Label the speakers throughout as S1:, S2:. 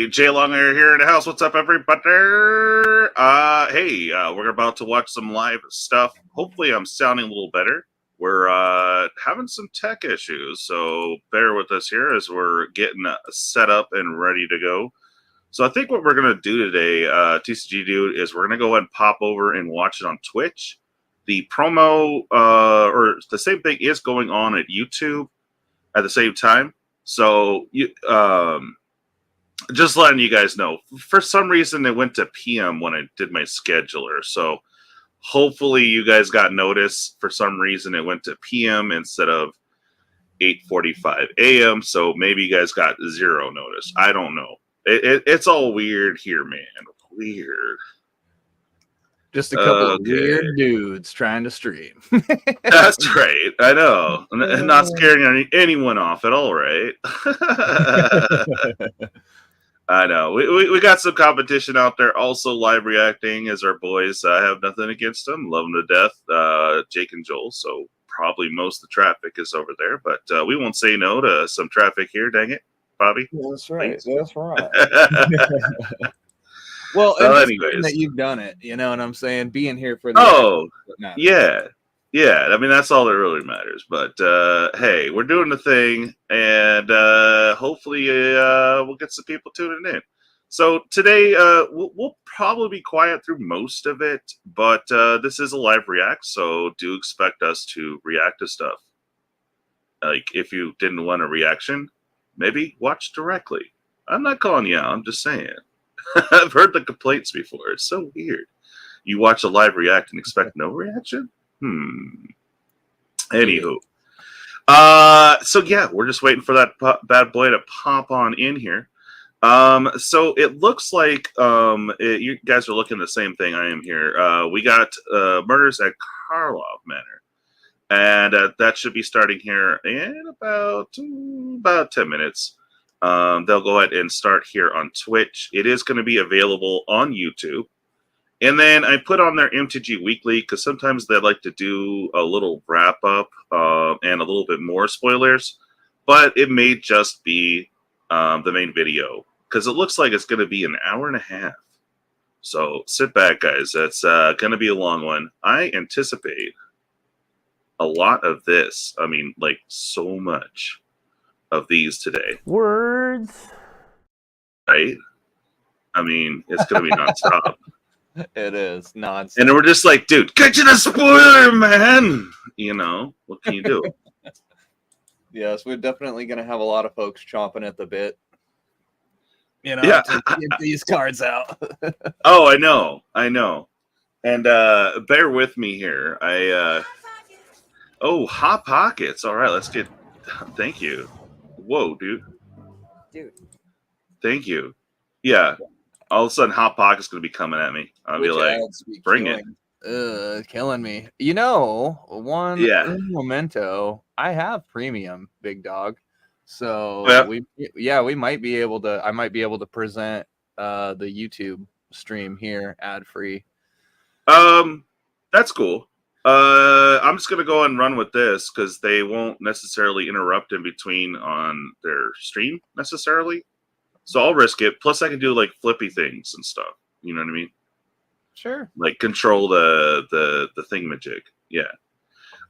S1: djlonghairorig here in the house. What's up, everybody? We're about to watch some live stuff. Hopefully, I'm sounding a little better. We're having some tech issues, so bear with us here as we're getting set up and ready to go. So I think what we're going to do today, TCGdude, is we're going to go ahead and pop over and watch it on Twitch. The promo, or the same thing is going on at YouTube at the same time. So just letting you guys know, for some reason it went to PM when I did my scheduler. So hopefully you guys got notice. For some reason it went to PM instead of 8:45 a.m. So maybe you guys got zero notice. I don't know. It's all weird here, man. Weird.
S2: Just a couple of weird dudes trying to stream.
S1: That's right. I know. And not scaring anyone off at all, right? I know. We got some competition out there. Also live reacting as our boys. I have nothing against them. Love them to death. Jake and Joel. So probably most of the traffic is over there. But we won't say no to some traffic here. Dang it, Bobby.
S3: That's right. That's right.
S2: Well, anyways, that you've done it, you know what I'm saying? Being here for
S1: the yeah. I mean, that's all that really matters. But hey, we're doing the thing, and hopefully we'll get some people tuning in. So today we'll probably be quiet through most of it, but this is a live react, so do expect us to react to stuff. Like if you didn't want a reaction, maybe watch directly. I'm not calling you out. I'm just saying. I've heard the complaints before. It's so weird. You watch a live react and expect no reaction? Anywho. So yeah, we're just waiting for that bad boy to pop on in here. So it looks like you guys are looking the same thing I am here. We got murders at Karlov Manor. And that should be starting here in about 10 minutes. They'll go ahead and start here on Twitch. It is going to be available on YouTube. And then I put on their MTG Weekly because sometimes they like to do a little wrap up and a little bit more spoilers. But it may just be the main video because it looks like it's going to be an hour and a half. So sit back, guys. That's going to be a long one. I anticipate a lot of this. I mean, like so much of these today.
S3: Words.
S1: Right? I mean, it's going to be nonstop.
S2: It is nonstop.
S1: And we're just like, dude, get to the spoiler, man! You know, what can you do?
S2: Yes, we're definitely going to have a lot of folks chomping at the bit. You know, to get these cards out.
S1: Oh, I know. And bear with me here. Oh, Hot Pockets. All right, let's get... Thank you. Whoa, dude. Thank you. Yeah. All of a sudden, Hot Pocket's going to be coming at me. I'll be like, bring it.
S2: Killing me. You know, one memento, I have premium, big dog. So we might be able to, I might be able to present the YouTube stream here ad free.
S1: That's cool. I'm just gonna go and run with this because they won't necessarily interrupt in between on their stream necessarily. So I'll risk it. Plus, I can do like flippy things and stuff. You know what I mean?
S2: Sure.
S1: Like control the thingamajig. Yeah.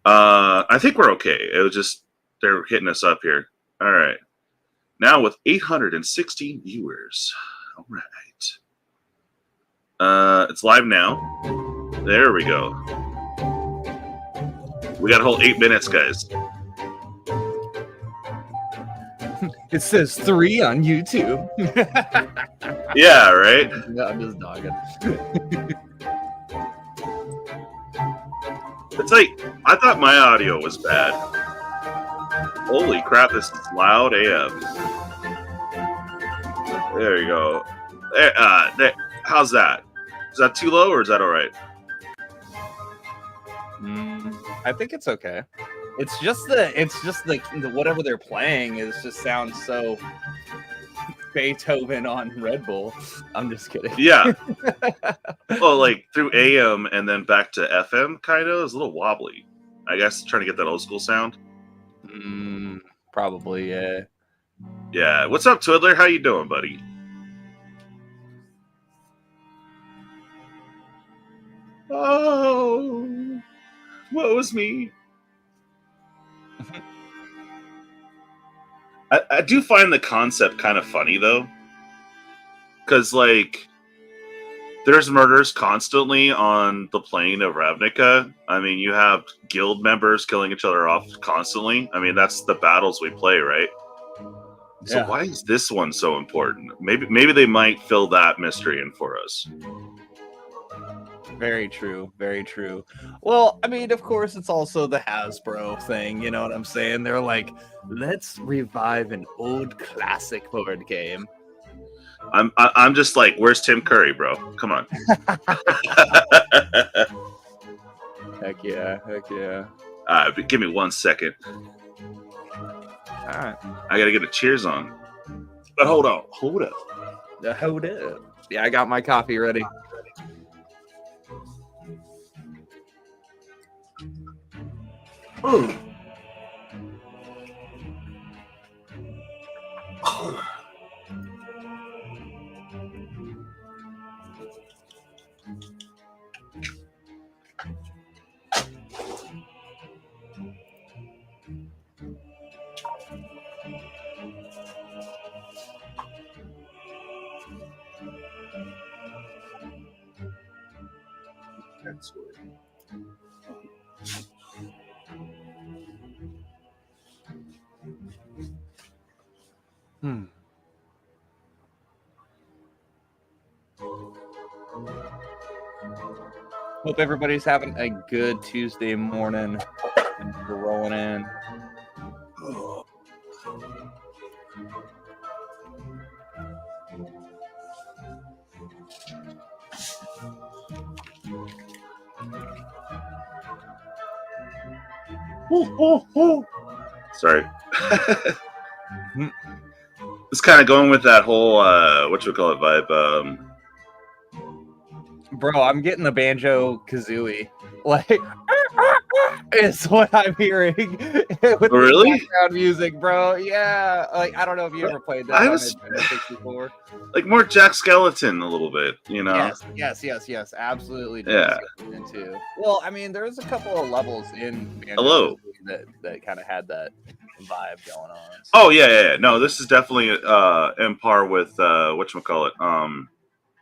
S1: I think we're okay. It was just they're hitting us up here. All right. Now with 816 viewers. All right. It's live now. There we go. We got a whole 8 minutes, guys.
S2: It says 3 on YouTube.
S1: Yeah, right?
S2: Yeah, I'm just dogging.
S1: It's like, I thought my audio was bad. Holy crap, this is loud AF. There you go. How's that? Is that too low or is that all right?
S2: I think it's okay. It's just the whatever they're playing is just sounds so Beethoven on Red Bull. I'm just kidding.
S1: Yeah. Well, like through AM and then back to FM kind of is a little wobbly. I guess trying to get that old school sound.
S2: Probably, yeah.
S1: Yeah. What's up, Twiddler? How you doing, buddy? Oh, what was me? I do find the concept kind of funny though, because like there's murders constantly on the plane of Ravnica. I mean, you have guild members killing each other off constantly. I mean, that's the battles we play, right? So why is this one so important? Maybe they might fill that mystery in for us.
S2: Very true. Very true. Well, I mean, of course, it's also the Hasbro thing. You know what I'm saying? They're like, let's revive an old classic board game.
S1: I'm just like, where's Tim Curry, bro? Come on.
S2: Heck yeah. Heck yeah.
S1: Give me 1 second.
S2: All right.
S1: I gotta get a cheers on. But hold up.
S2: Hold up. Yeah, I got my coffee ready.
S1: Ooh. That's weird.
S2: Hope everybody's having a good Tuesday morning. We're rolling in.
S1: Sorry. It's kind of going with that whole whatchamacallit vibe.
S2: Bro, I'm getting the banjo kazooie. Like, is what I'm hearing with
S1: Really?
S2: the background music, bro. Yeah, like I don't know if you ever played that.
S1: I
S2: on
S1: was
S2: Nintendo 64.
S1: like more Jack Skeleton a little bit, you know?
S2: Yes, absolutely.
S1: Yeah.
S2: Too. Well, I mean, there's a couple of levels in Banjo
S1: Hello.
S2: that kind of had that vibe going on. So.
S1: Oh yeah. No, this is definitely in par with whatchamacallit.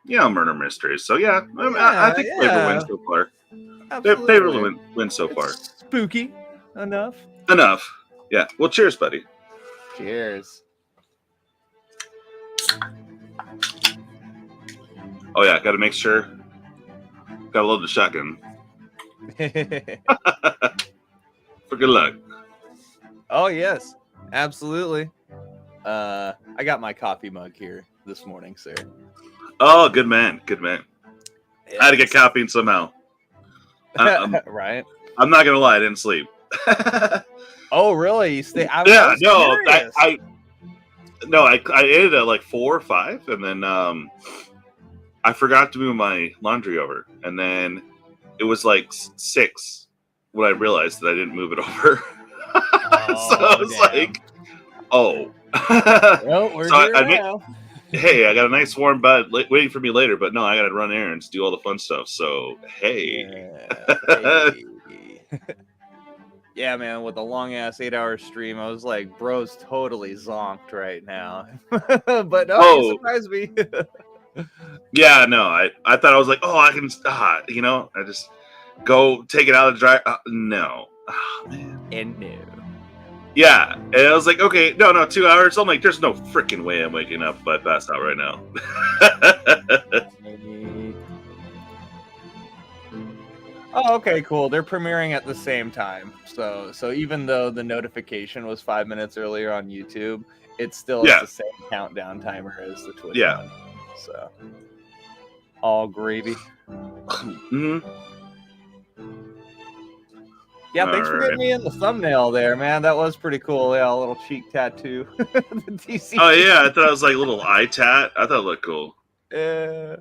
S1: Murder mysteries. So yeah, I think Flavor wins so far. Flavor wins so far.
S2: Spooky enough.
S1: Enough. Yeah. Well, cheers, buddy.
S2: Cheers.
S1: Oh yeah, got to make sure. Got to load the shotgun. For good luck.
S2: Oh yes, absolutely. I got my coffee mug here this morning, sir.
S1: Oh, good man. Good man. Yes. I had to get caffeine somehow.
S2: Right.
S1: I'm not gonna lie, I didn't sleep.
S2: Oh, really? You stay? I
S1: ate it at like 4 or 5, and then I forgot to move my laundry over, and then it was like 6 when I realized that I didn't move it over. So I was like, "Oh."
S2: Well, we're here now.
S1: Hey, I got a nice warm bed waiting for me later, but no, I got to run errands, do all the fun stuff. So, hey.
S2: Yeah, man, with a long-ass 8-hour stream, I was like, bro's totally zonked right now. But no, you surprised me.
S1: Yeah, no, I thought I was like, oh, I can, I just go take it out of the dryer. No. Oh, man.
S2: And no.
S1: Yeah, and I was like, okay, no, 2 hours. I'm like, there's no freaking way I'm waking up if I pass out right now.
S2: Oh, okay, cool. They're premiering at the same time. So even though the notification was 5 minutes earlier on YouTube, it's still the same countdown timer as the Twitch one. So all gravy.
S1: Mm-hmm.
S2: Yeah, thanks for getting me in the thumbnail there, man. That was pretty cool. Yeah, a little cheek tattoo. The TCG.
S1: Oh yeah, I thought it was like a little eye tat. I thought it looked cool.
S2: Yeah.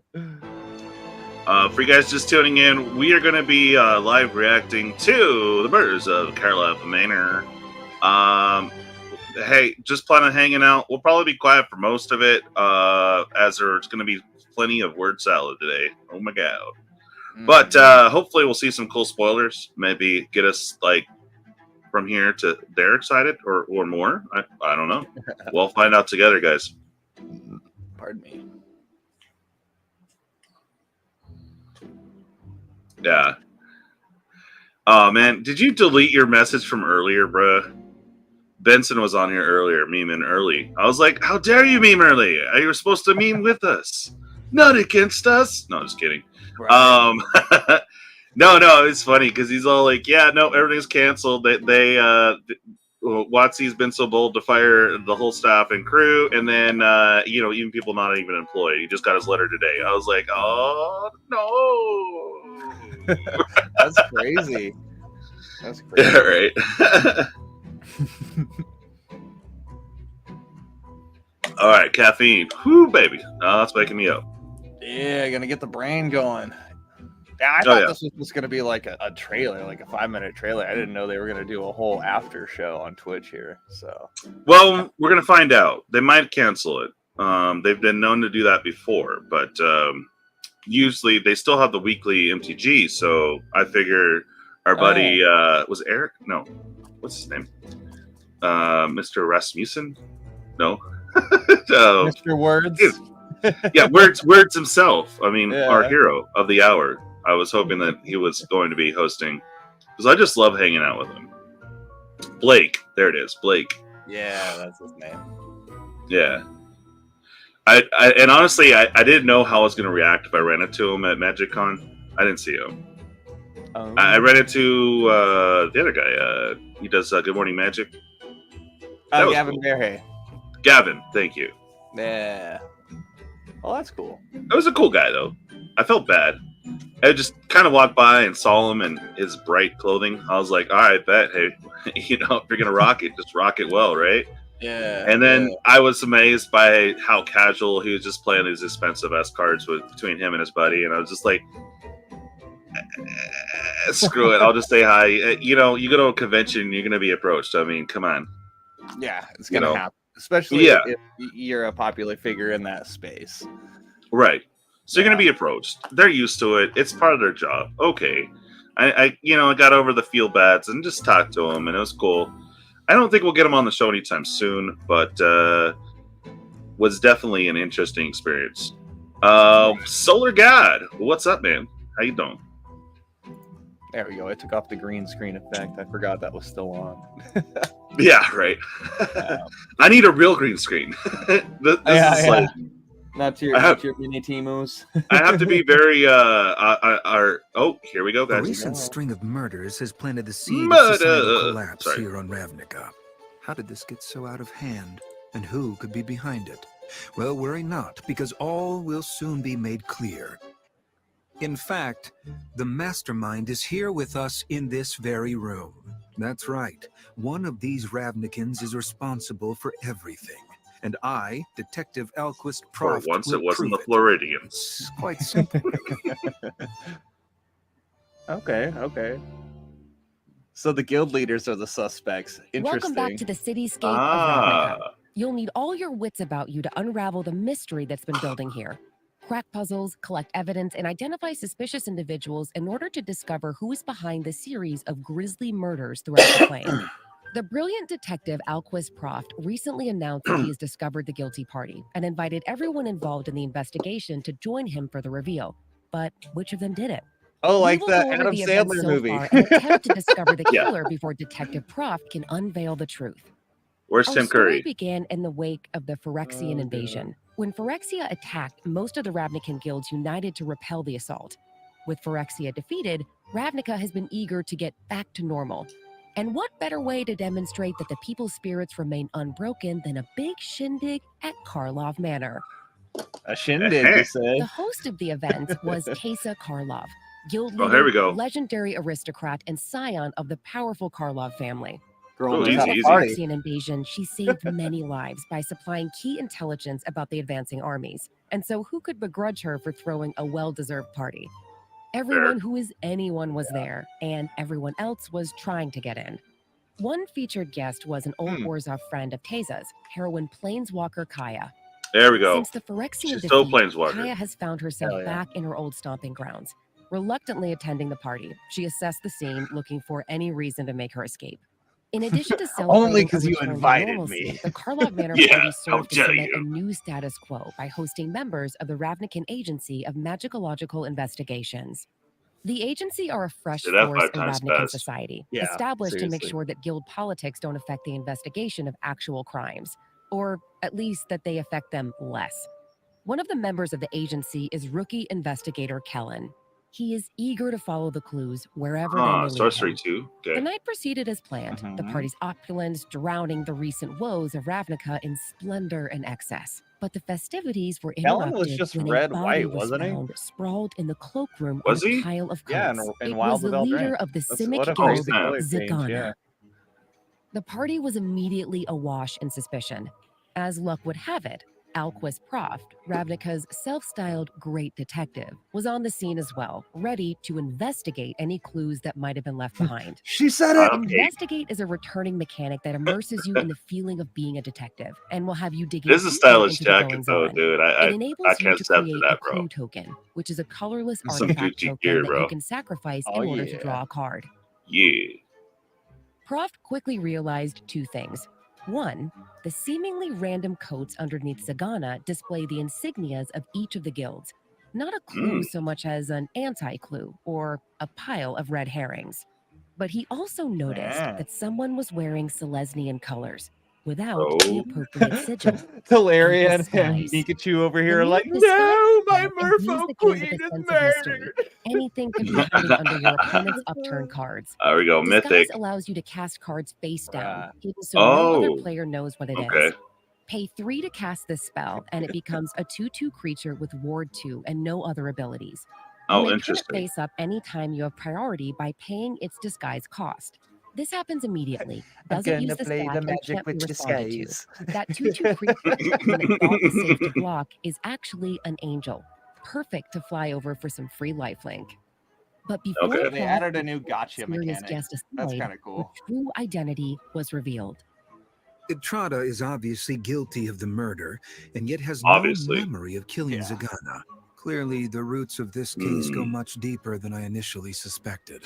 S1: For you guys just tuning in, we are going to be live reacting to the murders of Karlov Manor. Hey, just plan on hanging out. We'll probably be quiet for most of it, as there's going to be plenty of word salad today. Oh my god. But hopefully we'll see some cool spoilers. Maybe get us like from here to there excited or more. I don't know. We'll find out together, guys.
S2: Pardon me.
S1: Yeah. Oh man, did you delete your message from earlier, bruh? Benson was on here earlier, memeing early. I was like, how dare you meme early? You were supposed to meme with us, not against us. No, just kidding. Right. No, it's funny because he's all like, yeah, no, everything's canceled. Watsy's been so bold to fire the whole staff and crew, and then even people not even employed. He just got his letter today. I was like, oh no.
S2: That's crazy. That's crazy.
S1: Yeah, right. All right, caffeine. Whoo, baby. That's waking me up.
S2: Yeah, gonna get the brain going. I thought this was just gonna be like a trailer, like a 5-minute trailer. I didn't know they were gonna do a whole after show on Twitch here. So,
S1: well, we're gonna find out. They might cancel it. They've been known to do that before, but usually they still have the weekly MTG. So I figure our buddy was Eric. No, what's his name? Mr. Rasmussen. No.
S2: Mr. Words.
S1: Yeah, Words himself. I mean, our hero of the hour. I was hoping that he was going to be hosting because I just love hanging out with him. Blake, there it is, Blake.
S2: Yeah, that's his name.
S1: Yeah, and honestly, I didn't know how I was going to react if I ran into him at MagicCon. I didn't see him. I ran into the other guy. He does Good Morning Magic.
S2: Gavin Bearhay.
S1: Gavin, thank you.
S2: Yeah. Oh, that's cool.
S1: That was a cool guy, though. I felt bad. I just kind of walked by and saw him in his bright clothing. I was like, all right, bet. Hey, if you're going to rock it, just rock it well, right?
S2: Yeah.
S1: And then I was amazed by how casual he was just playing these expensive-ass cards between him and his buddy. And I was just like, screw it. I'll just say hi. You go to a convention, you're going to be approached. I mean, come on.
S2: Yeah, it's going to happen. Especially if you're a popular figure in that space.
S1: Right. So you're going to be approached. They're used to it. It's part of their job. Okay. I got over the feel bads and just talked to them, and it was cool. I don't think we'll get them on the show anytime soon, but was definitely an interesting experience. SolarGod, what's up, man? How you doing?
S2: There we go. I took off the green screen effect. I forgot that was still on.
S1: Yeah, right. I need a real green screen. This is like...
S2: Not your mini Timus.
S1: I have to be very oh, here we go, guys.
S4: A recent string of murders has planted the seed of societal collapse here on Ravnica. How did this get so out of hand? And who could be behind it? Well, worry not, because all will soon be made clear. In fact, the mastermind is here with us in this very room. That's right. One of these Ravnicans is responsible for everything. And I, Detective Alquist Proft,
S1: for once it wasn't the Floridians.
S4: It's quite simple.
S2: Okay. So the guild leaders are the suspects. Interesting.
S5: Welcome back to the cityscape of Ravnica. You'll need all your wits about you to unravel the mystery that's been building here. Crack puzzles, collect evidence, and identify suspicious individuals in order to discover who is behind the series of grisly murders throughout the plane. The brilliant detective Alquist Proft recently announced that he has discovered the guilty party and invited everyone involved in the investigation to join him for the reveal. But which of them did it?
S2: Oh, like the Adam Sandler movie.
S5: And attempt to discover the killer before Detective Proft can unveil the truth.
S1: Where's Tim Curry?
S5: Our story began in the wake of the Phyrexian invasion. When Phyrexia attacked, most of the Ravnican guilds united to repel the assault. With Phyrexia defeated, Ravnica has been eager to get back to normal. And what better way to demonstrate that the people's spirits remain unbroken than a big shindig at Karlov Manor?
S2: A shindig, you say?
S5: The host of the event was Kesa Karlov, guild leader,
S1: here we go.
S5: legendary aristocrat, and scion of the powerful Karlov family.
S2: During
S5: the Phyrexian invasion, she saved many lives by supplying key intelligence about the advancing armies. And so who could begrudge her for throwing a well-deserved party? Everyone who is anyone was there, and everyone else was trying to get in. One featured guest was an old Orzhov friend of Teza's, heroine Planeswalker Kaya.
S1: There we go.
S5: Since the Phyrexian
S1: She's still
S5: defeat,
S1: Planeswalker.
S5: Kaya has found herself back in her old stomping grounds. Reluctantly attending the party, she assessed the scene, looking for any reason to make her escape. In addition to celebrating
S2: Only because
S5: a
S2: you
S5: return to
S2: invited
S5: normalcy,
S2: me.
S5: the Karlov Manor
S1: Yeah,
S5: party
S1: how
S5: served to
S1: dare
S5: cement
S1: you.
S5: a new status quo by hosting members of the Ravnican Agency of Magicological Investigations. The agency are a fresh
S1: Say that
S5: force
S1: 5
S5: in
S1: times
S5: Ravnican
S1: fast.
S5: society,
S2: Yeah,
S5: established to make
S2: seriously.
S5: sure that guild politics don't affect the investigation of actual crimes, or at least that they affect them less. One of the members of the agency is rookie investigator Kellen. He is eager to follow the clues wherever they may lead
S1: Sorcery
S5: him.
S1: too.
S5: The
S1: Okay.
S5: night proceeded as planned, the party's opulence drowning the recent woes of Ravnica in splendor and excess. But the festivities were
S2: Kellen
S5: interrupted
S2: was just
S5: when
S2: red
S5: a body
S2: white,
S5: was
S2: wasn't he?
S5: found sprawled in the cloakroom
S1: Was
S5: on
S1: he?
S5: a pile of
S2: Yeah,
S5: coats.
S2: in
S5: It
S2: Wild
S5: was the
S2: Without
S5: leader
S2: Drink.
S5: of the
S2: That's
S5: Simic
S2: what a
S5: Guild,
S2: crazy color change,
S5: Zagana.
S2: yeah.
S5: The party was immediately awash in suspicion. As luck would have it, Alquist Proft, Ravnica's self-styled great detective, was on the scene as well, ready to investigate any clues that might have been left behind.
S2: She said
S1: I
S2: it!
S1: don't hate.
S5: Investigate is a returning mechanic that immerses you in the feeling of being a detective and will have you digging
S1: This is a
S5: deeper
S1: stylish
S5: into the
S1: jacket
S5: goings
S1: though,
S5: on.
S1: dude.
S5: It
S1: I
S5: enables you
S1: can't
S5: to
S1: step to
S5: create
S1: that,
S5: a
S1: bro.
S5: clue token, which is a colorless
S1: This is some
S5: artifact
S1: Gucci
S5: token
S1: gear,
S5: that
S1: bro.
S5: you can sacrifice
S2: Oh,
S5: in order to
S2: yeah.
S5: draw a card.
S1: Yeah.
S5: Proft quickly realized two things. One, the seemingly random coats underneath Zagana display the insignias of each of the guilds, not a clue so much as an anti-clue or a pile of red herrings. But he also noticed that someone was wearing Selesnian colors without the appropriate sigil.
S2: Teleria and
S5: disguise.
S2: Pikachu over here
S5: The
S2: are like,
S5: mere disguise
S2: no, my
S5: imbues the
S2: merfolk
S5: game
S2: queen
S5: with a
S2: is
S5: sense of mystery.
S2: murdered.
S5: Anything could be hiding under your opponent's upturned cards.
S1: There we go.
S5: Disguise
S1: Mythic.
S5: allows you to cast cards face down,
S2: Right.
S5: hidden so no other
S1: Oh.
S5: player knows what it
S1: Okay.
S5: is. Pay 3 to cast this spell, and it becomes a 2/2 creature with Ward 2 and no other abilities. You
S1: Oh,
S5: may put it
S1: interesting.
S5: face up anytime you have priority by paying its disguise cost. This happens immediately. Doesn't use the stat and can't be responded to. That 2/2 creature when it thought was safe to block is actually an angel. Perfect to fly over for some free lifelink. But before
S1: Okay.
S2: They added a new gotcha
S5: mysterious
S2: mechanic.
S5: guest
S2: That's
S5: aside,
S2: kind of cool.
S5: the true identity was revealed.
S4: Trada is obviously guilty of the murder, and yet has
S1: Obviously.
S4: no memory of killing
S2: Yeah.
S4: Zagana. Clearly, the roots of this case go much deeper than I initially suspected.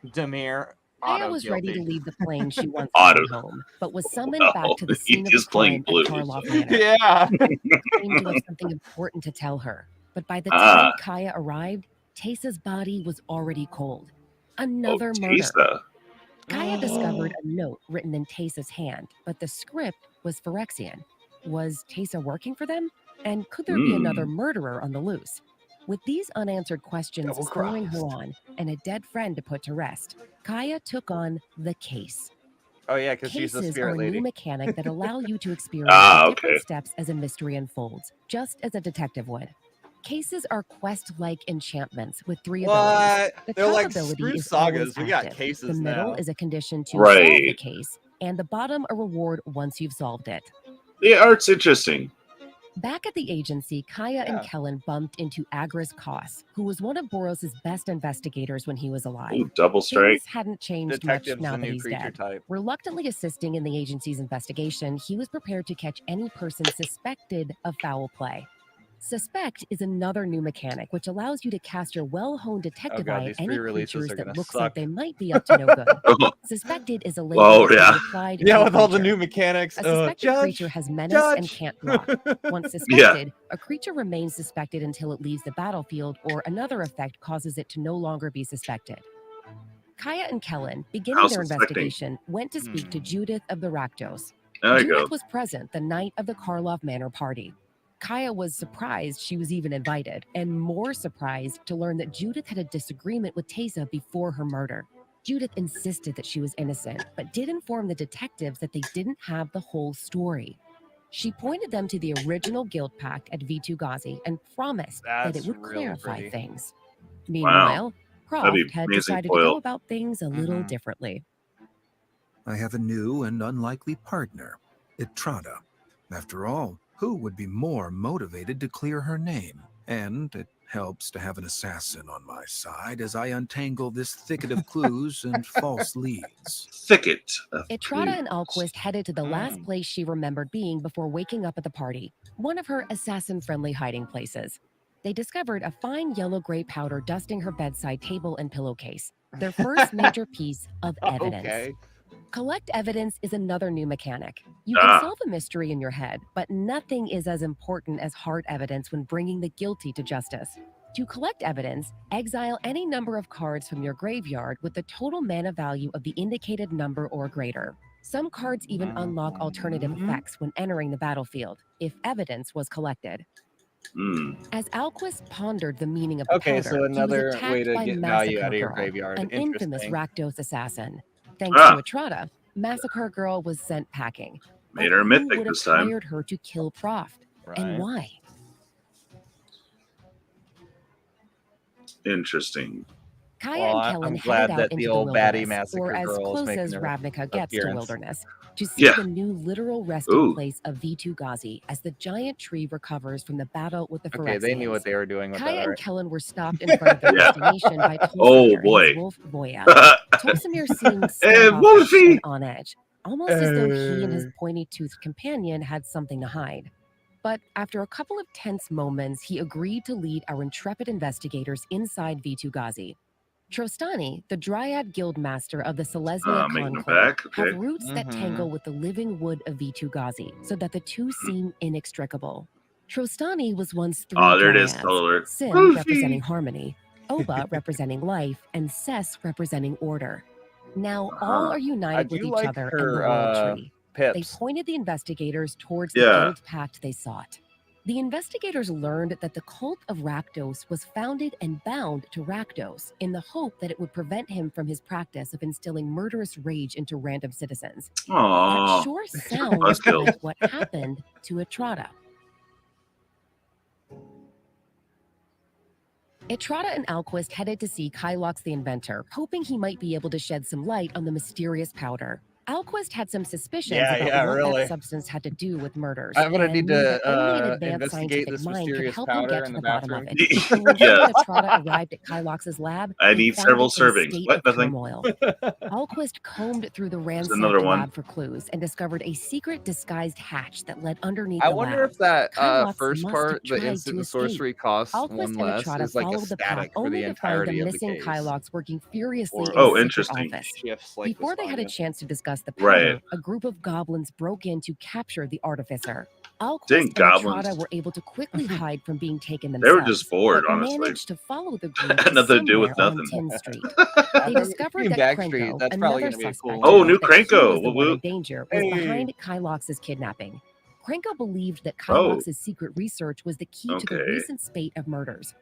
S2: Demir,
S5: Kaya
S2: auto
S5: was ready to
S2: guilty.
S5: leave the plane she once
S1: Auto.
S5: called home, but was summoned back to the
S1: He
S5: scene of the
S1: is playing
S5: crime at
S1: blues.
S5: Karlov Manor.
S2: Yeah.
S5: Claimed to have something important to tell her, but by the time Kaya arrived, Tesa's body was already cold. Another murder.
S1: Tisa.
S5: Kaya discovered a note written in Tesa's hand, but the script was Phyrexian. Was Tesa working for them? And could there be another murderer on the loose? With these unanswered questions
S2: Double
S5: spurring her
S2: crossed.
S5: on and a dead friend to put to rest, Kaya took on the case.
S2: Oh, yeah, because she's the
S5: Cases are
S2: spirit
S5: a new
S2: lady.
S5: mechanic that allow you to experience the different
S1: Okay.
S5: steps as a mystery unfolds, just as a detective would. Cases are quest-like enchantments with 3 abilities.
S2: What?
S5: The
S2: They're
S5: top
S2: like,
S5: ability
S2: screw
S5: is
S2: sagas.
S5: always
S2: We got
S5: active.
S2: cases
S5: The middle
S2: now.
S5: is a condition to solve the
S1: Right.
S5: case, and the bottom a reward once you've solved it.
S1: The art's interesting.
S5: Back at the agency, Kaya and
S2: Yeah.
S5: Kellen bumped into Agris Koss, who was one of Boros' best investigators when he was alive.
S1: Ooh, double strike.
S5: Things hadn't changed
S2: Detective's
S5: much now
S2: the
S5: that
S2: new
S5: he's
S2: creature
S5: dead.
S2: type.
S5: Reluctantly assisting in the agency's investigation, he was prepared to catch any person suspected of foul play. Suspect is another new mechanic which allows you to cast your well-honed detective
S2: God,
S5: eye
S2: these
S5: at any
S2: pre-releases
S5: creatures
S2: are
S5: that
S2: gonna
S5: look
S2: suck.
S5: like they might be up to no good.
S1: Oh,
S5: Suspected is a label
S1: Oh,
S5: that can
S1: yeah.
S5: be applied
S2: Yeah,
S5: to a
S2: with all the
S5: creature.
S2: new mechanics.
S5: A suspected
S2: Judge,
S5: creature has menace and
S2: judge.
S5: can't block. Once
S1: Yeah.
S5: suspected, a creature remains suspected until it leaves the battlefield or another effect causes it to no longer be suspected. Kaya and Kellen, beginning
S1: How's
S5: their
S1: suspecting?
S5: investigation, went to speak to Judith of the Rakdos.
S1: There you
S5: Judith
S1: go.
S5: was present the night of the Karlov Manor party. Kaya was surprised she was even invited, and more surprised to learn that Judith had a disagreement with Tesa before her murder. Judith insisted that she was innocent, but did inform the detectives that they didn't have the whole story. She pointed them to the original guild pact at V2 Ghazi and promised that
S2: That's
S5: it would
S2: really
S5: clarify
S2: pretty.
S5: things. Meanwhile,
S1: That'd be
S5: Croft had
S1: amazing
S5: decided to
S1: foil.
S5: go about things a little
S2: Mhm.
S5: differently.
S4: I have a new and unlikely partner, Trada. After all, who would be more motivated to clear her name? And it helps to have an assassin on my side as I untangle this thicket of clues and false leads.
S1: Thicket. of
S5: Etrada and
S1: clues.
S5: Alquist headed to the last place she remembered being before waking up at the party, one of her assassin-friendly hiding places. They discovered a fine yellow-gray powder dusting her bedside table and pillowcase, their first major piece of evidence.
S2: Okay.
S5: Collect evidence is another new mechanic. You can solve a mystery in your head, but nothing is as important as hard evidence when bringing the guilty to justice. To collect evidence, exile any number of cards from your graveyard with the total mana value of the indicated number or greater. Some cards even unlock alternative effects when entering the battlefield, if evidence was collected. As Alquist pondered the meaning of the powder,
S2: so another
S5: he was
S2: way
S5: attacked
S2: to
S5: by
S2: get value
S5: Massacre
S2: out of your
S5: Girl,
S2: graveyard.
S5: an infamous
S2: Interesting.
S5: Rakdos assassin. Thanks to Etrata, Massacre Girl was sent packing.
S1: Made her a
S5: Who
S1: mythic
S5: would have
S1: this time.
S5: hired her to kill Proft? And why?
S1: Interesting.
S5: Kaya and Kellen headed out into the wilderness, or as close as Ravnica gets to wilderness, to see the new literal resting place of V2 Ghazi as the giant tree recovers from the battle with the Phyrexians.
S2: Okay, they knew what they were doing with
S5: Kaya
S2: that.
S5: and Kellen were stopped in front of their destination by Tolsimir and his wolf Voya. Tolsimir seemed standoffish and on edge, almost as though he and his pointy-toothed companion had something to hide. But after a couple of tense moments, he agreed to lead our intrepid investigators inside V2 Ghazi. Trostani, the Dryad Guildmaster of the Selesnya Conclave, have roots that tangle with the living wood of V2 Ghazi, so that the two seem inextricable. Trostani was once three Dryads, Sin representing harmony, Oba representing life, and Ses representing order. Now all are united with each other in the World Tree. They pointed the investigators towards the guild pact they sought. The investigators learned that the cult of Rakdos was founded and bound to Rakdos in the hope that it would prevent him from his practice of instilling murderous rage into random citizens. That sure sounds like what happened to Etrata. Etrata and Alquist headed to see Kylox the Inventor, hoping he might be able to shed some light on the mysterious powder. Alquist had some suspicions about what that substance had to do with murders.
S2: I'm gonna need to
S5: investigate
S2: this
S5: mind could
S2: mysterious
S5: help him
S2: powder
S5: get
S2: in
S5: to
S2: the
S5: the bottom of
S2: bathroom.
S5: it. So when Etrata arrived at Kylox's lab,
S1: I need several servings. What? Nothing.
S5: Alquist combed through the ransacked lab for clues and discovered a secret disguised hatch that led underneath the lab.
S2: I wonder if that first part, the instant sorcery costs one less, is like a static for the entirety of the
S5: missing
S2: case.
S5: Kylox working furiously in
S1: Oh,
S5: a
S1: interesting.
S5: secret office. Before they had a chance to discuss the powder, a group of goblins broke in to capture the artificer. Alquist and Etrata were able to quickly hide from being taken themselves.
S1: They were just bored,
S5: but
S1: honestly.
S5: Managed to follow the group
S1: Had nothing to do with
S5: somewhere
S1: nothing.
S5: on Tin Street. They discovered that Krenko,
S2: That's probably
S5: another
S2: gonna be a
S5: suspect,
S2: cool
S1: new
S5: that he
S1: Krenko.
S5: was the one in danger, was behind Kylox's kidnapping. Krenko believed that Kylox's secret research was the key to the recent spate of murders.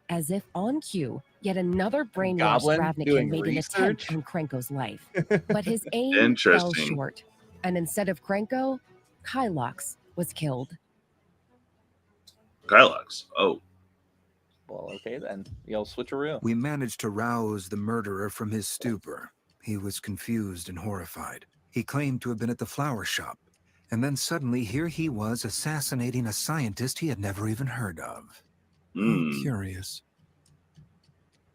S5: As if on cue, yet another brainwashed Ravnica made an attempt on Krenko's life. But his aim fell short. And instead of Krenko, Kylox was killed.
S1: Kylox. Oh.
S2: Well, okay then. You'll switcheroo.
S4: We managed to rouse the murderer from his stupor. He was confused and horrified. He claimed to have been at the flower shop. And then suddenly here he was assassinating a scientist he had never even heard of. Curious.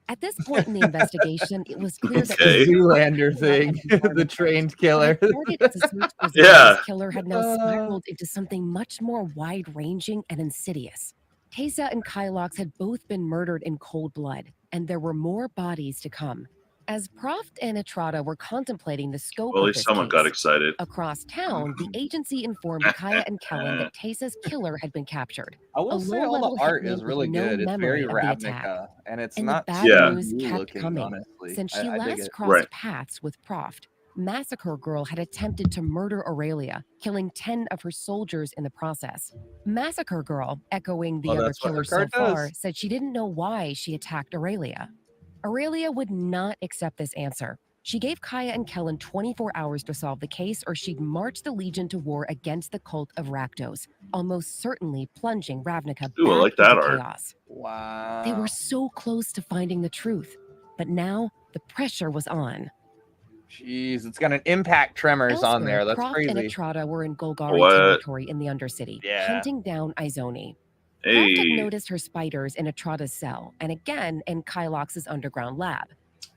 S5: At this point in the investigation, it was clear that
S2: the Zoolander thing, the trained killer.
S5: The killer had now spiraled into something much more wide-ranging and insidious. Teysa and Kylox had both been murdered in cold blood, and there were more bodies to come. As Proft and Etrata were contemplating the scope of this
S1: someone
S5: case,
S1: got excited.
S5: Across town, the agency informed Kaya and Kellen that Teysa's killer had been captured.
S2: I will say all the art is really good. It's very Ravnica, and it's not
S5: the bad news kept
S2: looking,
S5: coming.
S2: honestly.
S5: Since she last crossed paths with Proft, Massacre Girl had attempted to murder Aurelia, killing 10 of her soldiers in the process. Massacre Girl, echoing the other killers so far, said she didn't know why she attacked Aurelia. Aurelia would not accept this answer. She gave Kaya and Kellen 24 hours to solve the case, or she'd march the Legion to war against the cult of Rakdos, almost certainly plunging Ravnica back into chaos.
S2: Wow.
S5: They were so close to finding the truth, but now the pressure was on.
S2: Jeez, it's got an impact tremors on there. That's crazy.
S5: Proft and Etrata were in Golgari territory in the Undercity, hunting down Izoni. Proft had noticed her spiders in Etrata's cell, and again in Kylox's underground lab.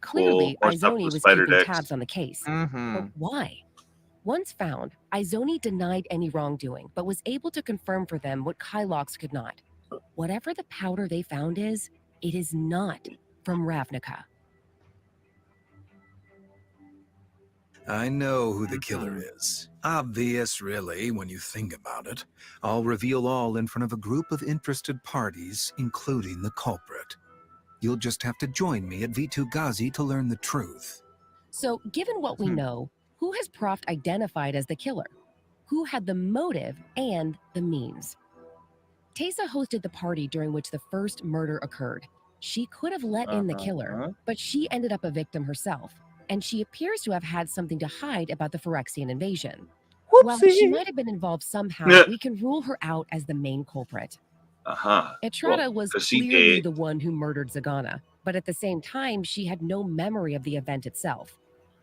S5: Clearly, Izoni was keeping tabs on the case. But why? Once found, Izoni denied any wrongdoing, but was able to confirm for them what Kylox could not. Whatever the powder they found is, it is not from Ravnica.
S4: I know who the killer is. Obvious, really, when you think about it. I'll reveal all in front of a group of interested parties, including the culprit. You'll just have to join me at V2Ghazi to learn the truth.
S5: So, given what we know, who has Proft identified as the killer? Who had the motive and the means? Teysa hosted the party during which the first murder occurred. She could have let in the killer, but she ended up a victim herself, and she appears to have had something to hide about the Phyrexian invasion.
S3: Whoopsie.
S5: While she might have been involved somehow, we can rule her out as the main culprit. Etrata was clearly the one who murdered Zagana, but at the same time, she had no memory of the event itself.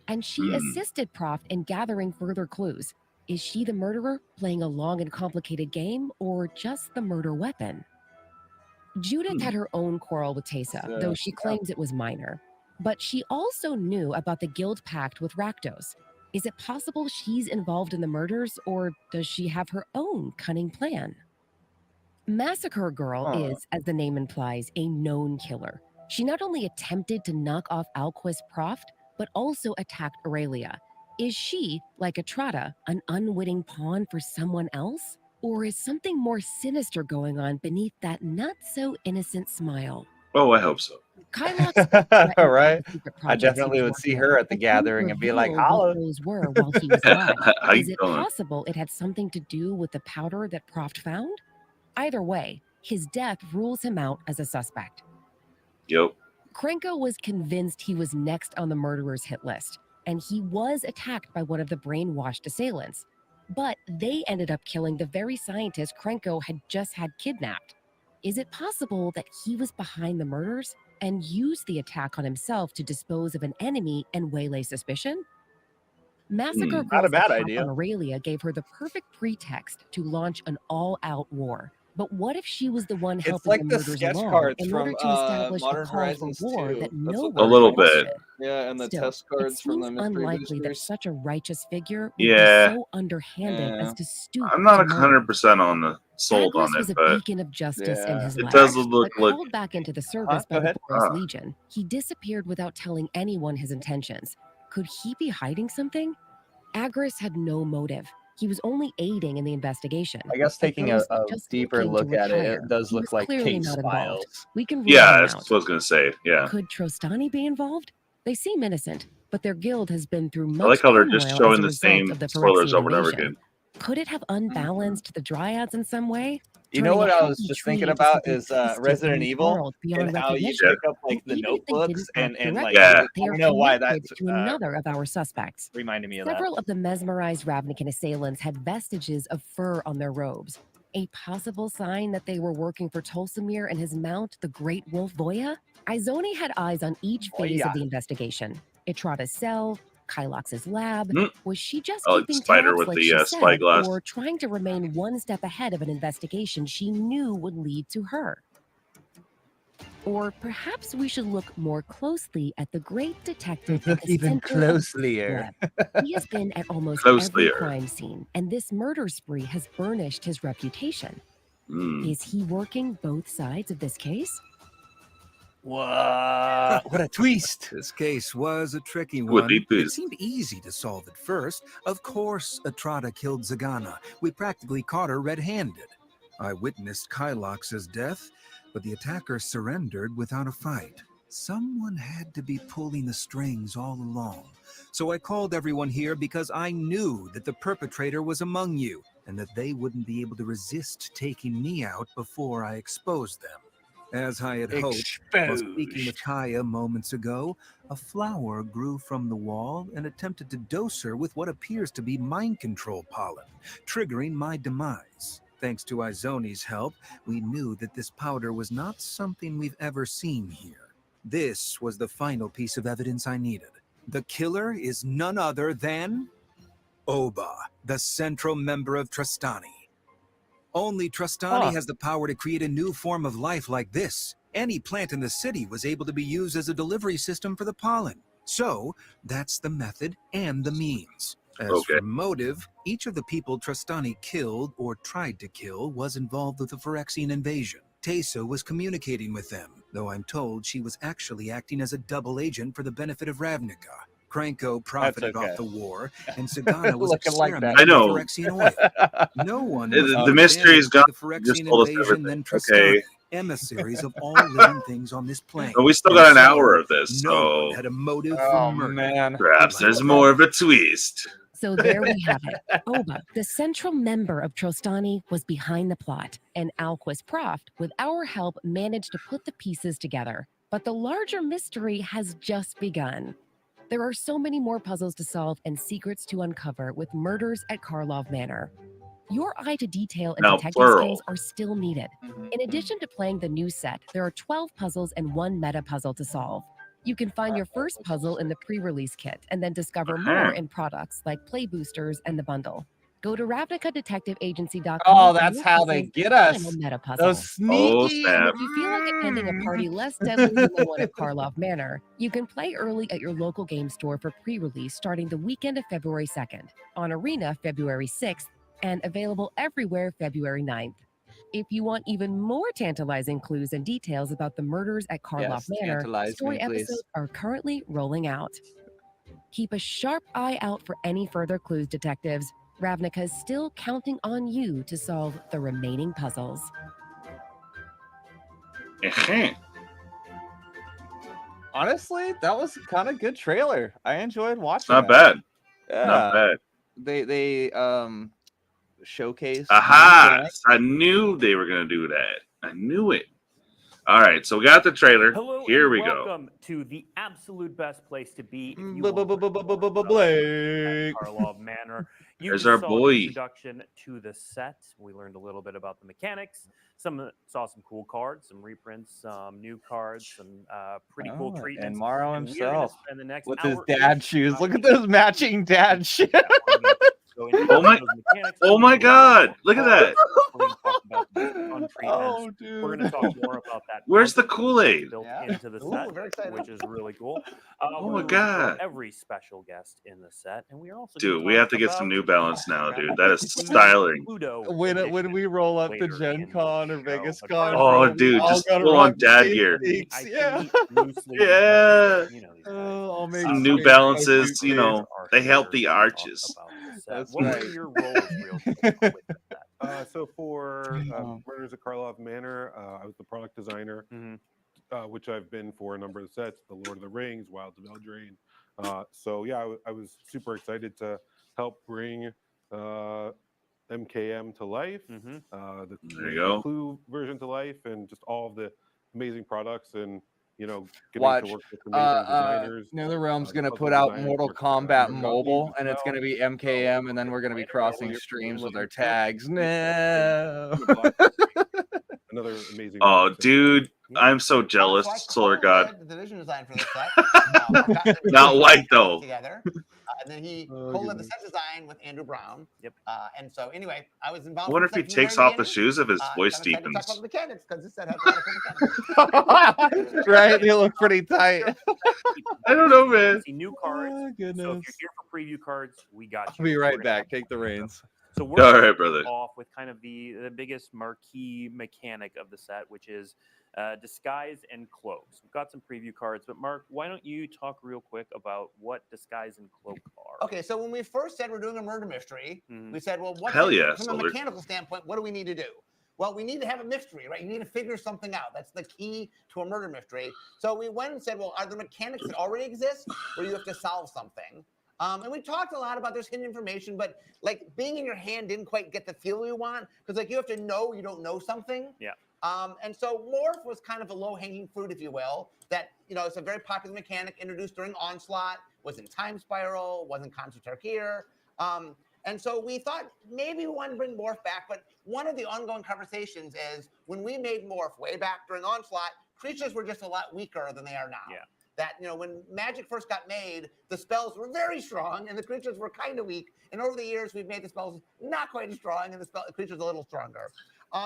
S5: And she assisted Proft in gathering further clues. Is she the murderer, playing a long and complicated game, or just the murder weapon? Judith had her own quarrel with Teysa, though she claims it was minor. But she also knew about the guild pact with Rakdos. Is it possible she's involved in the murders, or does she have her own cunning plan? Massacre Girl is, as the name implies, a known killer. She not only attempted to knock off Alquist Proft, but also attacked Aurelia. Is she, like Etrata, an unwitting pawn for someone else? Or is something more sinister going on beneath that not-so-innocent smile?
S1: Oh, I hope so.
S2: Right? I definitely would see her at the gathering and be like, "Holla."
S5: Those were while he was alive.
S1: How
S5: Is
S1: you
S5: it
S1: doing?
S5: possible it had something to do with the powder that Proft found? Either way, his death rules him out as a suspect.
S1: Yep.
S5: Krenko was convinced he was next on the murderer's hit list, and he was attacked by one of the brainwashed assailants. But they ended up killing the very scientist Krenko had just had kidnapped. Is it possible that he was behind the murders and used the attack on himself to dispose of an enemy and waylay suspicion? Massacre Girl's attack on Aurelia gave her the perfect pretext to launch an all-out war. But what if she was the one helping
S2: like
S5: the
S2: the
S5: murders
S2: sketch
S5: along
S2: cards
S5: in order
S2: from,
S5: to establish
S2: Modern
S5: a call
S2: Horizons
S5: for war
S2: 2.
S5: that
S2: That's
S5: no
S2: what
S5: one
S1: A little
S5: questioned?
S1: bit.
S2: Yeah, and the
S5: Still,
S2: test cards
S5: it
S2: from the
S5: seems
S2: mystery
S5: unlikely that
S2: boosters.
S5: such a righteous figure would
S1: Yeah.
S5: be so underhanded as to stoop
S1: I'm not
S5: to murder.
S1: 100% on the sold
S5: Agris
S1: on
S5: was
S1: it,
S5: a
S1: but
S5: beacon of justice in his
S1: it
S5: life,
S1: does look
S5: but called back into the service by the Boros Legion. He disappeared without telling anyone his intentions. Could he be hiding something? Agris had no motive. He was only aiding in the investigation.
S2: I guess taking a deeper look at it, it does look like case files.
S5: We can rule
S1: yeah,
S5: him
S1: that's
S5: out.
S1: what I was going to say. Yeah.
S5: Could Trostani be involved? They seem innocent, but their guild has been through much
S1: I like how they're
S5: turmoil
S1: just
S5: as
S1: showing
S5: a
S1: the
S5: result
S1: same
S5: of the
S1: spoilers
S5: Phyrexian
S1: over and over
S5: invasion.
S1: again.
S5: Could it have unbalanced the Dryads in some way?
S2: You know what I was just thinking about is Resident Evil and how you pick up like the notebooks and like I don't know why that's
S5: to another of our suspects.
S2: reminded me of that.
S5: Several of the mesmerized Ravnican assailants had vestiges of fur on their robes, a possible sign that they were working for Tolsimir and his mount, the Great Wolf Voya. Izoni had eyes on each phase of the investigation. Etrata's cell, Kylox's lab. Was she just keeping tabs
S1: with
S5: like
S1: the
S5: she said,
S1: spyglass.
S5: or trying to remain one step ahead of an investigation she knew would lead to her? Or perhaps we should look more closely at the great detective at the
S2: Even
S5: center of
S2: closelier.
S5: the web. He has been at almost every crime scene, and this murder spree has burnished his reputation. Is he working both sides of this case?
S2: What a twist.
S4: This case was a tricky
S1: Would
S4: one.
S1: be
S4: It seemed easy to solve at first. Of course, Etrata killed Zagana. We practically caught her red-handed. I witnessed Kylox's death, but the attacker surrendered without a fight. Someone had to be pulling the strings all along. So I called everyone here because I knew that the perpetrator was among you, and that they wouldn't be able to resist taking me out before I exposed them. As I had hoped, while speaking with Kaya moments ago, a flower grew from the wall and attempted to dose her with what appears to be mind control pollen, triggering my demise. Thanks to Izoni's help, we knew that this powder was not something we've ever seen here. This was the final piece of evidence I needed. The killer is none other than Oba, the central member of Trostani. Only Trostani has the power to create a new form of life like this. Any plant in the city was able to be used as a delivery system for the pollen. So, that's the method and the means. As for motive, each of the people Trostani killed or tried to kill was involved with the Phyrexian invasion. Teysa was communicating with them, though I'm told she was actually acting as a double agent for the benefit of Ravnica. Kranko profited off the war, and Sagana was experimenting with Phyrexian oil. No one was
S1: the mystery is gone.
S4: the Phyrexian invasion than Tristani, emissaries of all living things on this plane.
S1: But we still got an hour of this,
S4: no one had a motive for murder.
S2: Man.
S1: Perhaps there's more of a twist.
S5: So there we have it. Oba, the central member of Trostani, was behind the plot, and Alquist Proft, with our help, managed to put the pieces together. But the larger mystery has just begun. There are so many more puzzles to solve and secrets to uncover with Murders at Karlov Manor. Your eye to detail and detective skills are still needed. In addition to playing the new set, there are 12 puzzles and 1 meta puzzle to solve. You can find your first puzzle in the pre-release kit and then discover more in products like Play Boosters and the bundle. Go to RavnicaDetectiveAgency.com.
S2: Oh, that's how they get us.
S5: Meta puzzle.
S2: Those sneaky.
S5: If you feel like attending a party less deadly than the one at Karlov Manor, you can play early at your local game store for pre-release starting the weekend of February 2nd, on Arena February 6th, and available everywhere February 9th. If you want even more tantalizing clues and details about the Murders at Karlov Manor, story episodes are currently rolling out. Keep a sharp eye out for any further clues, detectives. Ravnica is still counting on you to solve the remaining puzzles.
S2: Honestly, that was kind of good trailer. I enjoyed watching.
S1: Not bad.
S2: Yeah.
S1: Not bad.
S2: They showcased.
S1: Aha! I knew they were gonna do that. I knew it. All right, so we got the trailer.
S6: Hello,
S1: here we
S6: welcome to the absolute best place to be. If you
S2: Blake.
S6: Karlov Manor.
S1: There's our boy.
S6: Introduction to the set. We learned a little bit about the mechanics. Saw some cool cards, some reprints, some new cards, some pretty cool treatments.
S2: And Morrow himself
S6: spend the next
S2: with his dad shoes. Look at those matching dad shoes.
S1: Oh my God! Look at that.
S6: Oh, dude. We're going to talk more about that.
S1: Where's the Kool-Aid?
S6: Built into the set, which is really cool.
S1: Oh my God!
S6: Every special guest in the set, and we are also.
S1: Dude, we have to get some New Balance now, dude. That is styling.
S2: When we roll up to Gen Con or Vegas Con.
S1: Oh, dude, just full on dad gear.
S2: Yeah.
S1: Yeah.
S2: I'll make
S1: some New Balances. You know, they help the arches.
S6: That's what are your roles, real quick, with that?
S7: So for Murders at Karlov Manor, I was the product designer, which I've been for a number of sets, The Lord of the Rings, Wilds of Eldraine. So yeah, I was super excited to help bring MKM to life, the Clue version to life, and just all of the amazing products and getting to work with amazing designers.
S2: NetherRealm's going to put out Mortal Kombat Mobile, and it's going to be MKM, and then we're going to be crossing streams with our tags. No.
S7: Another amazing.
S1: Oh, dude, I'm so jealous, SolarGod.
S8: The division design for this set.
S1: Not white though.
S8: Together. And then he co-led the set design with Andrew Brown.
S6: Yep.
S8: And so anyway, I was involved.
S1: I wonder if he takes off the shoes if his voice deepens.
S8: Talk about the mechanics because this set has a lot of cool mechanics.
S2: Right, they look pretty tight.
S1: I don't know, man.
S6: See new cards. So if you're here for preview cards, we got you.
S2: I'll be right back. Take the reins.
S6: So we're
S1: all right, brother.
S6: Off with kind of the biggest marquee mechanic of the set, which is disguise and cloaks. We've got some preview cards, but Mark, why don't you talk real quick about what disguise and cloak are?
S8: Okay, so when we first said we're doing a murder mystery, we said, well, from a mechanical standpoint, what do we need to do? Well, we need to have a mystery, right? You need to figure something out. That's the key to a murder mystery. So we went and said, well, are there mechanics that already exist where you have to solve something? And we talked a lot about there's hidden information, but like being in your hand didn't quite get the feel you want because like you have to know you don't know something.
S6: Yeah.
S8: And so Morph was kind of a low-hanging fruit, if you will, that, it's a very popular mechanic introduced during Onslaught, was in Time Spiral, was in Concert Tarkir. And so we thought maybe we wanted to bring Morph back, but one of the ongoing conversations is when we made Morph way back during Onslaught, creatures were just a lot weaker than they are now.
S6: Yeah.
S8: That, when Magic first got made, the spells were very strong and the creatures were kind of weak. And over the years, we've made the spells not quite as strong and the creatures a little stronger.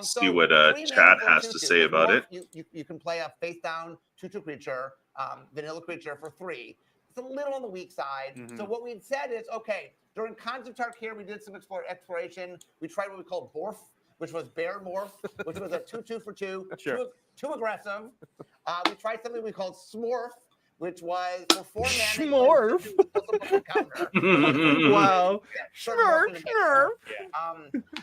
S1: See what chat has to say about it.
S8: You can play a face down 2/2 creature, vanilla creature for 3. It's a little on the weak side. So what we said is, okay, during Concert Tarkir, we did some exploration. We tried what we call which was Bear Morph, which was a 2/2 for 2,
S6: Sure.
S8: too aggressive. We tried something we called Smorf, which was for 4 mana.
S2: Smorf. Wow. Smurf.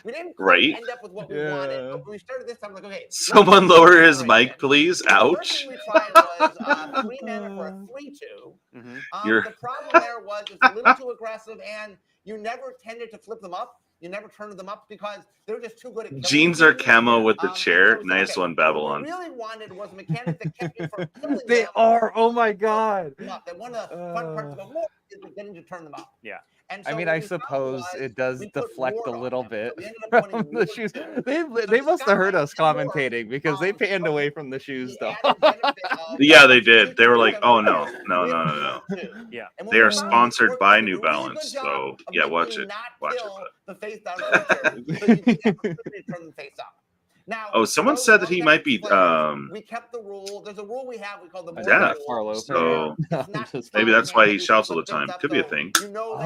S8: We didn't
S1: Right.
S8: end up with what we wanted, but when we started this time, like, okay.
S1: Someone lower his mic, please. Ouch.
S8: The first thing we tried was 3 mana for a 3/2. The problem there was it's a little too aggressive, and you never tended to flip them up. You never turned them up because they're just too good at killing.
S1: Jeans are camo with the chair. Nice one, Babylon.
S8: What we really wanted was a mechanic that kept you from killing
S2: They
S8: them.
S2: are. Oh my god.
S8: That one of the fun parts about more is getting to turn them up.
S6: Yeah.
S8: And
S2: I
S8: so
S2: mean,
S8: what
S2: I
S8: we found
S2: suppose
S8: was
S2: it does
S8: we put
S2: deflect a
S8: ward on
S2: little
S8: them.
S2: bit
S8: So we ended up putting
S2: from the
S8: ward
S2: shoes.
S8: to it.
S2: They
S8: So
S2: must have heard
S8: Sky
S2: us
S8: and Ward,
S2: commentating because they panned
S8: but
S2: away from the shoes,
S8: the
S2: though.
S8: added benefit of
S1: Yeah, they did. They were
S8: 2/2
S1: like,
S8: of
S1: oh,
S8: them
S1: no,
S8: with
S1: no.
S8: Ward too.
S6: Yeah.
S8: And what
S1: They
S8: we
S1: are
S8: found was
S1: sponsored
S8: Ward
S1: by
S8: did a
S1: New
S8: really good
S1: Balance.
S8: job
S1: So,
S8: of
S1: yeah,
S8: making
S1: watch
S8: you
S1: it.
S8: not
S1: Watch it.
S8: kill the face down creature, so you can have the opportunity to turn them face up. Now,
S1: Oh, someone
S8: those
S1: said that he might be,
S8: players, we kept the rule. There's a rule we have we call the
S1: Yeah.
S8: rule.
S1: So
S8: It's not
S1: maybe that's why he shouts all the time. Could be a thing.
S8: You know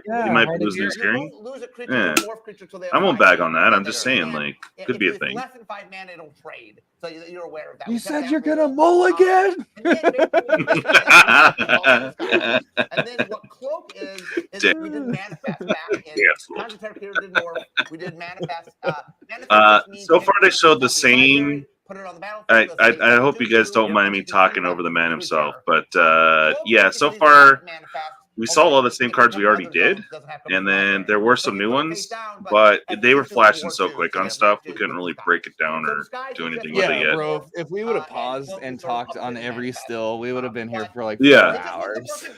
S8: that
S1: He might be losing his hearing.
S8: you won't lose a creature
S1: Yeah.
S8: to a morph creature till they have
S1: I won't
S8: 5
S1: bag
S8: mana.
S1: on that. I'm
S8: They
S1: just
S8: can't-
S1: saying, like,
S8: if
S1: could be a
S8: it's
S1: thing.
S8: less than 5 mana, it'll trade. So you're aware of that.
S2: You
S8: We kept
S2: said
S8: that
S2: you're
S8: rule.
S2: gonna mulligan?
S8: And then basically we did that. And then what Cloak is we did manifest back in Concentrated Period did more. We did manifest. Manifest means
S1: So far, they showed the
S8: something library,
S1: same.
S8: put it on the battlefield,
S1: I hope you guys don't mind me talking over the man himself, but yeah, so far we saw all the same cards we already did, and then there were some new ones, but they were flashing so quick on stuff we couldn't really break it down or do anything with it
S2: Yeah,
S1: yet.
S2: bro. If we would have paused and talked on every still, we would have been here for like 4
S1: Yeah.
S2: hours.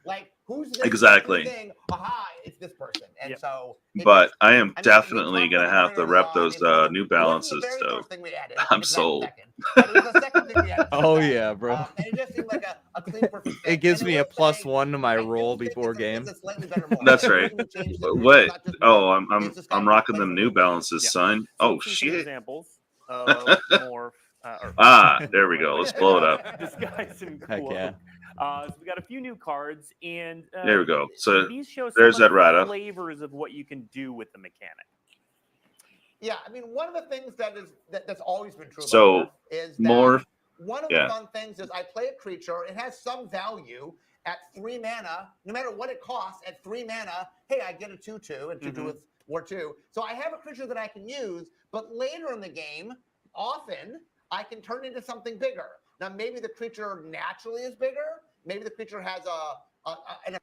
S8: Like, who's this
S1: Exactly.
S8: thing? Aha, it's this person. And so
S1: But I am definitely gonna have to rep those New Balances,
S8: the very
S1: though.
S8: first thing we added.
S1: I'm
S8: It's
S1: sold.
S8: second. But it was the second thing we added.
S2: Oh yeah, bro.
S8: And it just seemed like a clean, perfect fit.
S2: It gives
S8: And
S2: me a
S8: was
S2: +1 to my
S8: like,
S2: roll
S8: this is-
S2: before
S8: it's
S2: game.
S8: a slightly better morph.
S1: That's
S8: It
S1: right.
S8: wasn't changed the-
S1: What?
S8: it's not just
S1: Oh,
S8: morph. It's just
S1: I'm
S8: kind of
S1: rocking
S8: like
S1: them
S8: a
S1: New Balances,
S6: Yeah.
S1: son.
S6: So
S1: Oh
S6: let's see some
S1: shit.
S6: examples of morph.
S1: There we go. Let's blow it up.
S6: Disguise and
S2: Heck
S6: Cloak.
S2: yeah.
S6: So we got a few new cards, and
S1: There we go. So
S6: these show
S1: there's
S6: some of
S1: that
S6: the
S1: Rata.
S6: flavors of what you can do with the mechanic.
S8: Yeah, I mean, one of the things that's always been true
S1: So,
S8: about morph is that
S1: Morph.
S8: one of
S1: yeah.
S8: the fun things is I play a creature, it has some value at 3 mana, no matter what it costs, at 3 mana, hey, I get a 2/2 and 2/2 with War 2. So I have a creature that I can use, but later in the game, often I can turn into something bigger. Now, maybe the creature naturally is bigger. Maybe the creature has an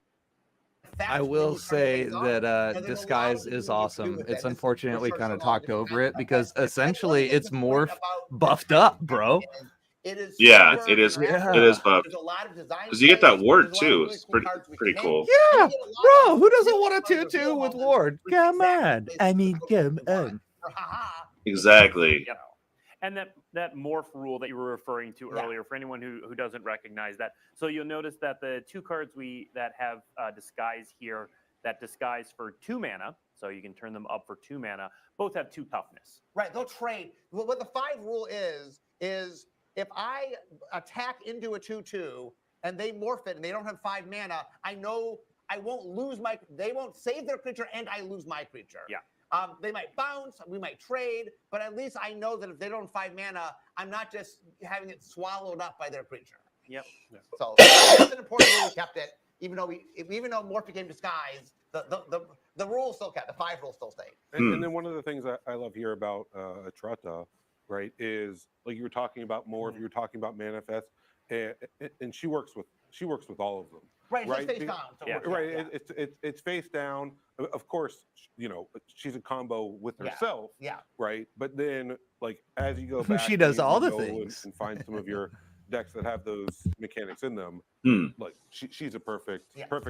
S8: effect
S2: I
S8: when
S2: will
S8: you turn
S2: say
S8: things up.
S2: that
S8: there's a lot
S2: disguise
S8: of things
S2: is
S8: you can do
S2: awesome.
S8: with
S2: It's
S8: it.
S2: unfortunate we
S8: For
S2: kind of
S8: sure,
S2: talked
S8: so long,
S2: over it
S8: but
S2: because
S8: that's one of
S2: essentially
S8: the
S2: it's
S8: things
S2: morph
S8: about the
S2: buffed
S8: mechanic
S2: up, bro.
S8: It is
S1: Yeah,
S8: super
S1: it is.
S8: interactive.
S1: It is buffed.
S8: There's a lot of design
S1: Because you get that
S8: plays.
S1: ward
S8: There's a lot of
S1: too.
S8: really
S1: It's
S8: cool
S1: pretty
S8: cards we
S1: pretty
S8: can
S1: cool.
S8: make.
S2: Yeah,
S8: And you get a lot
S2: bro.
S8: of
S2: Who doesn't
S8: really
S2: want a
S8: fun
S2: 2/2
S8: reveal
S2: with
S8: moments
S2: ward?
S8: with
S2: Come
S8: exactly
S2: on.
S8: the
S2: I mean,
S8: special
S2: come
S8: things you want.
S2: on.
S8: For haha.
S1: Exactly.
S6: You know, and that morph rule that you were referring to
S8: Yeah.
S6: earlier, for anyone who doesn't recognize that, so you'll notice that the 2 cards that have disguise here, that disguise for 2 mana, so you can turn them up for 2 mana, both have 2 toughness.
S8: Right, they'll trade. What the 5 rule is if I attack into a 2/2 and they morph it and they don't have 5 mana, I know I won't lose they won't save their creature and I lose my creature.
S6: Yeah.
S8: They might bounce, we might trade, but at least I know that if they don't have 5 mana, I'm not just having it swallowed up by their creature.
S6: Yep.
S8: So that's an important rule. We kept it, even though morph became disguise, the rule still kept. The 5 rule still stayed.
S7: And then one of the things I love here about Atrata, right, is like you were talking about morph, you were talking about manifest, and she works with all of them.
S8: Right,
S7: right?
S8: it's face down. So
S6: Yeah.
S7: Right,
S8: yeah.
S7: it's face down. Of course, you know, she's a combo with herself.
S8: Yeah.
S7: Right, but then like as you go back,
S2: She does
S7: and
S2: all
S7: you
S2: the
S7: go
S2: things.
S7: and find some of your decks that have those mechanics in them. Like she's a perfect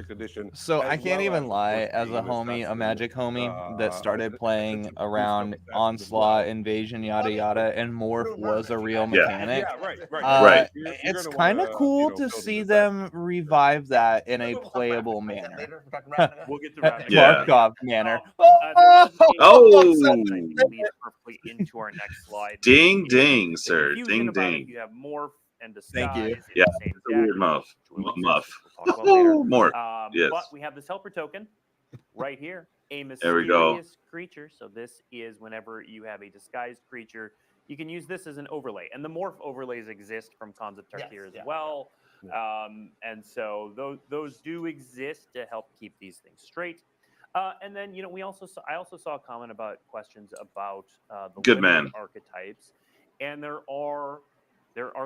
S7: addition.
S2: So I
S7: as
S2: can't
S7: well
S2: even
S7: as, of
S2: lie,
S7: course,
S2: as a
S7: being
S2: homie, a
S7: assassin,
S2: magic homie that started
S7: that's
S2: playing
S7: a boost
S2: around
S7: of that as
S2: Onslaught,
S7: well.
S2: Invasion, yada yada, and morph was a real
S1: Yeah.
S2: mechanic.
S7: Yeah, right.
S1: Right.
S7: You're
S2: It's
S7: gonna
S2: kind of
S7: wanna,
S2: cool
S7: you know,
S2: to
S7: build
S2: see
S7: an
S2: them revive that in a
S8: We'll talk
S2: playable
S8: Ravnica
S2: manner.
S8: later. We'll talk Ravnica.
S6: We'll get to
S2: At
S6: Ravnica.
S1: Yeah.
S2: Markov manner.
S6: There was a
S1: Oh!
S6: that leads perfectly into our next slide.
S1: Ding,
S6: The
S1: ding, sir.
S6: confusion
S1: Ding,
S6: about it,
S1: ding.
S6: You have morph and disguise.
S2: Thank you.
S6: in
S1: Yeah,
S6: the same
S1: it's a weird
S6: deck,
S1: muff.
S6: which we'll
S1: Muff.
S6: talk about later.
S1: More. Yes.
S6: But we have this helper token. right here, a
S1: There we go.
S6: mysterious creature. So this is whenever you have a disguised creature, you can use this as an overlay. And the morph overlays exist from Cons of Tarkir as well. And so those do exist to help keep these things straight. And then, I also saw a comment about questions about the limited archetypes. And there are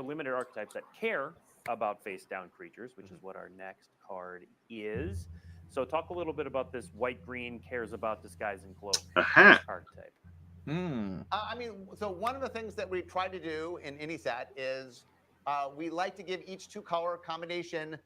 S6: limited archetypes that care about face down creatures, which is what our next card is. So talk a little bit about this white-green cares about disguise and cloak archetype.
S8: I mean, so one of the things that we try to do in any set is we like to give each 2-color combination,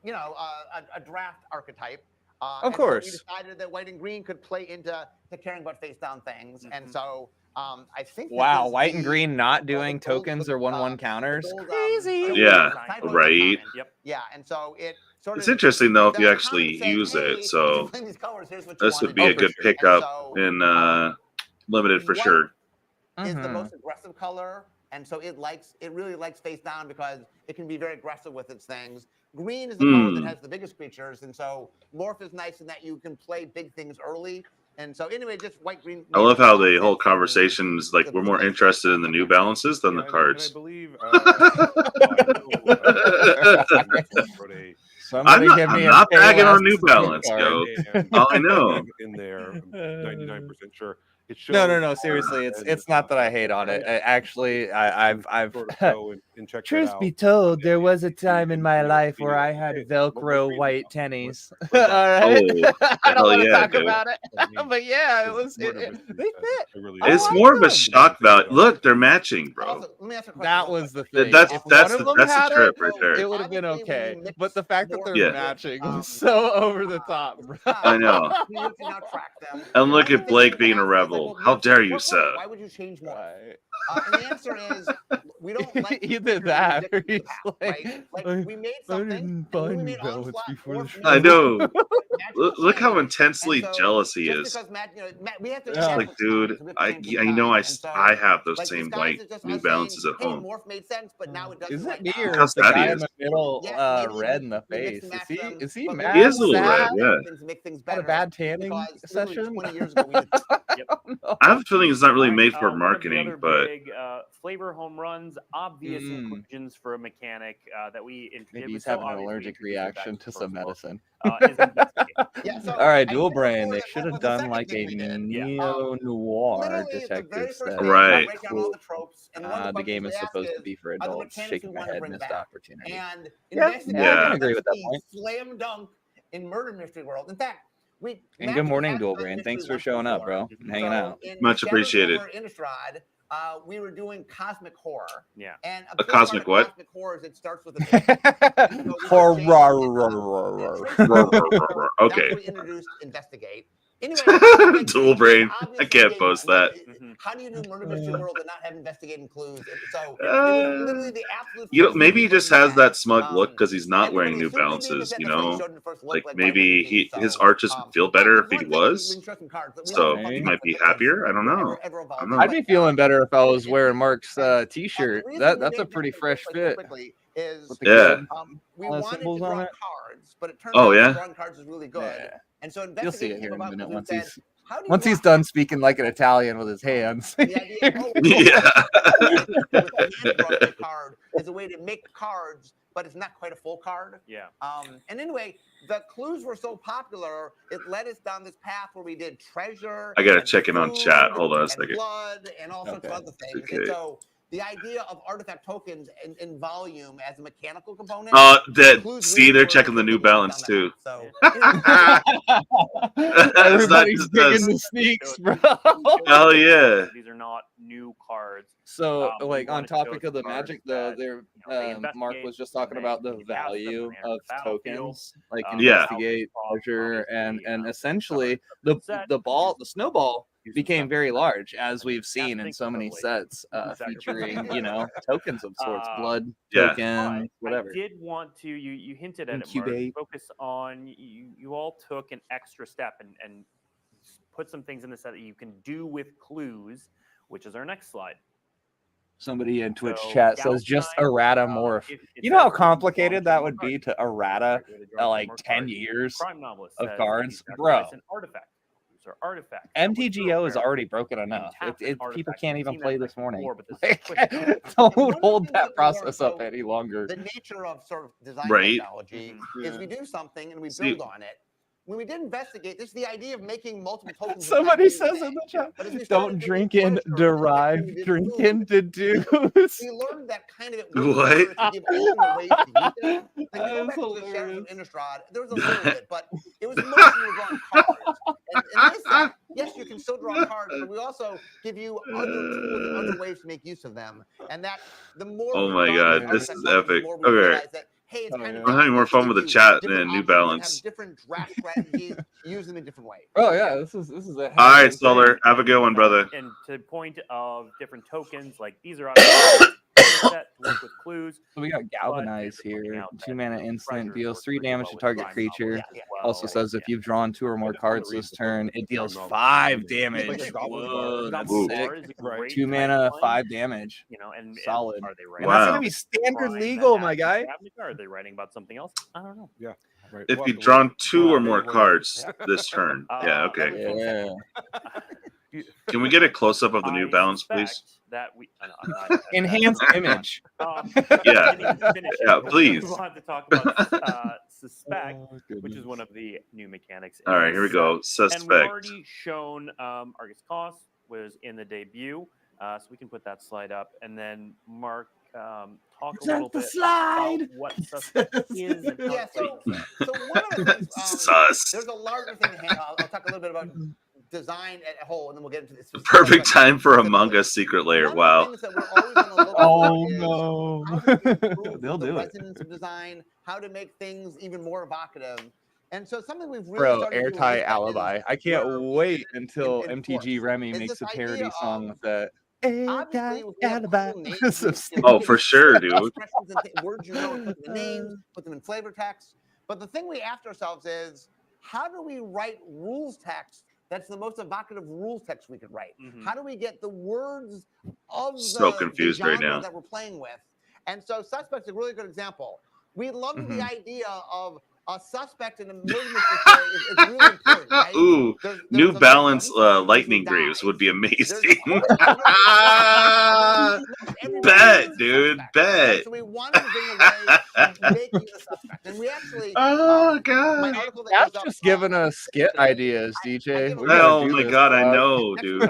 S8: a draft archetype.
S2: Of course.
S8: So we decided that white and green could play into caring about face down things, and so I think.
S2: Wow, white and green not doing tokens or 1/1 counters. Crazy.
S1: Yeah, right.
S6: Yep.
S8: Yeah, and so it sort
S1: it's
S8: of.
S1: interesting though if you actually use it. So this would be a good pickup in limited for sure.
S8: Is the most aggressive color, and so it really likes face down because it can be very aggressive with its things. Green is the color that has the biggest creatures, and so morph is nice in that you can play big things early. And so anyway, just white green.
S1: I love how the whole conversation is like we're more interested in the new balances than the cards.
S7: I believe.
S1: I'm not bagging on New Balance, yo. I know.
S7: In there, 99% sure. It shows
S2: No. Seriously, it's not that I hate on it. Actually, I've. Truth be told, there was a time in my life where I had Velcro white tennies. All right, I don't want to talk about it, but yeah, it was. They fit.
S1: It's more of a shock value. Look, they're matching, bro.
S2: That was the thing.
S1: That's the trip right there.
S2: It would have been okay, but the fact that they're matching was so over the top, bro.
S1: I know. And look at Blake being a rebel. How dare you, sir?
S8: Why would you change more? And the answer is we don't like
S2: either that or he's
S8: right? Like we made something. We made
S2: before the
S1: I know. Look how intensely jealous he is.
S8: We have to
S1: like, dude, I know I have those same white New Balances at home.
S8: Morph made sense, but now it doesn't.
S2: Is it me or the guy in the middle red in the face? Is he mad?
S1: He is a little red, yeah.
S2: Had a bad tanning session?
S8: 20 years ago,
S1: I have a feeling it's not really made for marketing, but
S6: big flavor home runs, obvious inclusions for a mechanic that we.
S2: Maybe he's having an allergic reaction to some medicine.
S6: All
S2: right, Dual Brain. They should have done like a neo-noir detective setting.
S1: Right.
S2: Cool. The game is supposed to be for adults. Shaking my head, missed opportunity.
S8: And
S2: I can agree with that point.
S8: Slam dunk in Murder Mystery World. In fact,
S2: and good morning, Dual Brain. Thaning for showing up, bro. And hanging out.
S1: Much appreciated.
S8: We were doing Cosmic Horror.
S6: Yeah.
S8: And
S1: a Cosmic what?
S8: Cosmic Horror is it starts with
S2: a horror.
S8: That's
S1: Okay.
S8: what we introduced Investigate. Anyway,
S1: Dual Brain. I can't post that.
S8: How do you do Murder Mystery World and not have investigating clues? So it was literally the absolute.
S1: Maybe he just has that smug look because he's not wearing New Balances. Like maybe his art just would feel better if he was. So he might be happier. I don't know.
S2: I'd be feeling better if I was wearing Mark's T-shirt. That's a pretty fresh fit.
S1: Yeah.
S8: We wanted to draw cards, but it turned out drawing cards is really good.
S2: Yeah.
S8: And so
S2: you'll see it here in a minute
S8: once
S2: he's done speaking like an Italian with his hands.
S8: Yeah. Card is a way to make cards, but it's not quite a full card.
S6: Yeah.
S8: And anyway, the clues were so popular, it led us down this path where we did treasure.
S1: I gotta check in on chat. Hold on a second.
S8: Blood and all sorts of other things.
S1: Okay.
S8: And so the idea of artifact tokens in volume as a mechanical component.
S1: They're checking the New Balance too.
S8: So
S2: everybody's digging the sneaks, bro.
S1: Hell yeah!
S6: These are not new cards.
S2: So, like on topic of the Magic, Mark was just talking about the value of tokens, like investigate, treasure, and essentially the snowball became very large, as we've seen in so many sets, featuring tokens of sorts, blood token, whatever.
S6: I did want to you hinted at it, Mark, focus on you all took an extra step and put some things in the set that you can do with clues, which is our next slide.
S2: Somebody in Twitch chat says just errata morph. You know how complicated that would be to errata like 10 years of cards, bro. MTGO is already broken enough. People can't even play this morning. Don't hold that process up any longer.
S8: The nature of sort of design
S1: Right.
S8: technology is we do something and we build on it. When we did investigate, this is the idea of making multiple tokens.
S2: Somebody says in the chat, don't drink and derive, drink and deduce.
S8: We learned that kind of it works to give alternate ways to use it. Like, go back to the shadows of Innistrad, there was a little bit, but it was mostly you were drawing cards. And this set, yes, you can still draw cards, but we also give you other tools and other ways to make use of them. And that the more
S1: oh my god, this is epic. Okay.
S8: Hey, it's kind of
S1: I'm having more fun with the chat than New Balance.
S8: Different draft strategies, use them in different ways.
S2: Oh yeah, this is a.
S1: All right, Solar, have a good one, brother.
S6: And to the point of different tokens, like these are obviously set to work with clues.
S2: So we got Galvanize here. 2-mana instant, deals 3 damage to target creature. Also says if you've drawn 2 or more cards this turn, it deals 5 damage. Whoa, that's sick. 2 mana, 5 damage.
S6: You know, and
S2: solid.
S6: Are they
S2: writing? Wow. That's gonna be standard legal, my guy.
S6: Are they writing about something else? I don't know.
S7: Yeah. Right.
S1: If you've drawn 2 or more cards this turn, yeah, okay.
S2: Yeah.
S1: Can we get a close up of the New Balance, please?
S6: That we
S2: enhanced image.
S1: Yeah, please.
S6: We want to talk about Suspect, which is one of the new mechanics.
S1: All right, here we go. Suspect.
S6: And we've already shown Argus Cost was in the debut, so we can put that slide up, and then Mark. Talk a little bit about what Suspect is. And
S8: yeah, so one of the things, there's a larger thing. I'll talk a little bit about design at a whole, and then we'll get into this.
S1: Perfect time for Among Us Secret Lair. Wow.
S2: Oh no. They'll do it.
S8: Resonance of design, how to make things even more evocative. And so something we've really
S2: Bro, airtight alibi. I can't wait until MTG Remy makes a parody song with that.
S1: Oh, for sure, dude.
S8: Words you know, put them in names, put them in flavor text. But the thing we asked ourselves is, how do we write rules text that's the most evocative rules text we could write? How do we get the words of the genre that we're playing with? And so Suspect's a really good example. We love the idea of a suspect in a murder mystery story is really important, right?
S1: Ooh, New Balance Lightning Greaves would be amazing. Bet, dude, bet.
S8: So we wanted to bring away making the suspect. And we actually...
S1: Oh, God.
S2: That's just giving us skit ideas, DJ.
S1: Oh, my God, I know, dude.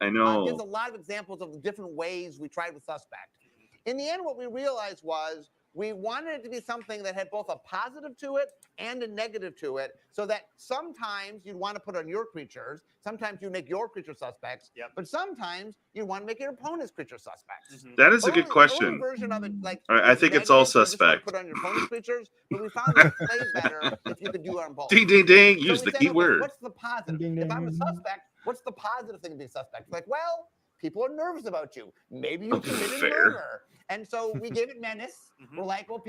S1: I know.
S8: There's a lot of examples of the different ways we tried with Suspect. In the end, what we realized was we wanted it to be something that had both a positive to it and a negative to it, so that sometimes you'd want to put on your creatures, sometimes you make your creature suspects, but sometimes you want to make your opponent's creature suspects.
S1: That is a good question.
S8: Version of it, like,
S1: I think it's all suspect.
S8: Put on your opponent's creatures, but we found that it plays better if you could do it on both.
S1: Ding, ding, ding. Use the keyword.
S8: What's the positive? If I'm a suspect, what's the positive thing to be a suspect? Like, well, people are nervous about you. Maybe you committed murder. And so we gave it menace. We're like, well,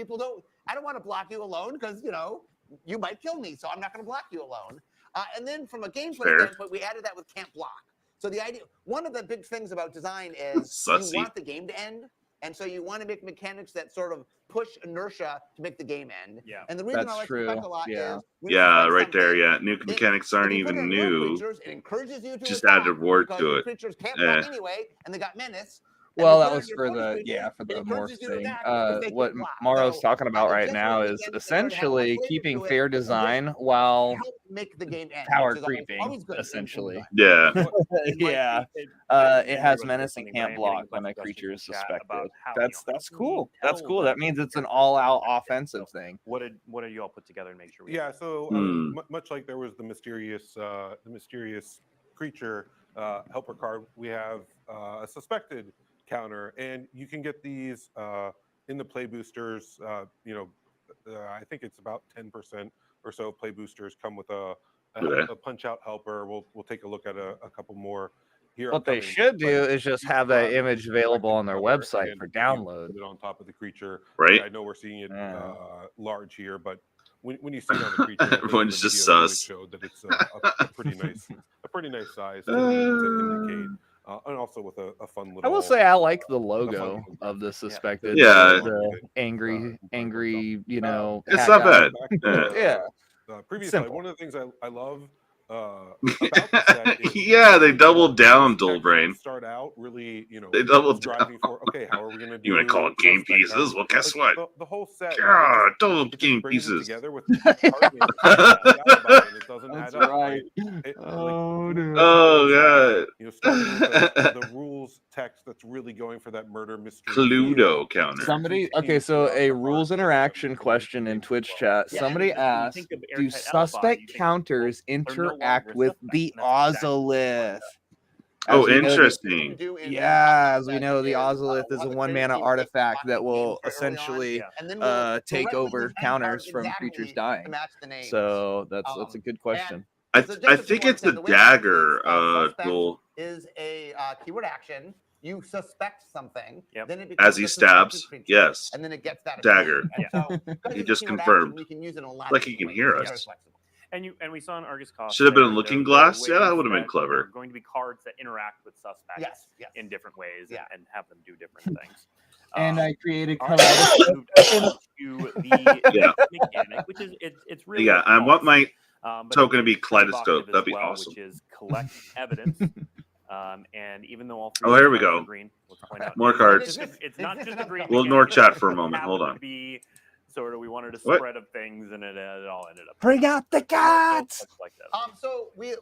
S8: I don't want to block you alone because, you know, you might kill me, so I'm not going to block you alone. And then from a gameplay standpoint, we added that with can't block. So the idea, one of the big things about design is you want the game to end. And so you want to make mechanics that sort of push inertia to make the game end. Yeah. And the reason I like Suspect a lot is...
S1: Yeah, right there, yeah. New mechanics aren't even new.
S8: It encourages you to
S1: just added a word to it.
S8: Creatures can't block anyway, and they got menace.
S2: Well, that was for the morph thing. What Maro's talking about right now is essentially keeping fair design while
S8: make the game end,
S2: power creeping, essentially.
S1: Yeah.
S2: Yeah. It has menace and can't block when a creature is suspected. That's cool. That's cool. That means it's an all-out offensive thing.
S6: What did you all put together and make sure?
S7: Yeah. So much like there was the mysterious creature helper card, we have a suspected counter, and you can get these in the play boosters. I think it's about 10% or so play boosters come with a punch out helper. We'll take a look at a couple more here.
S2: What they should do is just have that image available on their website for download.
S7: Put it on top of the creature.
S1: Right.
S7: I know we're seeing it large here, but when you see it on the creature,
S1: everyone's just sus.
S7: Showed that it's a pretty nice size to indicate and also with a fun little.
S2: I will say I like the logo of the suspected.
S1: Yeah.
S2: The angry, you know.
S1: It's not bad.
S2: Yeah.
S7: Previously, one of the things I love about the set is
S1: yeah, they doubled down, Dullbrain.
S7: Start out really, you know,
S1: they doubled
S7: driving for. Okay, how are we going to do?
S1: You want to call it game pieces? Well, guess what?
S7: The whole set.
S1: God, double game pieces.
S7: Together with it doesn't add up.
S2: Right.
S7: Oh
S2: no.
S1: Oh god.
S7: You know, starting with the rules text that's really going for that murder mystery.
S1: Cluedo counter.
S2: Somebody, okay, so a rules interaction question in Twitch chat. Somebody asked, do suspect counters interact with the Ozolith?
S1: Oh, interesting.
S2: Yeah, as we know, the Ozolith is a 1-mana artifact that will essentially take over counters from creatures dying. So that's a good question.
S1: I think it's a dagger.
S8: Is a keyword action. You suspect something, then it
S1: as he stabs. Yes,
S8: and then it gets that
S1: dagger.
S8: So,
S1: he just confirmed.
S8: We can use it in a lot
S1: like he can hear us.
S6: And we saw an Argus cost.
S1: Should have been a looking glass. Yeah, that would have been clever.
S6: Going to be cards that interact with suspects in different ways and have them do different things.
S2: And I created
S6: moved to the mechanic, which is it's really
S1: I want my token to be kaleidoscope. That'd be awesome.
S6: Which is collect evidence. And even though all three
S1: here we go.
S6: Green, let's point out,
S1: more cards.
S6: It's not just a green.
S1: We'll ignore chat for a moment. Hold on.
S6: Sort of, we wanted a spread of things, and it all ended up.
S2: Bring out the cats.
S6: Like that.
S8: So we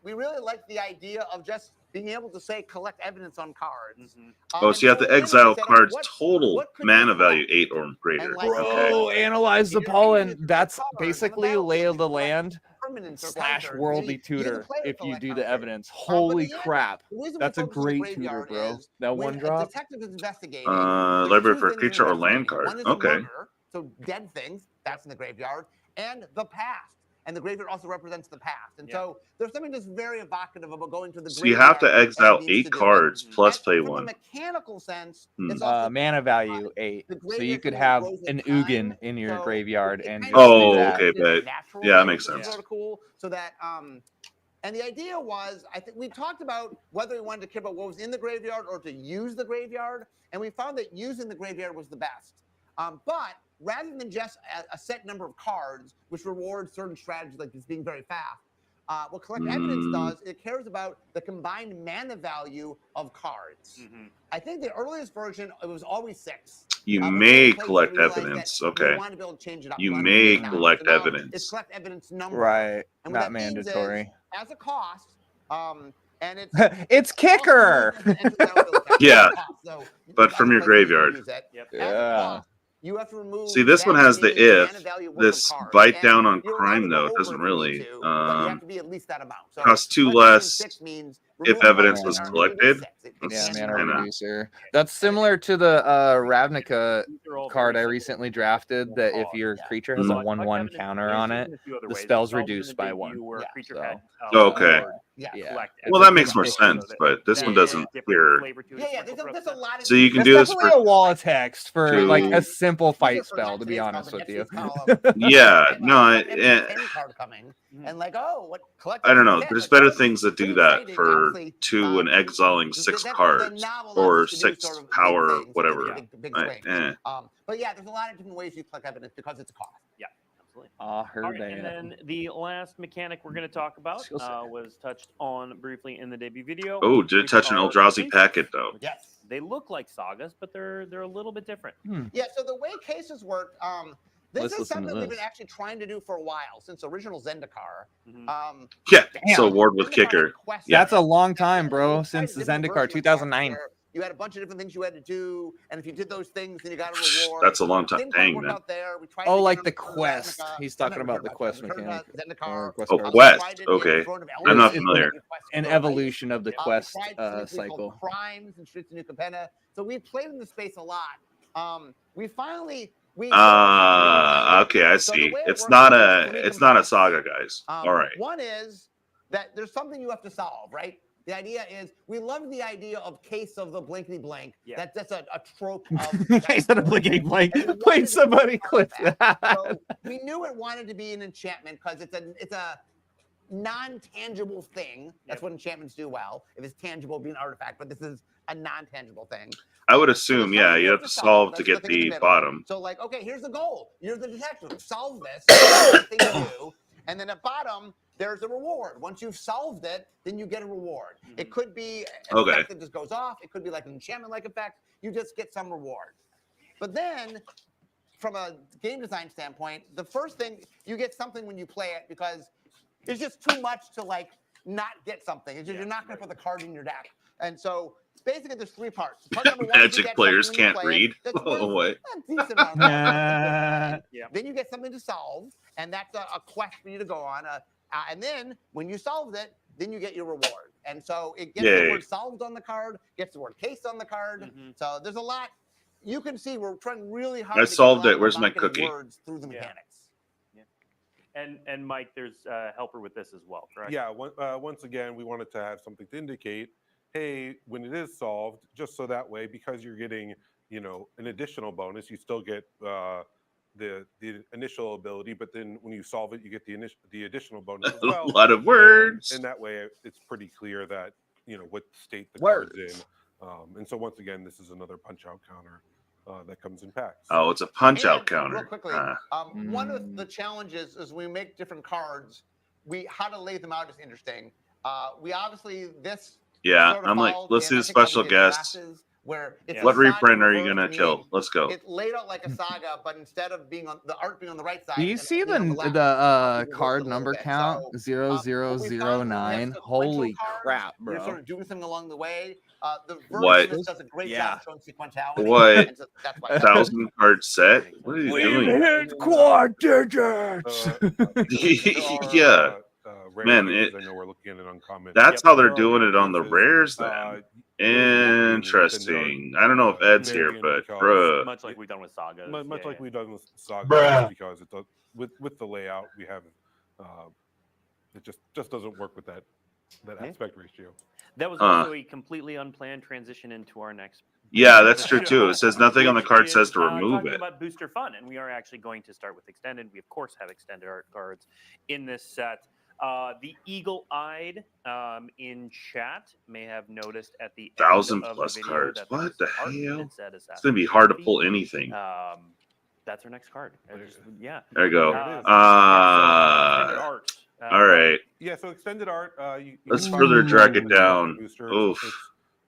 S8: we really like the idea of just being able to say collect evidence on cards.
S1: So you have to exile cards total mana value 8 or greater.
S2: Bro, analyze the pollen. That's basically lay of the land / worldly tutor if you do the evidence. Holy crap. That's a great tutor, bro. That one drop.
S8: Detective is investigating.
S1: Library for a creature or land card. Okay.
S8: So dead things, that's in the graveyard, and the past. And the graveyard also represents the past. And so there's something that's very evocative about going to the graveyard.
S1: So you have to exile 8 cards plus play 1.
S8: From a mechanical sense, it's
S2: mana value 8. So you could have an Ugin in your graveyard and
S1: okay, but yeah, that makes sense.
S8: Sort of cool. So that and the idea was, I think we talked about whether we wanted to care about what was in the graveyard or to use the graveyard, and we found that using the graveyard was the best. But rather than just a set number of cards, which rewards certain strategies like just being very fast, what Collect Evidence does, it cares about the combined mana value of cards. I think the earliest version, it was always 6.
S1: You may collect evidence. Okay.
S8: We want to be able to change it up.
S1: You may collect evidence.
S8: It's collect evidence number.
S2: Right.
S8: And
S2: not mandatory.
S8: As a cost, and it's
S2: it's kicker.
S1: Yeah. But from your graveyard.
S2: Yeah.
S8: You have to remove.
S1: See, this one has the if. This bite down on crime note doesn't really.
S8: You have to be at least that amount. So
S1: costs 2 less if evidence was collected.
S2: Yeah, mana reducer. That's similar to the Ravnica card I recently drafted. That if your creature has a 1/1 counter on it, the spell's reduced by 1. So.
S1: Okay.
S8: Yeah.
S1: Well, that makes more sense, but this one doesn't here.
S8: Yeah, there's a lot of.
S1: So you can do this for
S2: a wall of text for like a simple fight spell. To be honest with you.
S1: Yeah. No.
S8: And like, oh, what collect?
S1: I don't know. There's better things that do that for 2 and exiling 6 cards or 6 power, whatever.
S8: But yeah, there's a lot of different ways you collect evidence because it's a cost.
S6: Yeah.
S2: And
S6: then the last mechanic we're going to talk about was touched on briefly in the debut video.
S1: Oh, did it touch an Eldrazi packet though?
S8: Yes,
S6: they look like sagas, but they're a little bit different.
S8: Yeah, so the way cases work, this is something we've been actually trying to do for a while since original Zendikar.
S1: So Ward with kicker.
S2: That's a long time, bro. Since Zendikar 2009.
S8: You had a bunch of different things you had to do, and if you did those things, then you got a reward.
S1: That's a long time. Dang, man.
S2: Oh, like the quest. He's talking about the quest mechanic.
S1: Oh, quest. Okay. I'm not familiar.
S2: An evolution of the quest cycle.
S8: Crimes and Streets of New Capenna. So we played in the space a lot. We finally.
S1: Okay, I see. It's not a saga, guys. All right.
S8: One is that there's something you have to solve, right? The idea is we love the idea of Case of the Blankety Blank. Yeah. That's a trope of
S2: Case of the Blankety Blank. Wait, somebody clip that.
S8: So we knew it wanted to be an enchantment because it's a non-tangible thing. That's what enchantments do well. If it's tangible, it'd be an artifact, but this is a non-tangible thing.
S1: I would assume, yeah, you have to solve to get the bottom.
S8: So like, okay, here's the goal. You're the detective. Solve this. The thing to do. And then at bottom, there's a reward. Once you've solved it, then you get a reward. It could be an effect that just goes off. It could be like an enchantment-like effect. You just get some reward. But then, from a game design standpoint, the first thing, you get something when you play it because it's just too much to like not get something. It's just, you're not going to put the card in your deck. And so basically there's three parts. Part number one,
S1: Magic players can't read. Oh, wait.
S8: Then you get something to solve, and that's a quest for you to go on. And then when you solved it, then you get your reward. And so it gets the word solved on the card, gets the word case on the card. So there's a lot. You can see we're trying really hard.
S1: I solved it. Where's my cookie?
S8: Words through the mechanics.
S6: And Mike, there's a helper with this as well, correct?
S7: Yeah. Once again, we wanted to have something to indicate, hey, when it is solved, just so that way, because you're getting, you know, an additional bonus, you still get the initial ability, but then when you solve it, you get the additional bonus as well.
S1: A lot of words.
S7: And that way, it's pretty clear that, you know, what state the card's in. And so once again, this is another punch-out counter that comes in packs.
S1: Oh, it's a punch-out counter.
S8: Real quickly, one of the challenges is we make different cards. How to lay them out is interesting. We obviously
S1: I'm like, let's do special guests. What reprint are you gonna kill? Let's go.
S8: It's laid out like a saga, but instead of being on the art being on the right side.
S2: Do you see the card number count? 0009. Holy crap, bro!
S8: You're sort of doing something along the way. The version does a great job showing sequentiality.
S1: What? 1,000 card set? What are you doing?
S2: Hit quad digits.
S1: Yeah. Man,
S7: I know we're looking at it uncommon.
S1: That's how they're doing it on the rares then. Interesting. I don't know if Ed's here, but bruh.
S6: Much like we've done with Saga.
S7: Much like we've done with Saga, because it does, with the layout we have, it just doesn't work with that aspect ratio.
S6: That was also a completely unplanned transition into our next.
S1: Yeah, that's true too. It says nothing on the card says to remove it.
S6: About booster fun, and we are actually going to start with extended. We of course have extended art cards in this set. The eagle-eyed in chat may have noticed at the
S1: 1,000+ cards. What the hell? It's gonna be hard to pull anything.
S6: That's our next card. Yeah.
S1: There you go. All right.
S7: Yeah. So extended art.
S1: Let's further drag it down. Oof.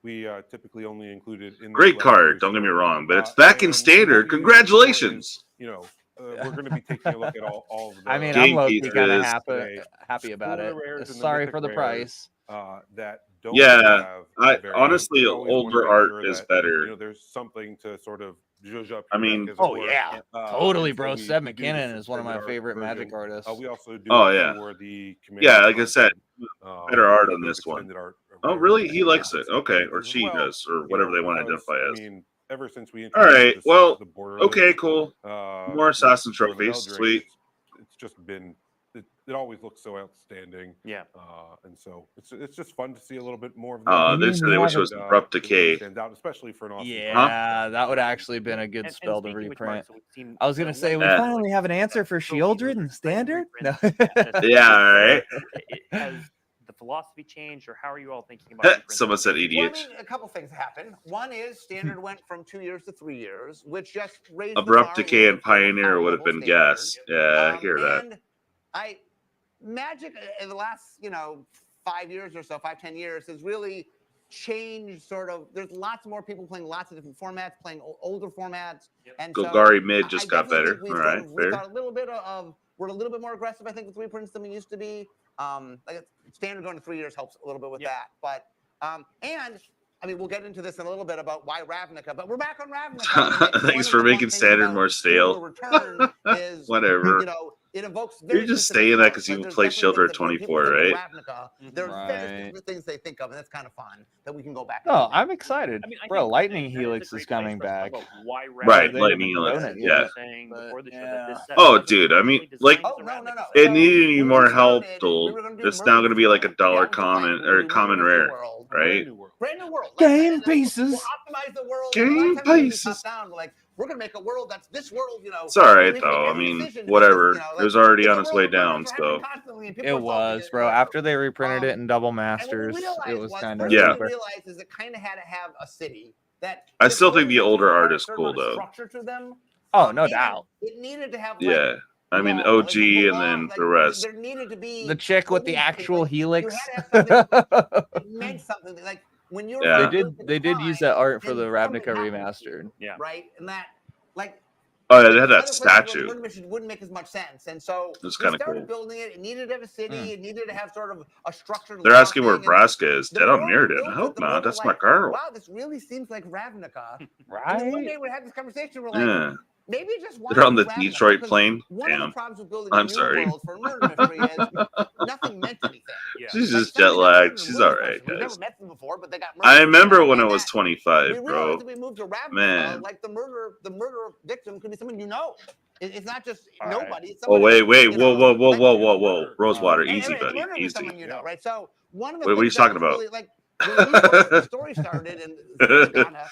S7: We typically only include it in.
S1: Great card. Don't get me wrong, but it's back in standard. Congratulations.
S7: You know. We're going to be taking a look at all of the
S2: I mean, I'm low-key kind of happy about it. Sorry for the price.
S7: That don't
S1: have honestly, older art is better.
S7: You know, there's something to sort of zhuzh up.
S1: I mean,
S2: totally, bro. Seb McKinnon is one of my favorite Magic artists.
S7: We also do
S1: for
S7: the
S1: like I said, better art on this one. Oh, really? He likes it. Okay, or she does, or whatever they want to identify as.
S7: I mean, ever since we
S1: all right, well,
S7: the border
S1: okay, cool. More assassin trophies, sweet.
S7: It's just been, it always looks so outstanding.
S6: Yeah.
S7: And so it's just fun to see a little bit more of that.
S1: They wish it was abrupt decay.
S7: Stand out, especially for an awesome
S2: that would actually have been a good spell to reprint. I was gonna say we finally have an answer for Shieldred in standard. No.
S1: Yeah, all right.
S6: Has the philosophy changed, or how are you all thinking about it?
S1: Someone said EDH.
S8: Well, I mean, a couple things happened. One is standard went from 2 years to 3 years, which just raised
S1: abrupt decay and pioneer would have been guess. Yeah, I hear that.
S8: And Magic in the last 5 years or so, 5-10 years has really changed. Sort of, there's lots more people playing lots of different formats, playing older formats, and
S1: Golgari mid just got better. All right, fair.
S8: A little bit of we're a little bit more aggressive, I think, with reprints than we used to be. Like standard going to 3 years helps a little bit with that, but and I mean we'll get into this in a little bit about why Ravnica, but we're back on Ravnica.
S1: Thanks for making standard more stale.
S8: Return is,
S1: whatever.
S8: It evokes.
S1: You're just saying that because you play Shieldred 24, right?
S8: There's very things they think of, and that's kind of fun that we can go back.
S2: Oh, I'm excited, bro. Lightning Helix is coming back.
S1: Right, Lightning Helix. Yeah. Oh, dude. I mean, like, it needed any more help. It's now going to be like $1 common or common rare, right?
S8: Brand new world.
S2: Game pieces.
S8: Optimize the world.
S1: Game pieces.
S8: Like, we're gonna make a world that's this world, you know.
S1: It's all right though. I mean, whatever. It was already on its way down, so
S2: it was, bro. After they reprinted it in double masters, it was kind of
S1: yeah.
S8: What we realized is it kind of had to have a city that.
S1: I still think the older art is cool though.
S8: Structure to them.
S2: Oh, no doubt.
S8: It needed to have.
S1: Yeah. I mean, OG and then the rest.
S8: There needed to be
S2: the chick with the actual helix.
S8: You had to have something that meant something. Like when you're
S2: they did use that art for the Ravnica remastered.
S8: Yeah. Right, and that like.
S1: Oh yeah, they had that statue.
S8: Murder Mission wouldn't make as much sense, and so
S1: it's
S8: we started
S1: cool.
S8: building it. It needed to have a city. It needed to have sort of a structured.
S1: They're asking where Vraska is. Dead on Mirrodin. I hope not. That's my girl.
S8: Wow, this really seems like Ravnica.
S2: Right.
S8: And one day we had this conversation. We're like, maybe just
S1: they're on the Detroit plane.
S8: One of the problems with building
S1: I'm sorry.
S8: world for murder mystery is nothing meant anything.
S1: Yeah. She's just jet lagged. She's all right, guys.
S8: We've never met them before, but they got murdered.
S1: I remember when I was 25,
S8: we
S1: bro.
S8: We moved to Ravnica,
S1: man.
S8: like the murder victim could be someone you know. It's not just nobody. It's
S1: oh wait, whoa, Rosewater, easy, buddy, easy.
S8: Someone you know, right? So one of the
S1: what are you talking about?
S8: Really, like when the story started, and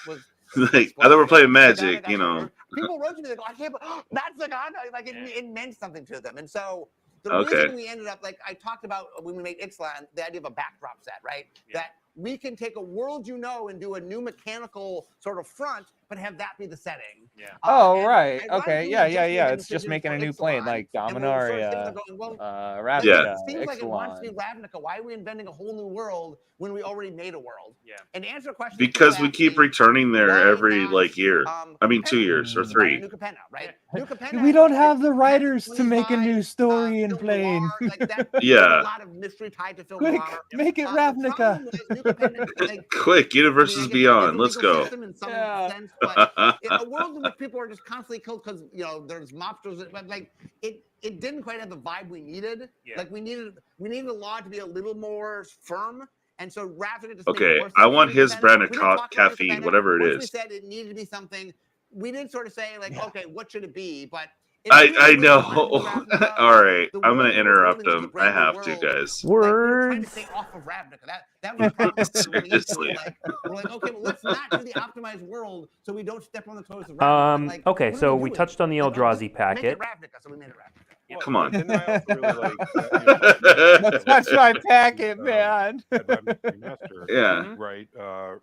S8: was.
S1: Like, I thought we were playing Magic, you know.
S8: People wrote to me, they go, I can't, that's Zagana. Like, it meant something to them. And so the reason we ended up, like I talked about when we made Ixalan, the idea of a backdrop set, right? Yeah. That we can take a world you know and do a new mechanical sort of front, but have that be the setting.
S2: Yeah. Right. Okay. Yeah. It's just making a new plane like Dominaria, Ravnica.
S8: Yeah. It seems like it wants to be Ravnica. Why are we inventing a whole new world when we already made a world? Yeah. And to answer a question.
S1: Because we keep returning there every year. I mean, 2 years or 3.
S8: New Capenna, right? New
S2: Capenna. We don't have the writers to make a new story in plane.
S1: Yeah.
S8: A lot of mystery tied to film noir.
S2: Make it Ravnica.
S1: Quick, Universes Beyond. Let's go.
S8: A world in which people are just constantly killed because there's mobsters, but like it didn't quite have the vibe we needed. Yeah. Like we needed the law to be a little more firm, and so Ravnica just
S1: I want his brand of caffeine, whatever it is.
S8: We said it needed to be something. We didn't sort of say like, okay, what should it be? But
S1: I know. All right, I'm gonna interrupt him. I have to, guys.
S8: Words. Like, stay off of Ravnica. That was seriously. We're like, okay, well, let's not do the optimized world so we don't step on the toes of Ravnica.
S6: Okay, so we touched on the Eldrazi packet.
S8: Make it Ravnica, so we made it Ravnica.
S1: Well, come on.
S7: And I also really like
S2: that's my packet, man.
S1: Yeah.
S7: Right.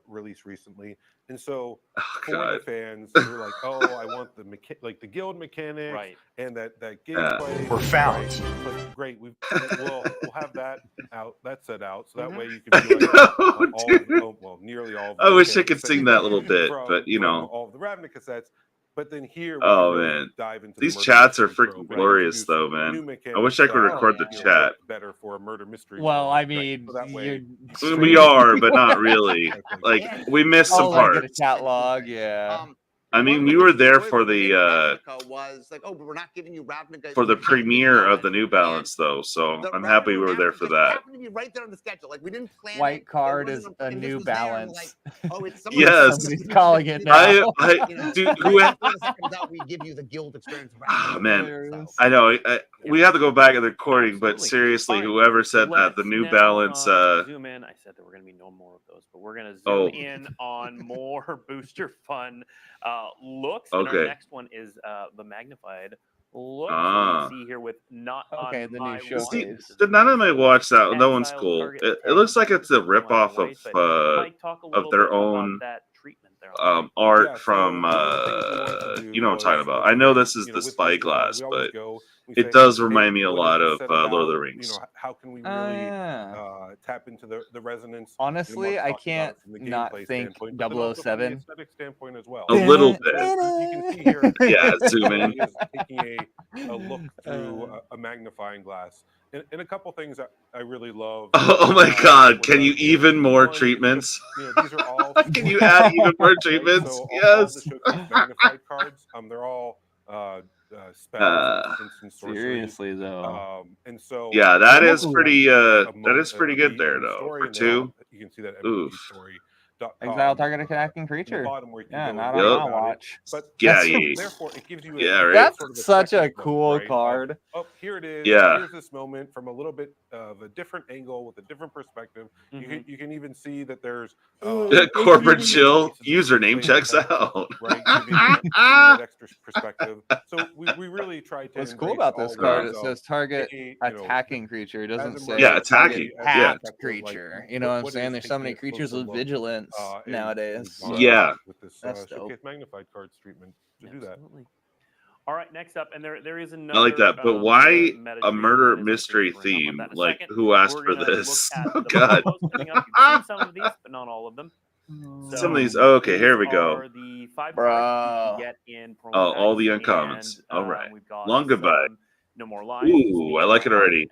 S7: Released recently. And so for the fans, they're like, oh, I want the guild mechanic, right? And that gameplay.
S9: We're found.
S7: Like, great. We'll have that out. That's set out. So that way you can do like nearly all. Of
S1: I wish I could sing that little bit, but
S7: all of the Ravnica sets. But then here,
S1: man,
S7: dive into
S1: these chats are freaking glorious, though, man. I wish I could record the chat.
S7: Better for a murder mystery.
S2: Well, I mean,
S1: we are, but not really. Like we missed some parts.
S2: Get a chat log, yeah.
S1: I mean, we were there for the
S8: was like, but we're not giving you Ravnica
S1: for the premiere of the New Balance, though. So I'm happy we were there for that.
S8: Happened to be right there on the schedule. Like we didn't plan.
S2: White card is a New Balance.
S8: It's
S1: yes,
S2: somebody's calling it now.
S1: Dude,
S8: we give you the guild experience.
S1: Man, I know. We have to go back in the recording, but seriously, whoever said that, the New Balance.
S6: Zoom in. I said there were going to be no more of those, but we're going to zoom in on more booster fun looks. And our next one is the magnified look. You see here with not
S2: the new show.
S1: Did none of them watch that? That one's cool. It looks like it's a ripoff of their own art from you know what I'm talking about. I know this is the Spyglass, but it does remind me a lot of Lord of the Rings.
S7: How can we really tap into the resonance?
S2: Honestly, I can't not think 007.
S7: Standpoint as well.
S1: A little bit.
S7: You can see here.
S1: Yeah, zoom in.
S7: Taking a look through a magnifying glass. And a couple things that I really love.
S1: Oh my God! Can you even more treatments?
S7: These are all.
S1: Can you add even more treatments?
S7: So
S1: yes.
S7: All the magnified cards. They're all spells,
S2: seriously though.
S7: And so
S1: that is pretty. That is pretty good there though. For 2.
S7: You can see that MVP story.
S2: Exile target attacking creature.
S7: Bottom where you
S2: Yeah,
S7: can
S2: not
S7: go
S2: on my watch.
S7: But
S1: therefore,
S7: it gives you
S2: That's
S7: sort of
S2: such a
S7: second
S2: cool
S7: look, right?
S2: card.
S7: Oh, here it is.
S1: Yeah.
S7: Here's this moment from a little bit of a different angle with a different perspective. You can even see that there's
S1: corporate chill username checks out.
S7: Right, giving that extra perspective. So we really try to.
S2: What's cool about this card? It says target attacking creature. It doesn't say
S1: attacking
S2: creature. You know what I'm saying? There's so many creatures with vigilance nowadays.
S1: Yeah,
S7: with this
S2: that's
S7: showcase magnified cards treatment to do that.
S6: All right, next up, and there is another.
S1: I like that, but why a murder mystery theme? Like, who asked for this? Oh God!
S6: You've seen some of these, but not all of them. So
S1: some of these. Oh, okay, here we go.
S6: Are the 5 cards you can get in promo packs,
S1: all the uncommons. All right.
S6: We've got
S1: Long goodbye.
S6: No more lives.
S1: Ooh, I like it already.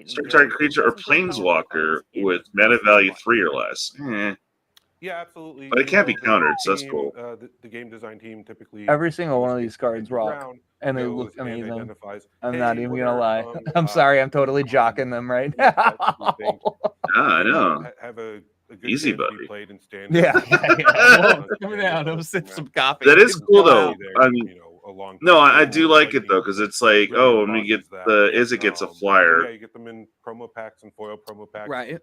S1: Start target creature or planeswalker with mana value 3 or less.
S7: Yeah, absolutely.
S1: But it can't be countered, so that's cool.
S7: The game design team typically
S2: every single one of these cards rock, and they look amazing. I'm not even gonna lie. I'm sorry, I'm totally jocking them right now.
S1: I know.
S7: Have a good
S1: easy, buddy.
S7: Played and stand.
S2: Yeah. Come down. I'll sip some coffee.
S1: That is cool, though. I mean, no, I do like it though, because it's like, oh, when we get the Izzet gets a flyer.
S7: Yeah, you get them in promo packs and foil promo packs.
S2: Right.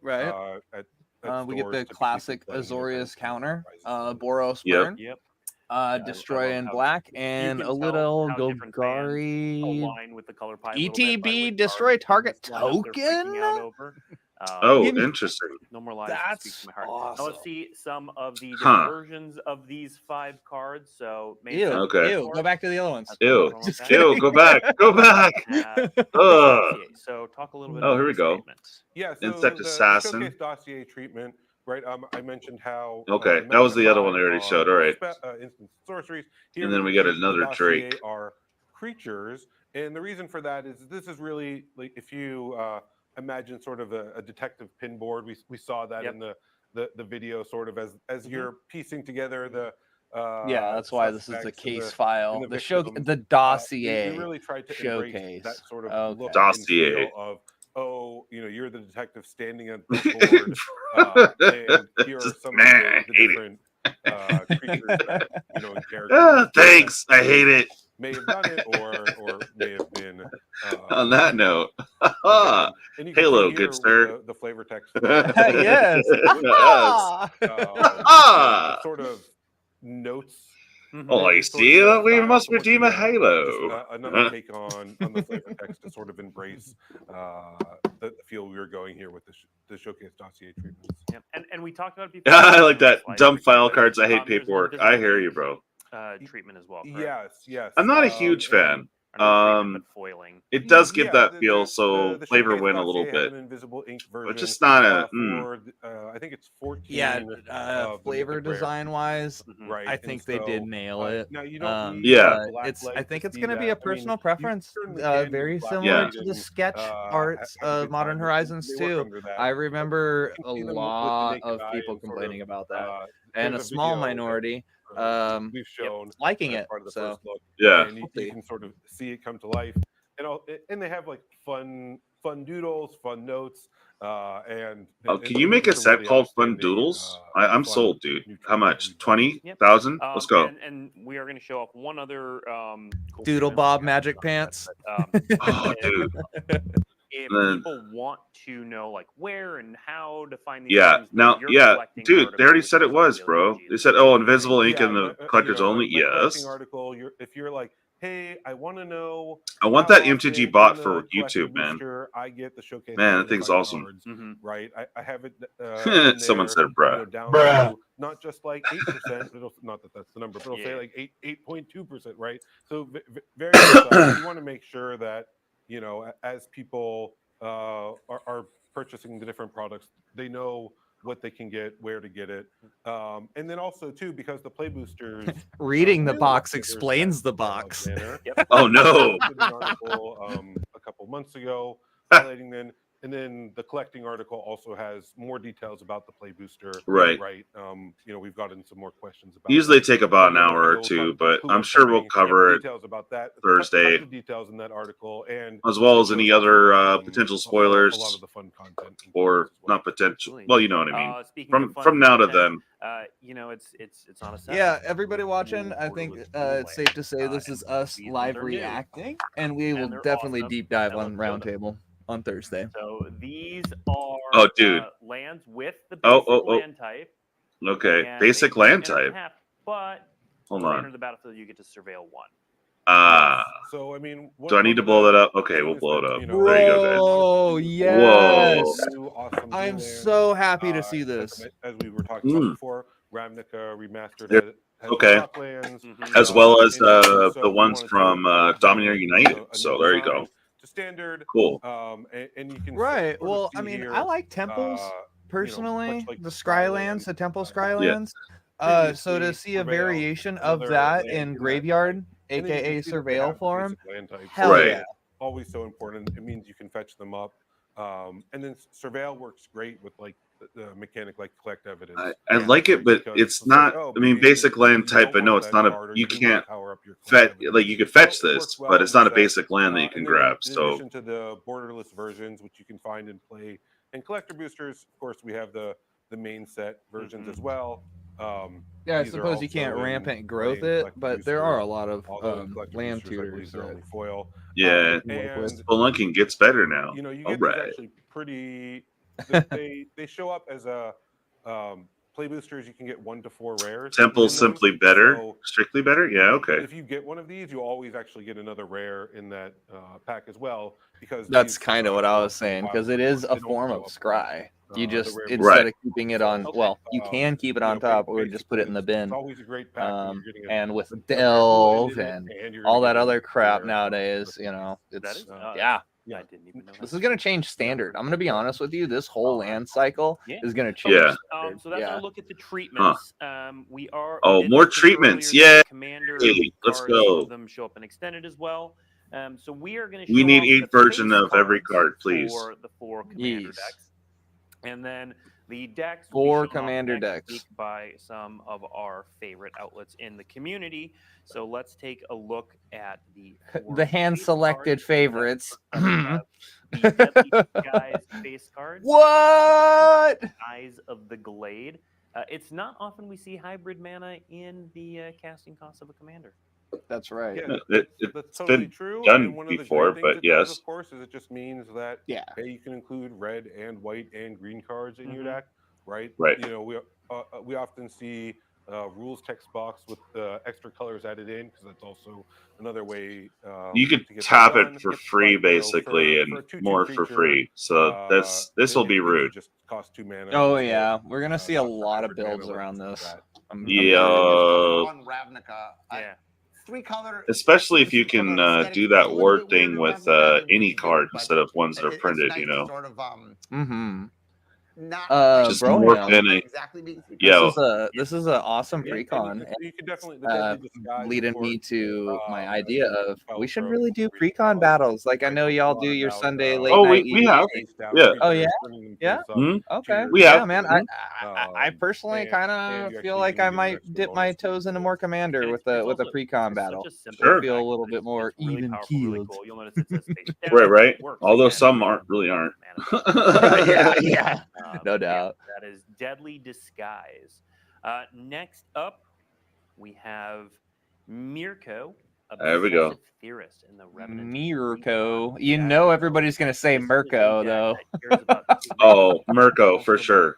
S2: We get the classic Azorius counter, Boros
S1: Burn,
S2: Destroy in black, and a little Golgari ETB Destroy Target Token.
S1: Interesting.
S6: No more lives.
S2: That's awesome.
S6: Now let's see some of the different versions of these 5 cards. So maybe
S2: Ew, go back to the other ones.
S1: Ew, go back.
S6: So talk a little bit.
S1: Oh, here we go.
S7: Yeah, so
S1: Insect Assassin.
S7: Showcase dossier treatment. Right, I mentioned how.
S1: Okay, that was the other one they already showed. All right.
S7: Instant sorceries.
S1: And then we got another Drake.
S7: Are creatures, and the reason for that is this is really like if you imagine sort of a detective pin board. We saw that in the video, sort of as you're piecing together the.
S2: That's why this is the case file. The dossier.
S7: We really tried to
S2: showcase
S7: that sort of look
S1: dossier
S7: of. Oh, you're the detective standing at the board, and here are some of the different creatures that, and characters.
S1: Thanks, I hate it.
S7: May have done it, or may have been.
S1: On that note, Halo, good sir.
S7: The flavor text.
S2: Yes.
S7: Sort of notes.
S1: Oh, I see. We must redeem a Halo.
S7: Another take on the flavor text to sort of embrace the feel we were going here with the showcase dossier treatments.
S6: Yeah, and we talked about it before.
S1: I like that. Dumb file cards. I hate paperwork. I hear you, bro.
S6: Treatment as well. Correct?
S7: Yes.
S1: I'm not a huge fan.
S6: Foiling.
S1: It does give that feel, so
S7: the
S1: flavor win a little bit.
S7: An invisible ink version,
S1: but just not a.
S7: I think it's 14.
S2: Yeah, flavor design wise,
S7: right?
S2: I think they did nail it.
S7: Now you don't.
S2: I think it's going to be a personal preference, very similar to the sketch arts of Modern Horizons 2. I remember a lot of people complaining about that, and a small minority.
S7: We've shown
S2: liking it.
S7: Part of the
S2: so
S7: first look,
S1: yeah,
S7: and you can sort of see it come to life, and they have like fun doodles, fun notes, and.
S1: Can you make a set called Fun Doodles? I'm sold, dude. How much? 20,000? Let's go.
S6: And we are going to show off one other cool
S2: Doodle Bob Magic Pants.
S1: Oh, dude.
S6: If people want to know like where and how to find these things,
S1: dude, they already said it was, bro. They said, invisible ink in the collectors only. Yes.
S7: Article. If you're like, hey, I want to know.
S1: I want that MTG bot for YouTube, man.
S7: I get the showcase.
S1: Man, that thing's awesome.
S7: Right. I have it.
S1: Someone said, bruh.
S7: Bruh. Not just like 8%. Not that that's the number, but it'll say like 8.2%. Right. So very. You want to make sure that. As people are purchasing the different products, they know what they can get, where to get it, and then also too because the play boosters
S2: reading the box explains the box.
S1: Oh no!
S7: An article a couple months ago highlighting then And then the collecting article also has more details about the play booster.
S1: Right.
S7: Right. You know, we've gotten some more questions about.
S1: Usually
S7: that.
S1: take about an hour or two, but I'm sure we'll cover it
S7: details about that.
S1: Thursday.
S7: Tons of details in that article, and
S1: as well as any other potential spoilers.
S7: A lot of the fun content,
S1: or not potential. Well, you know what I mean. From now to then.
S6: You know, it's not a set.
S2: Yeah, everybody watching, I think it's safe to say this is us live reacting, and we will definitely deep dive on Roundtable on Thursday.
S6: So these are lands with the basic land type.
S1: Okay, basic land type.
S6: But
S1: hold
S6: when
S1: on.
S6: you enter the battlefield, you get to surveil 1.
S7: So I mean,
S1: do I need to blow that up? Okay, we'll blow it up.
S2: Bro,
S1: there you go, guys.
S2: Oh yes!
S7: Awesome
S2: I'm so happy to see this.
S7: As we were talking about before, Ravnica remastered. Has lands,
S1: as well as the ones from Dominator United. So there you go.
S7: To standard.
S1: Cool.
S7: And you can
S2: well, I mean, I like temples personally. The Scrylands, the Temple Scrylands. So to see a variation of that in Graveyard, aka Surveil form, hell yeah.
S7: Always so important. It means you can fetch them up. And then Surveil works great with like the mechanic like collect evidence.
S1: I like it, but it's not. I mean, basic land type. I know it's not a. You can't fetch. Like you could fetch this, but it's not a basic land that you can grab. So
S7: in addition to the borderless versions, which you can find and play, and collector boosters, of course, we have the main set versions as well.
S2: Yeah, I suppose you can't rampant growth it, but there are a lot of land tutors.
S7: Foil.
S1: Yeah, Spelunking gets better now.
S7: You know, you get actually pretty. They show up as a play boosters. You can get 1 to 4 rares.
S1: Temple's simply better, so strictly better. Yeah, okay.
S7: If you get one of these, you always actually get another rare in that pack as well, because
S2: that's kind of what I was saying, because it is a form of scry. You just instead of keeping it on, well, you can keep it on top, or just put it in the bin.
S7: It's always a great pack.
S2: And with delve and all that other crap nowadays, you know, it's yeah.
S6: I didn't even know.
S2: This is going to change standard. I'm going to be honest with you. This whole land cycle is going to change.
S6: So that's a look at the treatments. We are.
S1: More treatments. Yeah.
S6: Commander.
S1: Let's go.
S6: Some of them show up in extended as well. So we are going to.
S1: We need 8 versions of every card, please.
S6: For the 4 commander decks. And then the decks
S2: 4 commander decks
S6: by some of our favorite outlets in the community. So let's take a look at the
S2: hand selected favorites.
S6: The Deadly base cards.
S2: What?
S6: Eyes of the Glade. It's not often we see hybrid mana in the casting cost of a commander.
S2: That's right.
S7: Yeah, that's totally true.
S1: Done
S7: and one of the
S1: before,
S7: great
S1: but
S7: things
S1: yes,
S7: does, of course, is it just means that hey, you can include red and white and green cards in your deck, right?
S1: Right.
S7: You know, we often see rules text box with extra colors added in, because that's also another way.
S1: You could tap it for free, basically, and more for free. So this will be rude.
S7: Just cost 2 mana.
S2: Oh yeah, we're gonna see a lot of builds around this.
S1: Yeah.
S8: On Ravnica,
S6: yeah.
S8: 3-color.
S1: Especially if you can do that ward thing with any card instead of ones that are printed, you know.
S8: Sort of,
S1: just more thinning.
S2: Yeah, this is an awesome precon.
S7: You could definitely
S2: leading me to my idea of we should really do precon battles. Like I know y'all do your Sunday late night.
S1: We have. Yeah.
S2: Oh yeah. Yeah. Okay.
S1: We have.
S2: Yeah, man. I personally kind of feel like I might dip my toes into more commander with a precon battle.
S1: Sure.
S2: Feel a little bit more even keeled.
S1: Right. Although some really aren't.
S2: Yeah. No doubt.
S6: That is Deadly Disguise. Next up, we have Mirko.
S1: There we go.
S6: Theorist in the Revenant.
S2: Mirko. You know everybody's going to say Mirko, though.
S1: Oh, Mirko, for sure.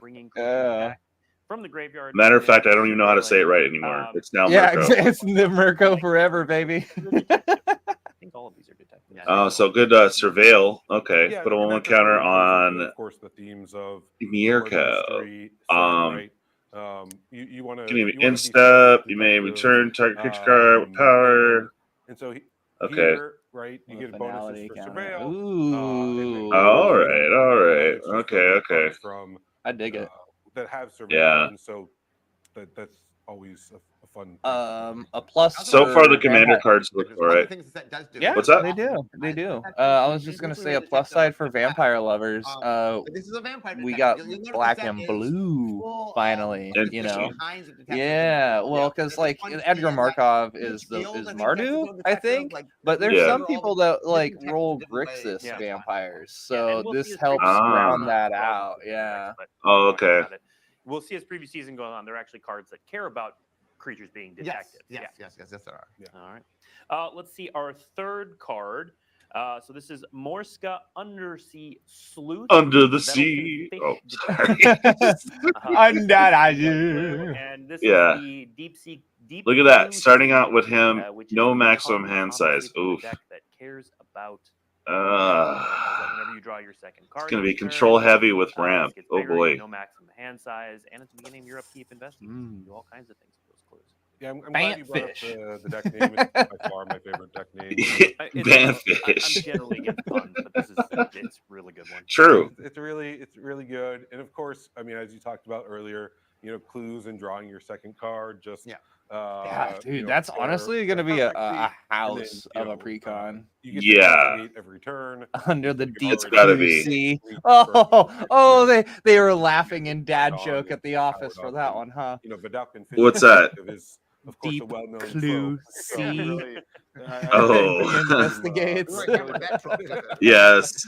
S6: From the graveyard.
S1: Matter of fact, I don't even know how to say it right anymore. It's now Mirko.
S2: Yeah, it's the Mirko forever, baby.
S6: I think all of these are good types.
S1: Oh, so good surveil. Okay,
S7: yeah,
S1: put a 1 counter on.
S7: Of course, the themes of
S1: Mirko.
S7: You want to.
S1: Can you instep? You may return target creature card with power.
S7: And so
S1: here,
S7: right, you get bonuses for surveil.
S2: Ooh.
S1: All right. Okay.
S7: From
S2: I dig it.
S7: That have surveil.
S1: Yeah.
S7: And so that's always a fun.
S2: A plus.
S1: So far, the
S2: for
S1: commander
S2: vampire-
S1: cards look all right.
S2: Yeah,
S1: What's that?
S2: They do. They do. I was just gonna say a plus side for vampire lovers.
S8: This is a vampire
S2: We
S8: detective.
S2: got
S8: You'll notice the
S2: black
S8: set
S2: and
S8: is
S2: blue
S8: full
S2: finally.
S8: of
S2: You know.
S8: different kinds of detectives.
S2: Yeah, well, because like Edgar Markov is Mardu, I think, but there's some people that like roll Grixis vampires, so
S6: we'll
S2: this
S6: see
S2: helps
S1: Ah.
S2: round that out. Yeah.
S1: Oh, okay.
S6: We'll see as preview season goes on. There are actually cards that care about creatures being detectives.
S8: Yes, there are.
S7: Yeah.
S6: All right. Let's see our third card. So this is Morska Undersea Sleuth.
S1: Under the sea. Oh, sorry.
S2: Under the sea.
S6: And this
S1: Yeah.
S6: is the deep sea.
S1: Look at that. Starting out with him, no maximum hand size. Oof.
S6: Deck that cares about.
S1: It's
S6: Whenever you draw your second card,
S1: gonna be control heavy with ramp.
S6: gets
S1: Oh
S6: bigger,
S1: boy.
S6: no maximum hand size, and at the beginning of your upkeep investing, you can do all kinds of things with those clues.
S7: Yeah, I'm glad you brought up the deck name. It's by far my favorite deck name.
S1: Banfish.
S6: I'm generally against puns, but this is it's a really good one.
S1: True.
S7: It's really good. And of course, I mean, as you talked about earlier, clues and drawing your second card. Just
S2: Yeah, dude, that's honestly going to be a house of a precon.
S7: You get to activate every turn
S2: under the deep
S1: It's gotta
S2: blue
S1: be.
S2: sea. Oh, they were laughing in dad joke at the office for that one, huh?
S7: Vidalcan
S1: What's that?
S7: Is of course
S2: Deep
S7: a well-known
S2: blue
S7: trope.
S2: sea.
S7: Really,
S1: Oh.
S2: Investigates.
S1: Yes.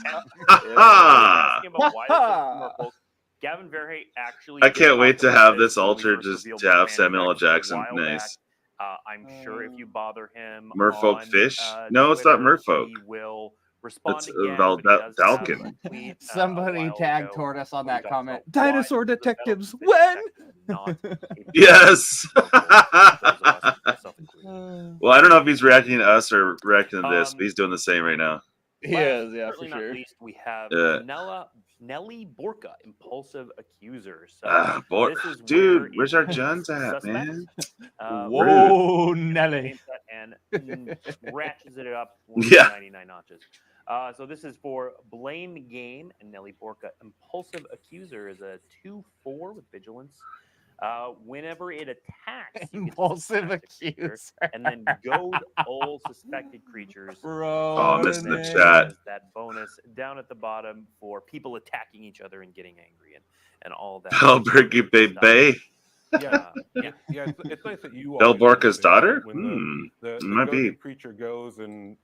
S6: Asking about why does this more folk- Gavin Verhey actually.
S1: I can't wait to have this
S6: when we
S1: altar
S6: first
S1: just
S6: revealed
S1: to have
S6: the
S1: Samuel L.
S6: commander decks
S1: Jackson.
S6: a while
S1: Nice.
S6: back. I'm sure if you bother him,
S1: Merfolk
S6: on,
S1: fish? No, it's not
S6: Twitter,
S1: merfolk.
S6: He will respond
S1: It's
S6: again.
S1: Val-
S6: but he does have
S1: Dalkin.
S6: a tweet, a
S2: Somebody
S6: while
S2: tagged
S6: ago
S2: toward us on
S6: where he
S2: that
S6: talks
S2: comment.
S6: about why
S2: Dinosaur
S6: the
S2: detectives,
S6: development
S2: when?
S6: is not a
S1: Yes.
S6: those of us, myself included.
S1: Well, I don't know if he's reacting to us or reacting to this, but he's doing the same right now.
S2: He is, yeah, for
S6: Certainly not
S2: sure.
S6: least, we have
S1: Yeah.
S6: Nelly Borka, Impulsive Accuser. So this is
S1: dude, where's our
S6: it's
S1: Juns at,
S6: suspect,
S1: man?
S2: Whoa, Nelly.
S6: And ratchets it up
S1: Yeah.
S6: 99 notches. So this is for Blame Game and Nelly Borka. Impulsive Accuser is a 2/4 with vigilance. Whenever it attacks,
S2: Impulsive Accuser,
S6: and then goad all suspected creatures.
S2: Bro,
S1: oh, missed the chat.
S6: That bonus down at the bottom for people attacking each other and getting angry and all that.
S1: Belbergy Baby.
S7: Yeah, it's nice that you.
S1: Del Borca's daughter?
S7: When the
S1: might be.
S7: creature goes and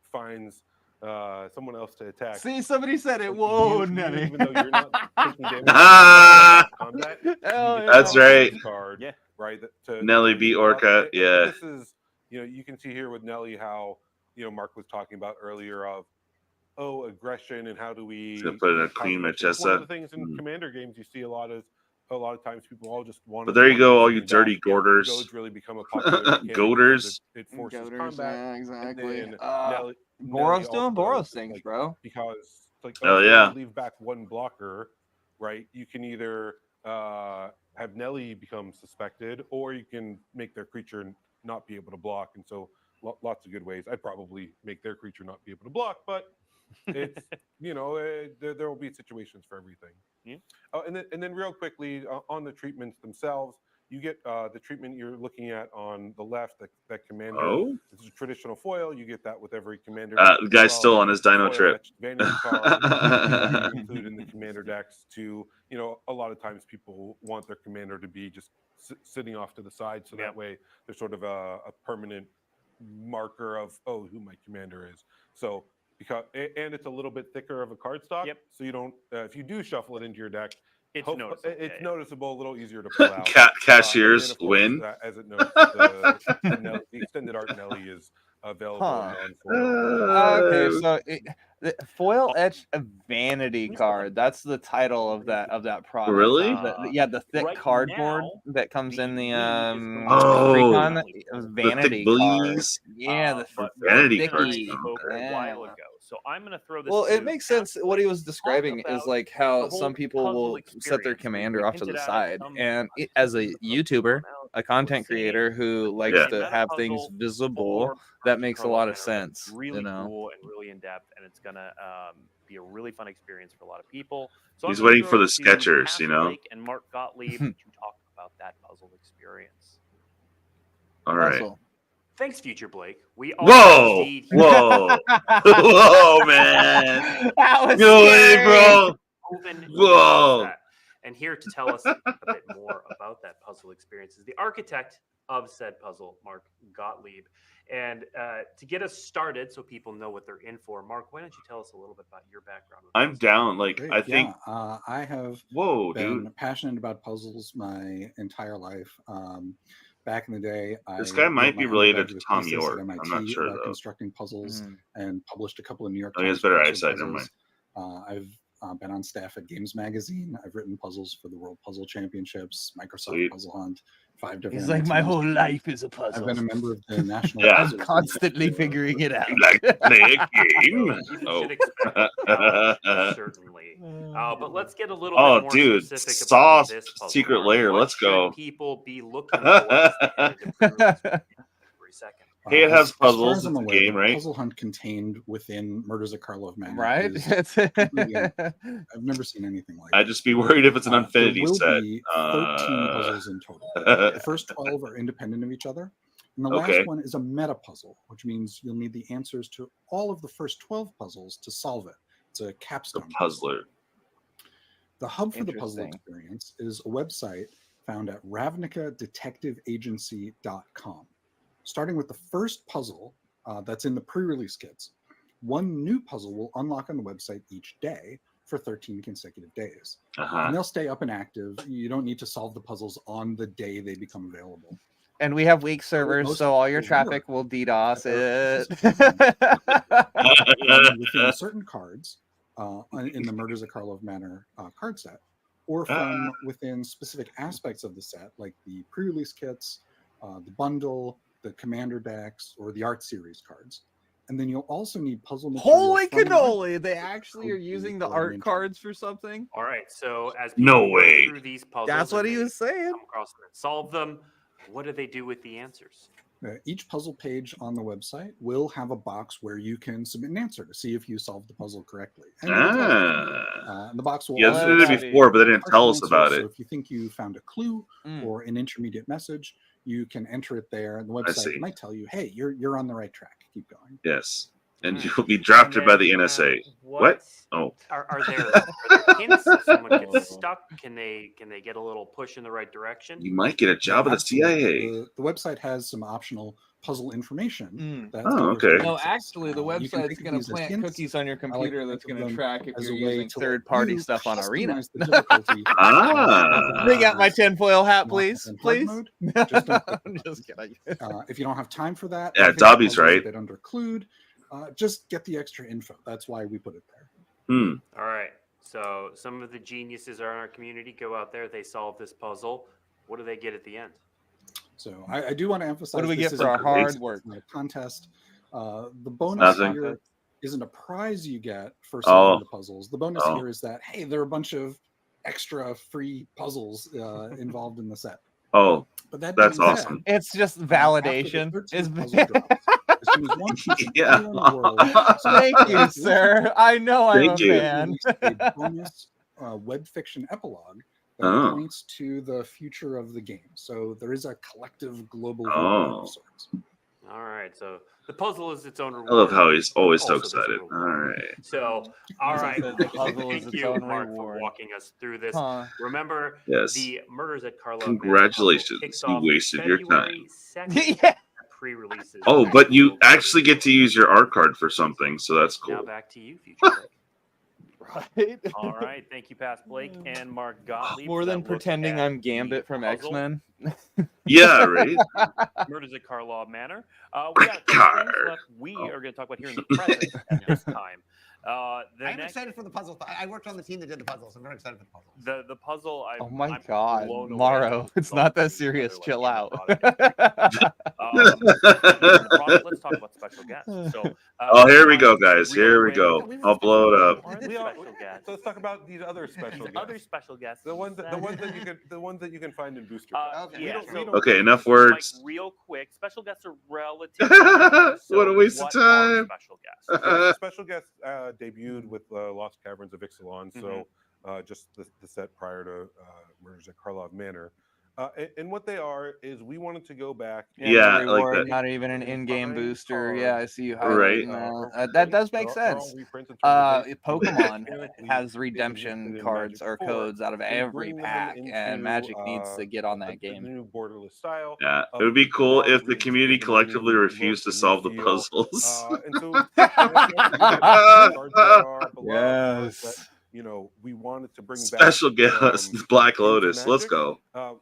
S7: finds someone else to attack.
S2: See, somebody said it. Whoa, Nelly.
S7: Even though you're not taking damage in combat,
S1: that's right.
S7: Card,
S6: yeah,
S7: right.
S1: Nelly beat Orca. Yeah.
S7: This is, you can see here with Nelly how Mark was talking about earlier of aggression and how do we
S1: put in a Queen Manchester.
S7: One of the things in Commander games you see a lot of times people all just want.
S1: But there you go, all you dirty gourders.
S7: Goads really become a popular
S1: goaters.
S7: It forces
S2: Goaters,
S7: combat.
S2: yeah, exactly.
S7: Nelly
S2: Boros
S7: also
S2: doing Boros things,
S7: like,
S2: bro.
S7: Because like,
S1: oh yeah,
S7: you leave back one blocker, right? You can either have Nelly become suspected, or you can make their creature not be able to block. And so, lots of good ways. I'd probably make their creature not be able to block, but it's there will be situations for everything.
S6: Yeah.
S7: And then real quickly on the treatments themselves, you get the treatment you're looking at on the left. That commander.
S1: Oh,
S7: it's a traditional foil. You get that with every commander.
S1: The guy's still on his dino trip.
S7: Vanity card included in the commander decks. To a lot of times people want their commander to be just sitting off to the side, so that way there's sort of a permanent marker of who my commander is. So. And it's a little bit thicker of a cardstock, so you don't. If you do shuffle it into your deck, it's noticeable. It's noticeable, a little easier to pull out.
S1: Cashiers win.
S7: As it notes, the extended art Nelly is available. On
S2: okay, so the foil etched vanity card. That's the title of that product.
S1: Really?
S2: The thick cardboard that comes in the vanity
S1: card.
S2: Yeah, the
S1: vanity card.
S6: A while ago. So I'm going to throw this.
S2: Well, it makes sense. What he was describing is like how some people will set their commander off to the side, and as a YouTuber, a content creator who likes to have things visible, that makes a lot of sense.
S6: Really cool and really in depth, and it's gonna be a really fun experience for a lot of people. So
S1: he's waiting for the sketchers,
S6: Blake and Mark Gottlieb to talk about that puzzle experience.
S1: All right.
S6: Thanks, Future Blake. We
S1: Whoa, whoa, whoa, man!
S2: That was
S1: no way,
S2: scary.
S1: bro.
S6: Whoa! And here to tell us a bit more about that puzzle experience is the architect of said puzzle, Mark Gottlieb. And to get us started, so people know what they're in for, Mark, why don't you tell us a little bit about your background?
S1: I'm down. Like,
S9: Great.
S1: I think
S9: I have
S1: been
S9: passionate about puzzles my entire life. Back in the day,
S1: this guy might be related to Tom
S9: thesis
S1: York.
S9: at MIT
S1: I'm not sure
S9: about
S1: though.
S9: constructing puzzles and published a couple of New York
S1: He has
S9: Times
S1: better
S9: puzzle
S1: eyesight. Never mind.
S9: I've been on staff at Games Magazine. I've written puzzles for the World Puzzle Championships, Microsoft
S1: Sweet.
S9: Puzzle Hunt, 5 different.
S2: He's like, my whole life is a puzzle.
S9: I've been a member of the National.
S2: I'm constantly figuring it out.
S1: You like to play a game?
S6: You should expect certainly. But let's get a little bit more
S1: dude,
S6: specific
S1: Saw
S6: about this puzzle.
S1: Secret
S6: Mark.
S1: Lair.
S6: What
S1: Let's go.
S6: should people be looking for as they head into pre-release every second?
S1: Hey, it has
S9: as far
S1: puzzles.
S9: as I'm
S1: It's a
S9: aware,
S1: game,
S9: the
S1: right?
S9: Puzzle Hunt contained within Murders at Karlov Manor.
S2: Right?
S9: is completely I've never seen anything like
S1: I'd just be worried if it's an Infinity
S9: there will
S1: set.
S9: be 13 puzzles in total. The first 12 are independent of each other. And the last one is a meta puzzle, which means you'll need the answers to all of the first 12 puzzles to solve it. It's a capstone.
S1: The puzzler.
S9: The hub for the puzzle experience is a website found at ravnicadetectiveagency.com. Starting with the first puzzle that's in the pre-release kits, one new puzzle will unlock on the website each day for 13 consecutive days. And they'll stay up and active. You don't need to solve the puzzles on the day they become available.
S2: And we have weak servers, so all your traffic will DDoS it.
S9: Within certain cards in the Murders at Karlov Manor card set, or from within specific aspects of the set, like the pre-release kits, the bundle, the commander decks, or the art series cards. And then you'll also need puzzle material.
S2: Holy cannoli! They actually are using the art cards for something?
S6: All right, so as
S1: no
S6: people
S1: way.
S6: go through these puzzles,
S2: that's what he was saying.
S6: Come across them and solve them. What do they do with the answers?
S9: Each puzzle page on the website will have a box where you can submit an answer to see if you solved the puzzle correctly. And the box will
S1: this did it before, but they didn't tell us about it.
S9: So if you think you found a clue or an intermediate message, you can enter it there, and the website might tell you, "Hey, you're on the right track. Keep going."
S1: Yes, and you'll be drafted by the NSA. What? Oh,
S6: are there hints if someone gets stuck? Can they get a little push in the right direction?
S1: You might get a job at the CIA.
S9: The website has some optional puzzle information.
S2: No, actually, the website's going to plant cookies on your computer that's going to track if you're using third-party stuff on Arena. Bring out my tinfoil hat, please. Please. I'm just kidding.
S9: If you don't have time for that,
S1: Dobby's right.
S9: Under Clued, just get the extra info. That's why we put it there.
S6: All right. So some of the geniuses are in our community. Go out there. They solve this puzzle. What do they get at the end?
S9: So I do want to emphasize.
S2: What do we get for our hard work?
S9: A contest. The bonus here isn't a prize you get for solving the puzzles. The bonus here is that, hey, there are a bunch of extra free puzzles involved in the set.
S1: Oh,
S9: but
S1: that's awesome.
S2: It's just validation. Thank you, sir. I know I'm a fan.
S9: A bonus web fiction epilogue that points to the future of the game. So there is a collective global view of sorts.
S6: All right. So the puzzle is its own reward.
S1: I love how he's always so excited. All right.
S6: So, all right. Thank you, Mark, for walking us through this. Remember, the Murders at Karlov.
S1: Congratulations. You wasted your time.
S2: Yeah.
S6: Pre-releases.
S1: Oh, but you actually get to use your art card for something, so that's cool.
S6: Now back to you, Future. Right. All right. Thank you, Past Blake and Mark Gottlieb.
S2: More than pretending I'm Gambit from X-Men.
S1: Yeah, right.
S6: Murders at Karlov Manor. We got things left we are going to talk about here in the present at this time.
S8: I'm excited for the puzzle. I worked on the team that did the puzzles. I'm very excited for the puzzle.
S6: The puzzle.
S2: Oh my God, Morrow! It's not that serious. Chill out.
S6: Let's talk about special guests. So,
S1: here we go, guys. Here we go. I'll blow it up.
S7: So let's talk about these other special guests.
S6: Other special guests.
S7: The ones that you can find in booster packs.
S1: Okay, enough words.
S6: Like, real quick, special guests are relatively.
S1: What a waste of time.
S6: Special guests.
S7: Special guests debuted with Lost Caverns of Ixalan, so just the set prior to Murders at Karlov Manor. And what they are is we wanted to go back.
S1: Yeah,
S2: the
S1: like
S2: reward,
S1: that.
S2: not even an in-game booster. Yeah, I see you
S1: Right.
S2: highlighting that. That does make sense. Pokemon has redemption cards or codes out of every pack, and Magic needs to get on that game.
S7: The new borderless style.
S1: Yeah, it would be cool if the community collectively refused to solve the puzzles.
S7: And so,
S2: yes.
S7: You know, we wanted to bring
S1: special
S7: back
S1: guest Black Lotus. Let's go.
S7: It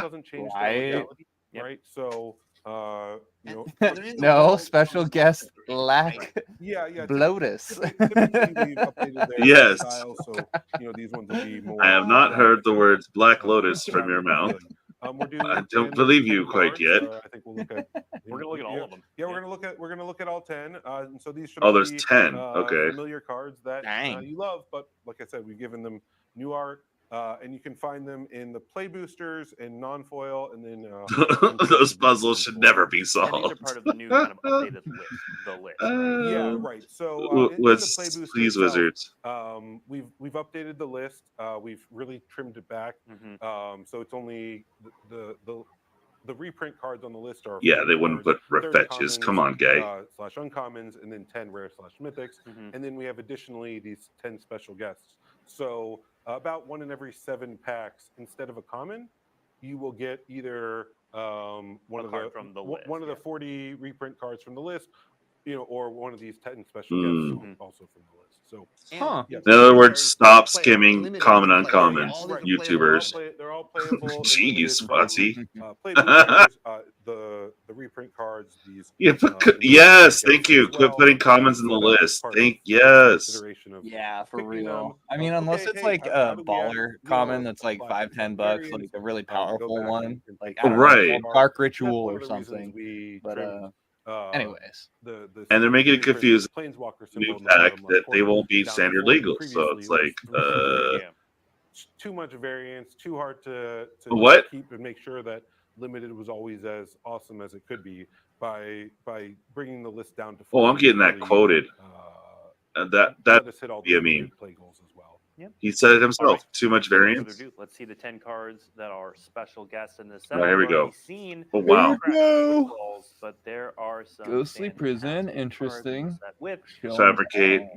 S7: doesn't change the legality, right? So, you know,
S2: no special guest Black Lotus.
S1: Yes.
S7: Style, so you know these ones will be more.
S1: I have not heard the words Black Lotus from your mouth. I don't believe you quite yet.
S7: I think we'll look at.
S6: We're gonna look at all of them.
S7: Yeah, we're gonna look at all 10. And so these should
S1: there's
S7: be
S1: 10. Okay.
S7: familiar cards that you love, but like I said, we've given them new art. And you can find them in the play boosters and non-foil, and then
S1: those puzzles should never be solved.
S6: And these are part of the new kind of updated list. The list. Right?
S7: Yeah, right. So
S1: these wizards.
S7: We've updated the list. We've really trimmed it back. So it's only the reprint cards on the list are
S1: they wouldn't put fetches. Come on, gay.
S7: / uncommons, and then 10 rare / mythics, and then we have additionally these 10 special guests. So about 1 in every 7 packs, instead of a common, you will get either one of the 40 reprint cards from the list, you know, or one of these 10 special guests also from the list. So,
S1: in other words, stop skimming common uncommons, YouTubers.
S7: They're all playable.
S1: Jeez, Fuzzy.
S7: The reprint cards. These.
S1: Yes, thank you. Quit putting commons in the list. Yes.
S2: Yeah, for real. I mean, unless it's like a baller common that's like $5-10, like a really powerful one, like
S1: right,
S2: Dark Ritual or something. But anyways,
S1: and they're making it confusing. New pack that they won't be standard legal, so it's like
S7: too much variance, too hard to keep and make sure that limited was always as awesome as it could be by bringing the list down to.
S1: I'm getting that quoted. That I mean,
S7: play goals as well.
S6: Yep.
S1: He said it himself. Right. Too much variance.
S6: Let's see the 10 cards that are special guests in this set.
S1: Here we go.
S6: Oh
S1: wow!
S6: But there are some
S2: Ghostly Prison, interesting.
S1: Fabricate,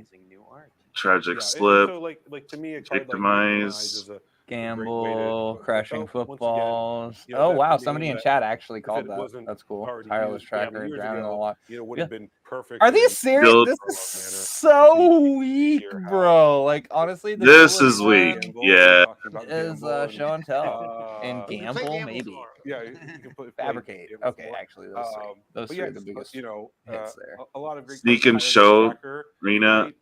S1: Tragic Slip,
S7: so like to me,
S1: Victimize,
S2: Gamble, Crashing Footballs. Oh wow! Somebody in chat actually called that. That's cool. Tireless Tracker, Drowning a Lot.
S7: Would have been perfect.
S2: Are these serious? This is so weak, bro. Like honestly,
S1: this is weak. Yeah.
S2: Is show and tell and Gamble maybe.
S7: Yeah, you can put
S2: Fabricate. Okay, actually, those three are the biggest.
S7: You know,
S2: hits there.
S7: A lot of great
S1: Sneak and Show, Arena,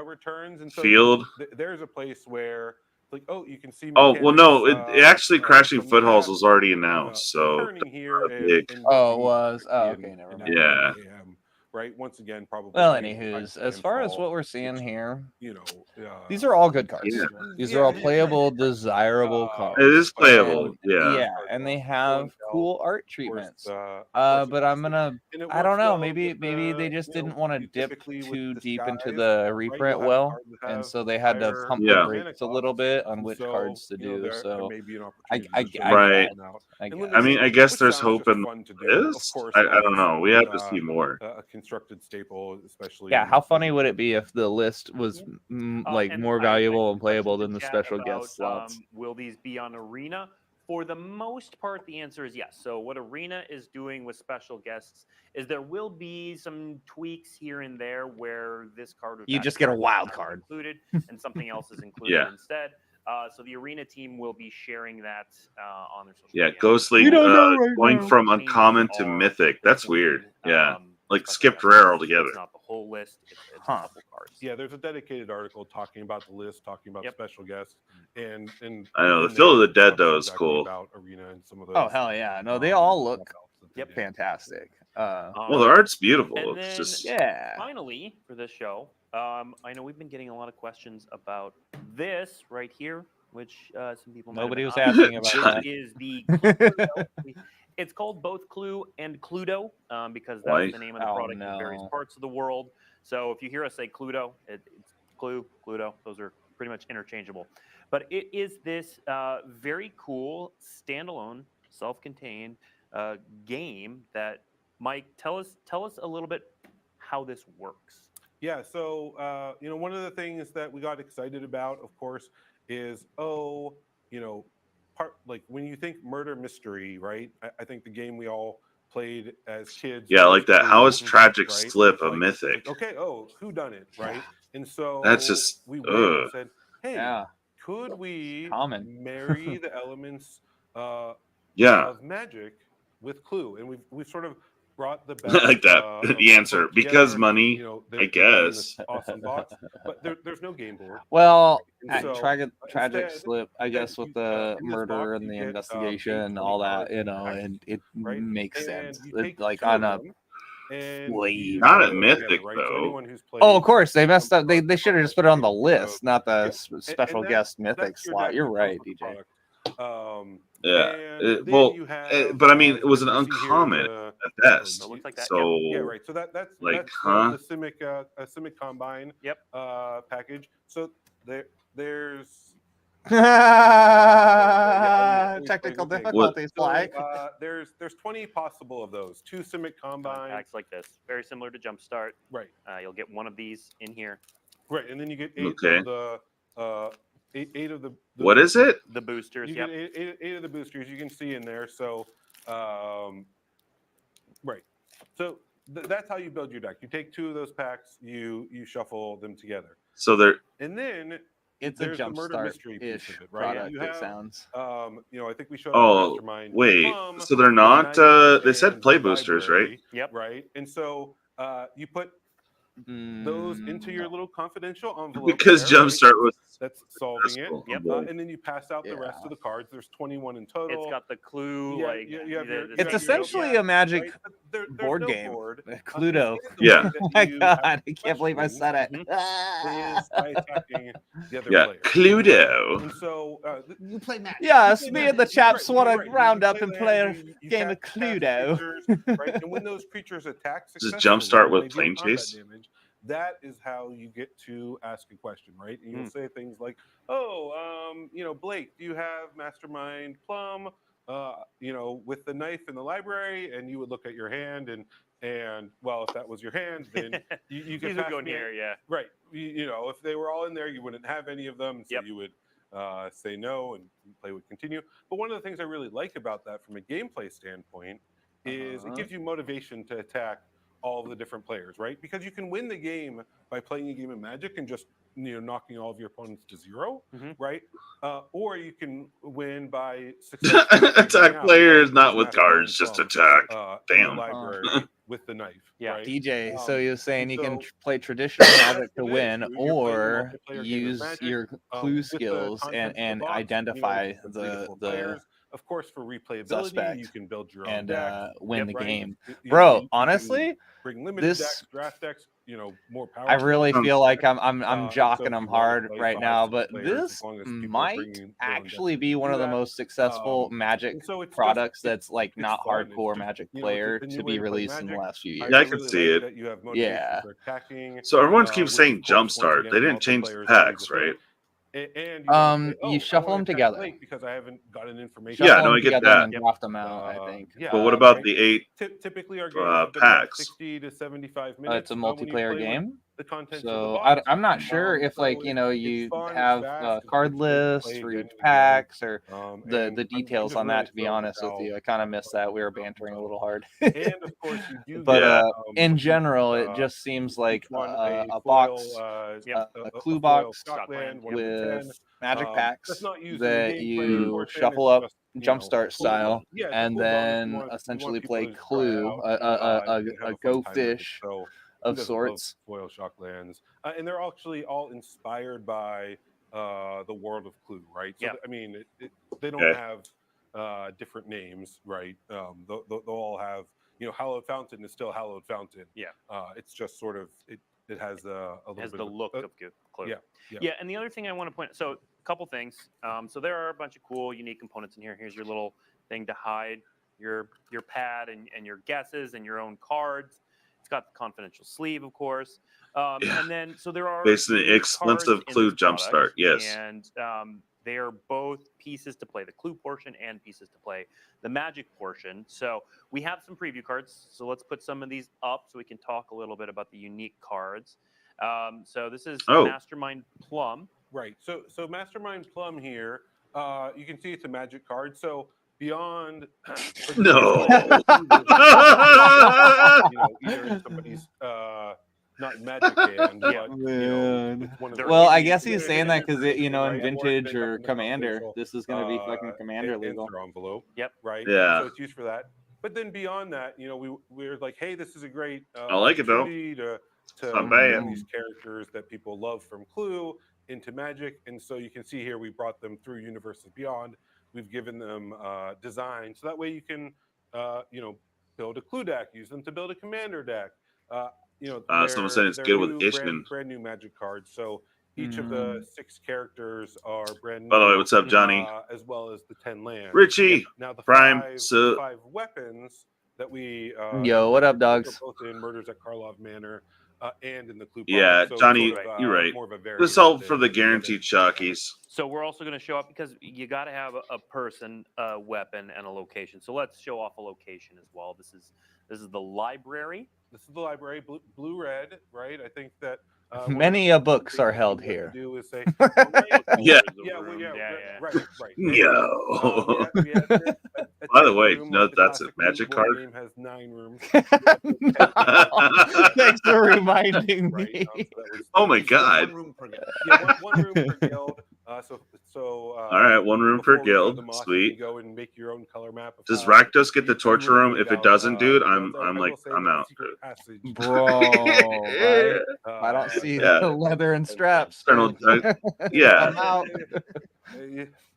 S7: returns, and so
S1: Field.
S7: There's a place where. Like, you can see.
S1: No, it actually Crashing Foothalls was already announced, so.
S2: It was. Oh, okay, never mind.
S1: Yeah.
S7: Right. Once again, probably.
S2: Well, anywho's, as far as what we're seeing here,
S7: you know,
S2: these are all good cards.
S1: Yeah.
S2: These are all playable, desirable cards.
S1: It is playable.
S2: Yeah, and they have cool art treatments. But I'm gonna. I don't know. Maybe they just didn't want to dip too deep into the reprint and so they had to pump the brakes a little bit on which cards to do. So
S1: right. I mean, I guess there's hope in this. I don't know. We have to see more.
S7: Constructed staple, especially.
S2: Yeah, how funny would it be if the list was like more valuable and playable than the special guest slots?
S6: Will these be on Arena? For the most part, the answer is yes. So what Arena is doing with special guests is there will be some tweaks here and there where this card
S2: you just get a wild card
S6: included and something else is included instead. So the Arena team will be sharing that on their social media.
S1: Ghostly going from uncommon to mythic. That's weird. Yeah. Like skipped rare altogether.
S6: It's not the whole list. It's a couple cards.
S7: Yeah, there's a dedicated article talking about the list, talking about special guests, and
S1: I know the Field of the Dead though is cool.
S7: About Arena and some of those.
S2: Oh hell yeah! No, they all look fantastic.
S1: Well, the art's beautiful. It's just
S6: finally for this show. I know we've been getting a lot of questions about this right here, which some people
S2: nobody was asking about.
S6: That is the. It's called both Clue and Cluedo because that's the name of the product in various parts of the world. So if you hear us say Cluedo, it's Clue, Cluedo. Those are pretty much interchangeable. But it is this very cool standalone, self-contained game that, Mike, tell us a little bit how this works.
S7: Yeah, so one of the things that we got excited about, of course, is like when you think murder mystery, right? I think the game we all played as kids.
S1: Yeah, like that. How is
S7: Clue,
S1: Tragic
S7: right?
S1: Slip a
S7: Like,
S1: mythic?
S7: okay, who done it, right? And so
S1: That's just
S7: we went and said, hey,
S2: Yeah.
S7: could we
S2: Common.
S7: marry the elements
S1: Yeah.
S7: of magic with Clue? And we've sort of brought the best
S1: like that. The answer, because
S7: together.
S1: money, I
S7: they're in this
S1: guess.
S7: awesome box, but there's no game board.
S2: Well,
S7: And so,
S2: tragic
S7: instead,
S2: slip, I guess, with the
S7: in this
S2: murder
S7: box,
S2: and
S7: you
S2: the
S7: get,
S2: investigation and
S7: 20
S2: all that,
S7: cards
S2: you know,
S7: packs,
S2: and it
S7: right?
S2: makes
S7: And
S2: sense.
S7: you take
S2: Like
S7: 2
S2: on
S7: of
S2: a
S7: them, and you
S1: Not at
S7: shuffle them
S1: Mythic,
S7: together, right? So
S1: though.
S7: anyone who's played
S2: oh, of course, they messed
S7: some
S2: up. They
S7: cards
S2: should have
S7: on
S2: just put it on the
S7: this
S2: list, not the
S7: and
S2: special guest mythic
S7: that's your
S2: slot.
S7: deck
S2: You're
S7: that
S2: right,
S7: comes with
S2: DJ.
S7: the product.
S1: Yeah.
S7: And then you have,
S1: But I mean, it was
S7: you
S1: an
S7: see here
S1: uncommon
S7: the-
S1: at best.
S6: It looks like that,
S1: So
S7: yeah, right. So that's
S1: like,
S7: the Simic Combine
S6: Yep.
S7: package. So there's
S2: Technical
S7: okay.
S2: difficulties,
S7: So
S2: Mike.
S7: there's 20 possible of those. 2 Simic Combine
S6: Packs like this, very similar to Jumpstart.
S7: Right.
S6: You'll get one of these in here.
S7: Right, and then you get 8
S1: Okay.
S7: of the 8 of the
S1: what is it?
S6: The boosters.
S7: You
S6: Yep.
S7: get eight of the boosters. You can see in there. So, right. So that's how you build your deck. You take 2 of those packs. You shuffle them together.
S1: So they're
S7: and then
S2: it's a
S7: there's the murder mystery piece
S2: Jumpstart-ish
S7: of it, right?
S2: product.
S7: You
S2: It
S7: have,
S2: sounds.
S7: I think we showed
S1: Oh,
S7: Mastermind.
S1: wait.
S7: Plum,
S1: So they're
S7: the
S1: not.
S7: Magic,
S1: They said
S7: and
S1: play
S7: the
S1: boosters,
S7: library,
S1: right?
S6: Yep.
S7: Right. And so you put those into your little confidential envelope
S1: Because
S7: there,
S1: Jumpstart
S7: right?
S1: was
S7: That's solving it.
S1: successful.
S6: Yep.
S7: And then you pass out the rest of the cards. There's 21 in total.
S6: It's got the clue.
S7: Yeah,
S6: like
S7: you have your-
S2: It's
S7: your
S2: essentially
S7: notepad,
S2: a Magic
S7: right? But there's
S2: board
S7: no
S2: game.
S7: board.
S2: Cluedo.
S7: Instead, the
S1: Yeah.
S7: way that
S2: Oh my
S7: you
S2: god!
S7: ask
S2: I can't believe I said it.
S7: is by attacking the other
S1: Yeah,
S7: player.
S1: Cluedo.
S7: And so
S8: You play Magic.
S2: Yes,
S7: play
S2: me and the
S7: Magic.
S2: chaps
S7: Right,
S2: want to
S7: right.
S2: round
S7: You
S2: up and play a
S7: you
S2: game of
S7: cast
S2: Cluedo.
S7: creatures, right? And when those creatures attack
S1: Does
S7: successfully,
S1: Jumpstart
S7: when
S1: with
S7: they deal
S1: Plane
S7: combat
S1: Chase?
S7: damage, that is how you get to ask a question, right? And you'll say things like, "Oh, Blake, do you have Mastermind Plum? With the knife in the library?" And you would look at your hand, and well, if that was your hand, then you could
S6: These would
S7: pass
S6: go
S7: me
S6: near, yeah.
S7: Right. If they were all in there, you wouldn't have any of them, so
S6: Yep.
S7: you would say no, and play would continue. But one of the things I really like about that, from a gameplay standpoint, is it gives you motivation to attack all of the different players, right? Because you can win the game by playing a game of Magic and just knocking all of your opponents to 0, right? Or you can win by successfully
S1: Attack players, not with cards, just attack.
S7: in the
S1: Damn.
S7: library with the knife.
S6: Yeah.
S7: Right?
S2: DJ, so you're saying you can
S7: so
S2: play traditional Magic to
S7: it is.
S2: win,
S7: You're playing a
S2: or
S7: multiplayer game of
S2: use
S7: Magic,
S2: your clue
S7: with the
S2: skills
S7: contents of the
S2: and
S7: box,
S2: identify
S7: with 3 to 4
S2: the
S7: players. Of course, for replayability,
S2: suspect
S7: you can build your own
S2: and
S7: decks,
S2: win the
S7: right?
S2: game.
S7: You
S2: Bro,
S7: can
S2: honestly,
S7: bring limited
S2: this
S7: decks, draft decks, more powerful.
S2: I really feel like I'm jocking
S7: so
S2: them
S7: if you wanna
S2: hard
S7: play
S2: right
S7: 5,
S2: now,
S7: 6
S2: but
S7: players,
S2: this
S7: as long as people are
S2: might
S7: bringing their own decks,
S2: actually
S7: you
S2: be
S7: can
S2: one
S7: do
S2: of the
S7: that.
S2: most successful Magic
S7: And so it's
S2: products
S7: just,
S2: that's like
S7: it's
S2: not
S7: fun. It's
S2: hardcore
S7: just,
S2: Magic
S7: it's
S2: player
S7: a new
S2: to
S7: way
S2: be
S7: to play
S2: released in the
S7: Magic.
S2: last few
S7: I
S2: years.
S1: Yeah, I can
S7: really
S1: see
S7: like
S1: it.
S7: that you have motivation
S2: Yeah.
S7: for attacking.
S1: So everyone keeps
S7: which,
S1: saying
S7: of course, once
S1: Jumpstart.
S7: again,
S1: They didn't change the
S7: multiplayer is always
S1: packs,
S7: a thing.
S1: right?
S7: And you wanna say,
S2: You
S7: I
S2: shuffle
S7: wanna
S2: them
S7: attack
S2: together.
S7: Blake because I haven't gotten information.
S1: Yeah,
S2: Shuffle
S1: no,
S2: them
S1: I get
S2: together
S1: that.
S2: and then draft them out, I think.
S7: Yeah.
S1: But what about
S7: right?
S1: the 8
S7: Typically, our games have been about
S1: packs?
S7: 60 to 75 minutes.
S2: It's a
S7: when you
S2: multiplayer
S7: play with
S2: game.
S7: the contents of the
S2: So
S7: box.
S2: I'm not sure if
S7: So
S2: you
S7: it's fun, it's
S2: have
S7: fast, it's
S2: card
S7: easy to play
S2: lists for
S7: again
S2: each
S7: and again.
S2: packs or
S7: And
S2: the details
S7: just
S2: on that.
S7: really
S2: To be
S7: thrilled with
S2: honest with
S7: how
S2: you, I kind of missed that. We were bantering a little hard.
S7: And of course, you do
S2: But
S1: Yeah.
S2: in general, it just seems like
S7: each one
S2: a
S7: foil,
S2: box, a
S7: a
S2: clue
S7: foil
S2: box
S7: Stockland, 1 of the 10.
S2: with Magic
S7: That's
S2: packs
S7: not used in the
S2: that
S7: gameplay,
S2: you
S7: unfortunately,
S2: shuffle
S7: it's
S2: up
S7: just,
S2: Jumpstart style,
S7: yeah, it's a
S2: and
S7: cool bonus.
S2: then
S7: You want
S2: essentially
S7: people
S2: play
S7: to try it
S2: Clue,
S7: out, and have
S2: a
S7: a fun
S2: Go
S7: time with it.
S2: Fish
S7: So
S2: of
S7: who doesn't love
S2: sorts.
S7: foil Shocklands? And they're actually all inspired by the world of Clue, right? So
S6: Yeah.
S7: I mean, they don't
S1: Okay.
S7: have different names, right? They'll all have, Hallowed Fountain is still Hallowed Fountain.
S6: Yeah.
S7: It's just sort of it has a little
S6: Has
S7: bit
S6: the
S7: of
S6: look of Clue.
S7: Yeah.
S6: Yeah, and the other thing I want to point out, so a couple things. So there are a bunch of cool, unique components in here. Here's your little thing to hide your pad and your guesses and your own cards. It's got the confidential sleeve, of course. And then, so there are
S1: basically an expensive clue jumpstart. Yes.
S6: And they are both pieces to play the clue portion and pieces to play the magic portion. So we have some preview cards. So let's put some of these up so we can talk a little bit about the unique cards. So this is Mastermind Plum.
S7: Right. So Mastermind Plum here, you can see it's a magic card. So beyond
S1: no,
S7: either somebody's not magic hand, but,
S2: well, I guess he's saying that because in Vintage or Commander, this is going to be fucking Commander legal.
S7: Envelope.
S6: Yep.
S7: Right.
S1: Yeah.
S7: So it's used for that. But then beyond that, we're like, hey, this is a great
S1: I like it though.
S7: To bring these characters that people love from Clue into Magic, and so you can see here we brought them through Universes Beyond. We've given them design, so that way you can build a Clue deck, use them to build a Commander deck.
S1: Someone said it's good with Ishman.
S7: Brand new Magic cards. So each of the 6 characters are brand new.
S1: By the way, what's up, Johnny?
S7: As well as the 10 lands.
S1: Richie,
S7: now the
S1: Prime,
S7: 5 weapons that we
S2: yo, what up, dogs?
S7: Both in Murders at Karlov Manor and in the Clue.
S1: Yeah,
S7: so
S1: Johnny,
S7: sort of,
S1: you're right.
S7: More of a
S1: This all for the guaranteed chalkies.
S6: So we're also going to show up because you got to have a person, a weapon, and a location. So let's show off a location as well. This is the library.
S7: This is the library, blue red, right? I think that
S2: many books are held here.
S7: Do is say,
S1: yeah,
S7: right.
S1: Yo. By the way, no, that's a magic card.
S7: Game has 9 rooms.
S2: Thanks for reminding me.
S1: Oh my god.
S7: 1 room per guild. One room per guild.
S1: All right, 1 room per guild. Sweet.
S7: Go and make your own color map.
S1: Does Rakdos get the torture room? If it doesn't, dude, I'm out.
S2: Bro, I don't see the leather and straps.
S1: Yeah.
S2: I'm out.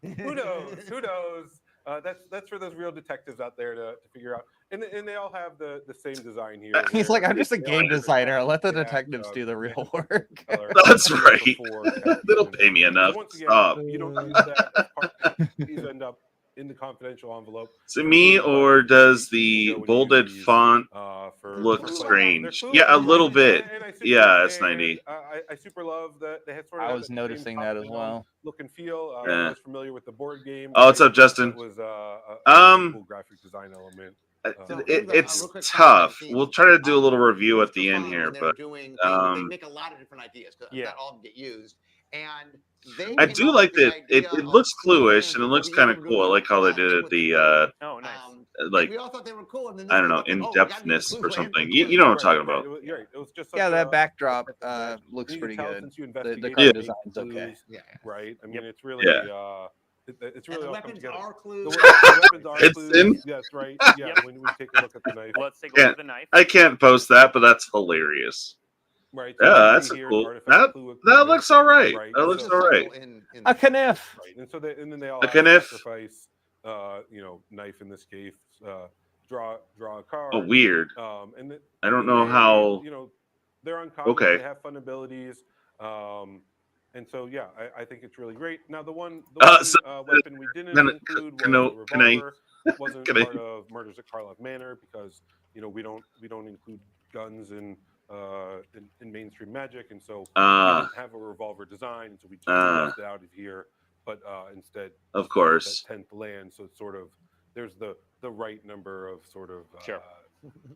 S7: Who knows? That's for those real detectives out there to figure out. And they all have the same design here.
S2: He's like, I'm just a game designer. Let the detectives do the real work.
S1: That's right. They don't pay me enough. Stop.
S7: You don't use that. These end up in the confidential envelope.
S1: Is it me, or does the bolded font look strange? Yeah, a little bit. Yeah, it's 90.
S7: I super love that they had sort of.
S2: I was noticing that as well.
S7: Look and feel. I was familiar with the board game.
S1: Oh, what's up, Justin?
S7: It was a cool graphic design element.
S1: It's tough. We'll try to do a little review at the end here, but
S8: they make a lot of different ideas because not all of them get used. And
S1: I do like that it looks Clue-ish and it looks kind of cool. I like how they did it. The like
S8: we all thought they were cool, and then
S1: I don't know, in-depthness or something. You know what I'm talking about?
S7: It was just
S2: that backdrap looks pretty good. The card design's okay.
S7: Yeah, right. I mean, it's really it's really
S8: the
S7: all
S8: weapons
S7: together.
S8: are clues.
S7: The weapons are
S1: It's
S7: clues.
S1: in.
S7: Yes, right. Yeah, when we take a look at the knife.
S6: Let's take a look at the knife.
S1: I can't post that, but that's hilarious.
S7: Right.
S1: Yeah, that's cool. That looks all right. That looks all right.
S2: A kniff.
S7: Right. And so and then they all
S1: sacrifice,
S7: knife in this case, draw a card.
S1: Oh, weird.
S7: And
S1: I don't know how.
S7: They're uncommon.
S1: Okay.
S7: They have fun abilities. And so I think it's really great. Now the one weapon we didn't include was the revolver. Wasn't part of Murders at Karlov Manor because we don't include guns in mainstream Magic, and so we didn't have a revolver design, and so we just left it out of here. But instead,
S1: of course,
S7: that 10th land. So it's sort of there's the right number of sort of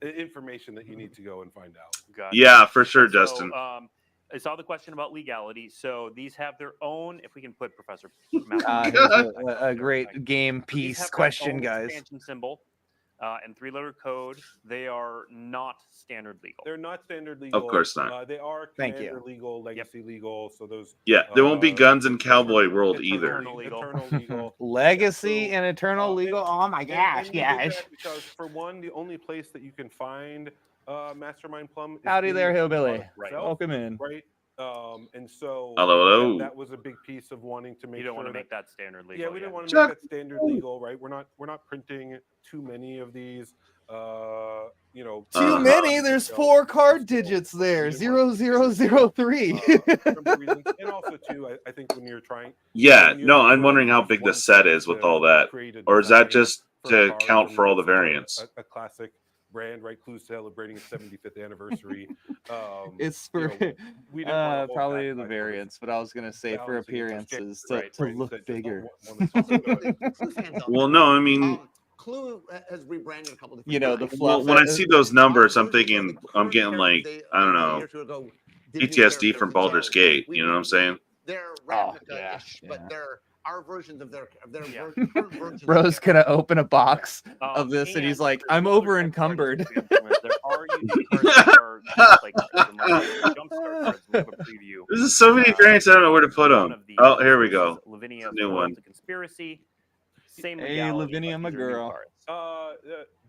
S7: information that you need to go and find out.
S1: Yeah, for sure, Justin.
S6: I saw the question about legality. So these have their own, if we can put Professor
S2: a great game piece question, guys.
S6: Expansion symbol and 3-letter code. They are not standard legal.
S7: They're not standard legal.
S1: Of course not.
S7: They are Commander legal, Legacy legal. So those.
S1: Yeah, there won't be guns in Cowboy World either.
S7: Eternal legal.
S2: Legacy and Eternal legal. Oh my gosh, yes.
S7: Because for one, the only place that you can find Mastermind Plum.
S2: Howdy there, hillbilly.
S7: Right.
S2: Welcome in.
S7: Right. And so
S1: hello.
S7: That was a big piece of wanting to make.
S6: You don't want to make that standard legal.
S7: Yeah, we didn't want to make that standard legal, right? We're not printing too many of these.
S2: Too many. There's 4 card digits there. 0003.
S7: And also too, I think when you're trying.
S1: Yeah. No, I'm wondering how big the set is with all that, or is that just to count for all the variants?
S7: A classic brand, right? Clue's celebrating its 75th anniversary.
S2: It's for
S7: we didn't want to
S2: probably the variants, but I was gonna say for appearances to look bigger.
S1: Well, no, I mean,
S8: Clue has rebranded a couple of
S2: you know, the
S1: well, when I see those numbers, I'm thinking I'm getting like, I don't know, PTSD from Baldur's Gate. You know what I'm saying?
S8: They're Ravnica-ish, but they're our versions of their current versions.
S2: Bro's gonna open a box of this, and he's like, "I'm over encumbered."
S6: There are unique cards that are like jumpstart cards. We have a preview.
S1: There's so many variants, I don't know where to put them. Oh, here we go.
S6: Lavinia,
S1: new one.
S6: The Conspiracy. Same
S2: hey, Lavinia, my girl.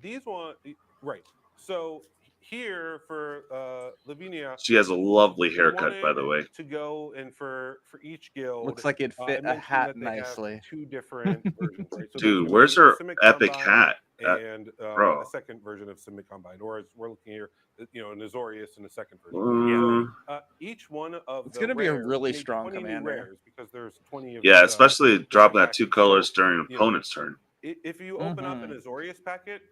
S7: These one, right? So here for Lavinia,
S1: she has a lovely haircut, by the way.
S7: To go and for each guild,
S2: looks like it'd fit a hat nicely.
S7: Two different versions, right? So
S1: dude, where's her epic hat?
S7: And
S1: bro,
S7: a second version of Simic Combine, or as we're looking here, you know, an Azorius and a second version. Each one of
S2: it's gonna be a really strong commander
S7: because there's 20 of
S1: especially dropping that 2 colors during an opponent's turn.
S7: If you open up an Azorius packet,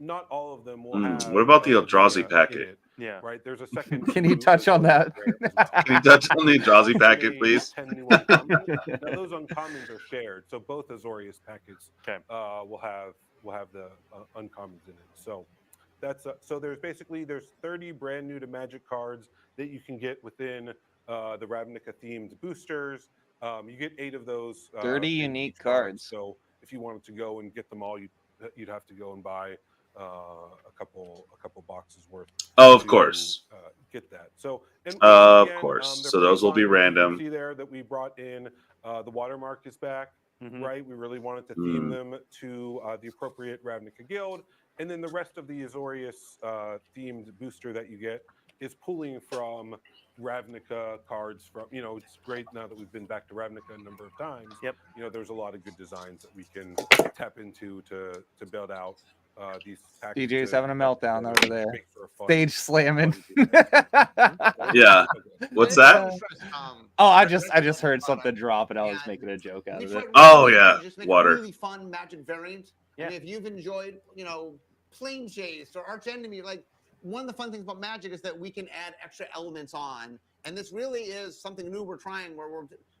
S7: not all of them will have.
S1: What about the Eldrazi packet?
S7: Yeah, right. There's a second.
S2: Can you touch on that?
S1: Can you touch on the Eldrazi packet, please?
S7: Now those uncommons are shared, so both Azorius packets will have the uncommons in it. So that's so there's 30 brand new to Magic cards that you can get within the Ravnica themed boosters. You get 8 of those.
S2: 30 unique cards.
S7: So if you wanted to go and get them all, you'd have to go and buy a couple boxes worth.
S1: Oh, of course.
S7: Get that. So
S1: of course. So those will be random.
S7: See there that we brought in the watermark is back. Right, we really wanted to theme them to the appropriate Ravnica guild, and then the rest of the Azorius themed booster that you get is pulling from Ravnica cards. From it's great now that we've been back to Ravnica a number of times.
S6: Yep.
S7: There's a lot of good designs that we can tap into to build out these.
S2: DJ's having a meltdown over there. Stage slamming.
S1: Yeah. What's that?
S2: Oh, I just heard something drop, and I was making a joke out of it.
S1: Oh yeah, water.
S8: Really fun Magic variant. Yeah. And if you've enjoyed, Plane Chase or Arch Enemy, like one of the fun things about Magic is that we can add extra elements on, and this really is something new we're trying, where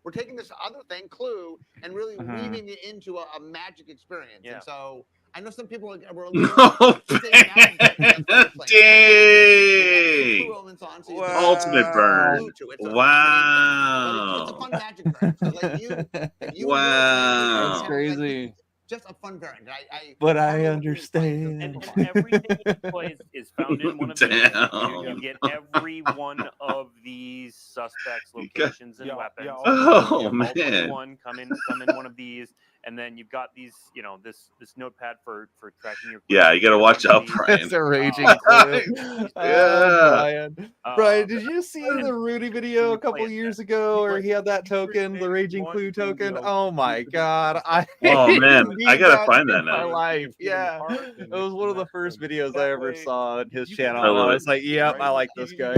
S8: we're taking this other thing, Clue, and really weaving it into a Magic experience. Yeah. And so I know some people were a little
S1: dang! Ultimate burn. Wow.
S8: It's a fun Magic variant. So like
S1: wow.
S2: That's crazy.
S8: Just a fun variant.
S2: I understand.
S6: And everything he plays is found in one of these. You get every one of these suspects' locations and weapons.
S1: Oh man!
S6: One come in one of these, and then you've got these. This notepad for tracking your.
S1: Yeah, you got to watch out, Brian.
S2: It's a raging clue. Brian, did you see the Rudy video a couple years ago where he had that token, the raging clue token? Oh my god!
S1: Oh man, I gotta find that now.
S2: My life, yeah. It was one of the first videos I ever saw on his channel. I was like, "Yep, I like this guy."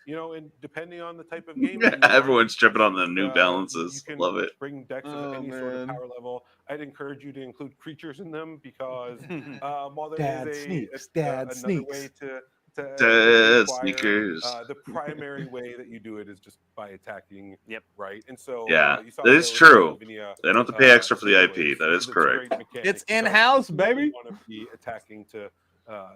S7: And depending on the type of game,
S1: everyone's tripping on the New Balances. Love it.
S7: Bring decks of any sort of power level. I'd encourage you to include creatures in them because while there is another way to
S1: sneakers.
S7: The primary way that you do it is just by attacking.
S6: Yep.
S7: Right. And so
S1: that is true. They don't have to pay extra for the IP. That is correct.
S2: It's in house, baby.
S7: Want to be attacking to.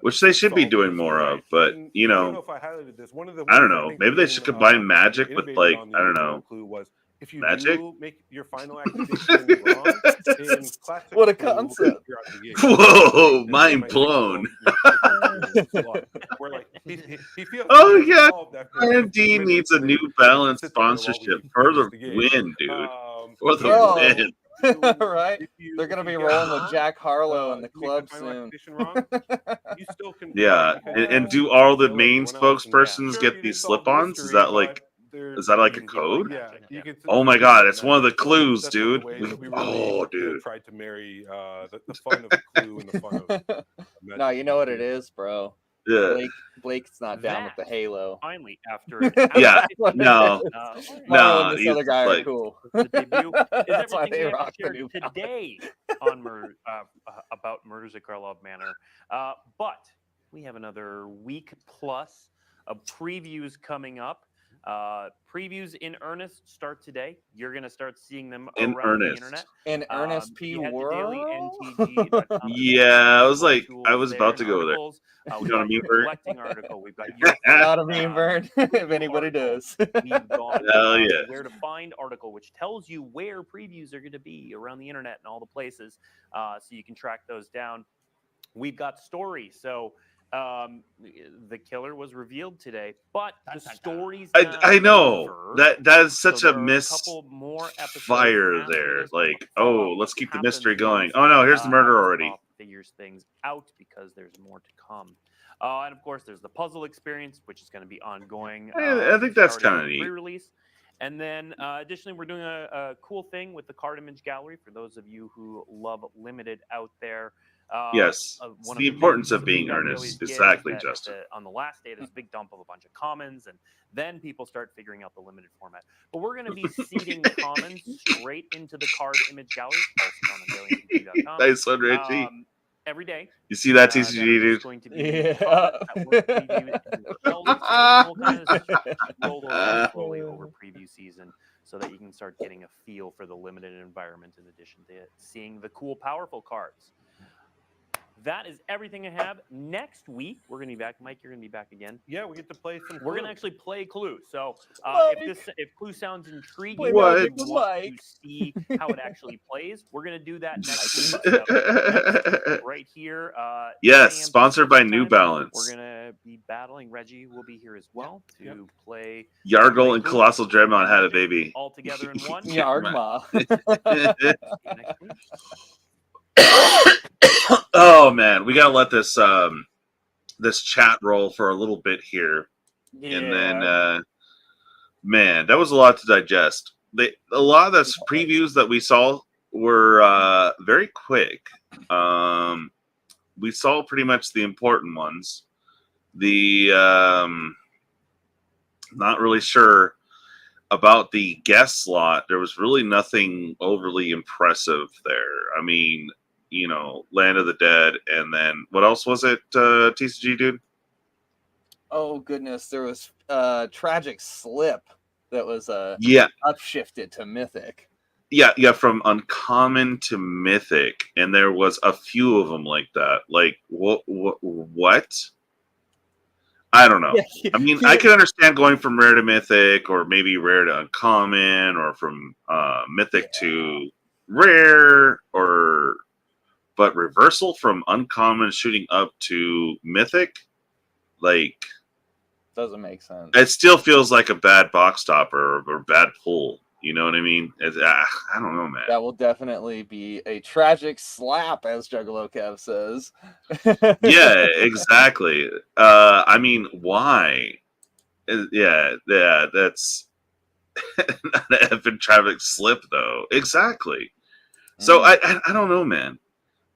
S1: Which they should be doing more of, but I don't know. Maybe they should combine Magic with I don't know.
S7: If you
S1: Magic?
S7: Make your final activation wrong,
S2: what a concept!
S1: Whoa, mind blown!
S7: Oh
S1: yeah, RMD needs a New Balance sponsorship for the win, dude. For the win.
S2: Right? They're gonna be rolling with Jack Harlow in the club soon.
S1: Yeah, and do all the main spokespersons get these slip-ons? Is that like a code?
S7: Yeah.
S1: Oh my god, it's one of the clues, dude. Dude.
S7: Tried to marry the fun of Clue and the fun of
S2: no, you know what it is, bro.
S1: Yeah.
S2: Blake's not down with the Halo.
S6: Finally, after
S1: no,
S2: this other guy are cool.
S6: The debut is
S2: That's why
S6: everything
S2: they
S6: we
S2: rock the
S6: shared
S2: new
S6: today. on about Murders at Karlov Manor. But we have another week plus of previews coming up. Previews in earnest start today. You're going to start seeing them around the internet.
S2: In earnest, P World.
S1: Yeah, I was about to go there.
S6: We've got your collecting article. We've got your
S2: not a meme bird. If anybody does,
S6: we've got where to find article, which tells you where previews are going to be around the internet and all the places, so you can track those down. We've got stories. So the killer was revealed today, but the stories
S1: I know that is such a misfire there. Like, oh, let's keep the mystery going. Oh no, here's the murder already.
S6: Figures things out because there's more to come. And of course, there's the puzzle experience, which is going to be ongoing.
S1: I think that's kind of neat.
S6: Pre-release. And then additionally, we're doing a cool thing with the card image gallery for those of you who love limited out there.
S1: Yes, the importance of being earnest. Exactly, Justin.
S6: On the last day, there's a big dump of a bunch of commons, and then people start figuring out the limited format. But we're going to be seeding commons straight into the card image gallery. Also
S1: nice one, Richie.
S6: Every day.
S1: You see that, TCG dude?
S6: Going to be roll slowly over preview season, so that you can start getting a feel for the limited environment in addition to seeing the cool, powerful cards. That is everything I have. Next week, we're going to be back. Mike, you're going to be back again.
S7: Yeah, we get to play some Clue.
S6: We're going to actually play Clue. So if Clue sounds intriguing, you want to see how it actually plays, we're going to do that next week. Right here.
S1: Yes, sponsored by New Balance.
S6: We're going to be battling. Reggie will be here as well to play.
S1: Yargle and Colossal Dreadmon had a baby.
S6: All together in one.
S2: Yargma.
S1: Oh man, we gotta let this this chat roll for a little bit here, and then man, that was a lot to digest. A lot of the previews that we saw were very quick. We saw pretty much the important ones. The not really sure about the guest slot. There was really nothing overly impressive there. I mean, you know, Land of the Dead, and then what else was it, TCG dude?
S2: Oh goodness, there was Tragic Slip that was upshifted to Mythic.
S1: Yeah, from uncommon to Mythic, and there was a few of them like that. Like what? I don't know. I mean, I could understand going from rare to Mythic, or maybe rare to uncommon, or from Mythic to rare, but reversal from uncommon shooting up to Mythic, like,
S2: doesn't make sense.
S1: It still feels like a bad box topper or bad pull. You know what I mean? I don't know, man.
S2: That will definitely be a tragic slap, as Juggalokev says.
S1: Yeah, exactly. I mean, why? Yeah, that's not an effing tragic slip, though. Exactly. So I don't know, man.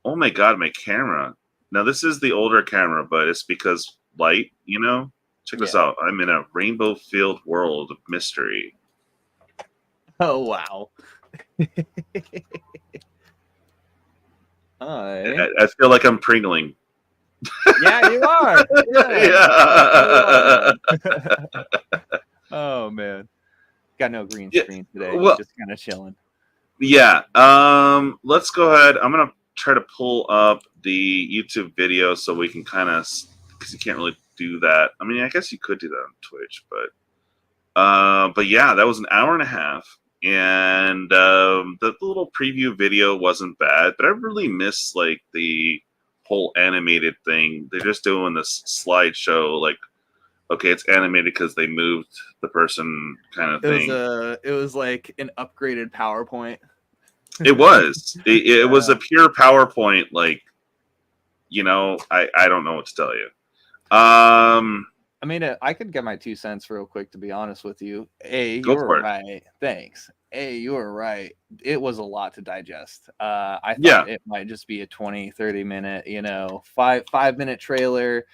S1: Oh my god, my camera. Now this is the older camera, but it's because light, you know? Check this out. I'm in a rainbow-filled world of mystery.
S2: Oh wow.
S1: I feel like I'm pringling.
S2: Yeah, you are.
S1: Yeah.
S2: Oh man. Got no green screen today.
S1: Well,
S2: just kind of chilling.
S1: Yeah. Let's go ahead. I'm gonna try to pull up the YouTube video so we can kind of, because you can't really do that. I mean, I guess you could do that on Twitch, but yeah, that was an hour and a half, and the little preview video wasn't bad, but I really miss like the whole animated thing. They're just doing this slideshow, like, okay, it's animated because they moved the person kind of thing.
S2: It was like an upgraded PowerPoint.
S1: It was. It was a pure PowerPoint. Like, you know, I don't know what to tell you.
S2: I mean, I could get my 2 cents real quick, to be honest with you.
S1: Go
S2: you're
S1: for it.
S2: Right. Thanks. You were right. It was a lot to digest. I thought it might just be a 20-30 minute, 5-minute trailer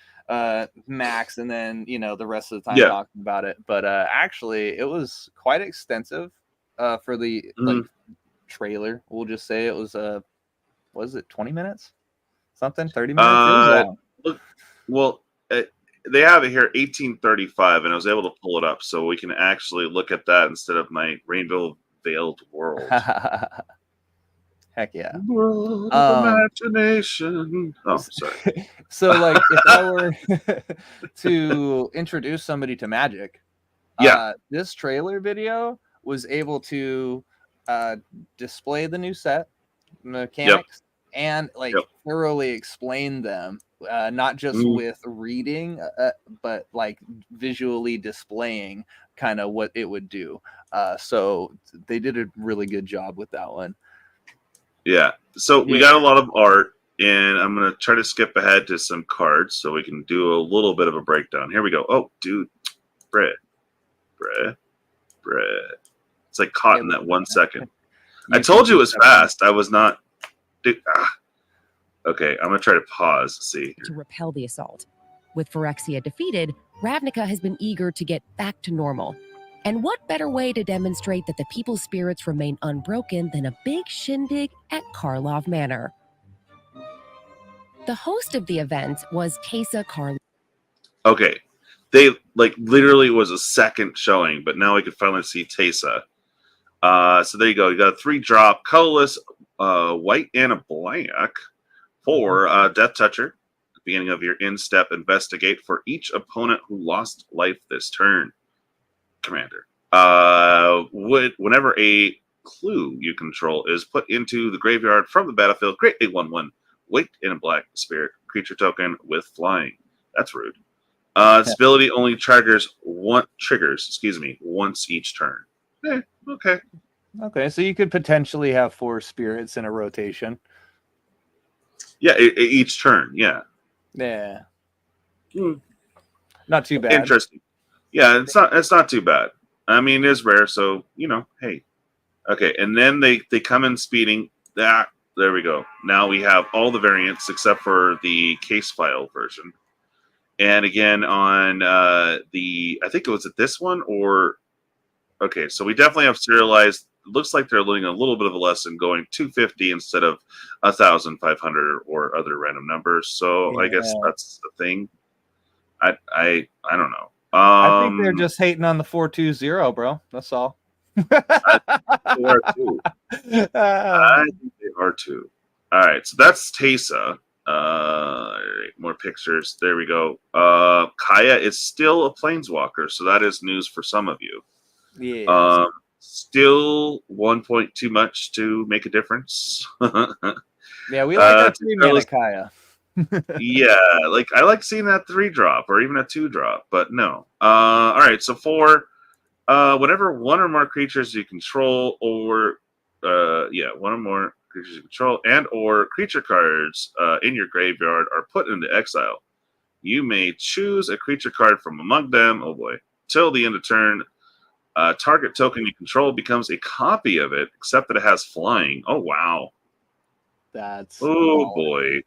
S2: max, and then the rest of the time talking about it. But actually, it was quite extensive for the like trailer. We'll just say it was was it 20 minutes? Something 30 minutes? It was long.
S1: Look, well, they have it here 1835, and I was able to pull it up so we can actually look at that instead of my rainbow veiled world.
S2: Heck yeah.
S1: World of imagination. Oh, sorry.
S2: So, like, if I were to introduce somebody to Magic, this trailer video was able to display the new set mechanics and like thoroughly explain them, not just with reading, but like visually displaying kind of what it would do. So they did a really good job with that one.
S1: Yeah. So we got a lot of art, and I'm going to try to skip ahead to some cards so we can do a little bit of a breakdown. Here we go. Oh, dude. Bread. It's like caught in that 1 second. I told you it was fast. I was not. Okay, I'm going to try to pause to see.
S5: To repel the assault. With Phyrexia defeated, Ravnica has been eager to get back to normal. And what better way to demonstrate that the people's spirits remain unbroken than a big shindig at Karlov Manor? The host of the event was Teysa Karlov.
S1: Okay, they like literally was a second showing, but now we can finally see Teysa. So there you go. You got a 3-drop, colorless, white and a black for Death Toucher. At the beginning of your in-step, investigate for each opponent who lost life this turn. Commander. Whenever a clue you control is put into the graveyard from the battlefield, create a 1/1 white and a black spirit creature token with flying. That's rude. Its ability only triggers once each turn. Okay.
S2: Okay, so you could potentially have 4 spirits in a rotation.
S1: Yeah, each turn. Yeah.
S2: Yeah. Not too bad.
S1: Interesting. Yeah, it's not too bad. I mean, it is rare, so hey. Okay, and then they come in speeding. There we go. Now we have all the variants except for the case file version. And again on I think it was at this one or okay, so we definitely have serialized. It looks like they're learning a little bit of a lesson going 250 instead of 1,500 or other random numbers. So I guess that's the thing. I don't know.
S2: I think they're just hating on the 420, bro. That's all.
S1: They are too. I think they are too. All right, so that's Teysa. More pictures. There we go. Kaya is still a planeswalker, so that is news for some of you.
S2: Yeah.
S1: Still 1 point too much to make a difference.
S2: Yeah, we like that 3-mana Kaya.
S1: Yeah, like I like seeing that 3-drop or even a 2-drop, but no. All right, so for whenever one or more creatures you control, or one or more creatures you control, and or creature cards in your graveyard are put into exile, you may choose a creature card from among them. Oh boy! Till the end of turn, target token you control becomes a copy of it, except that it has flying. Oh wow!
S2: That's
S1: boy.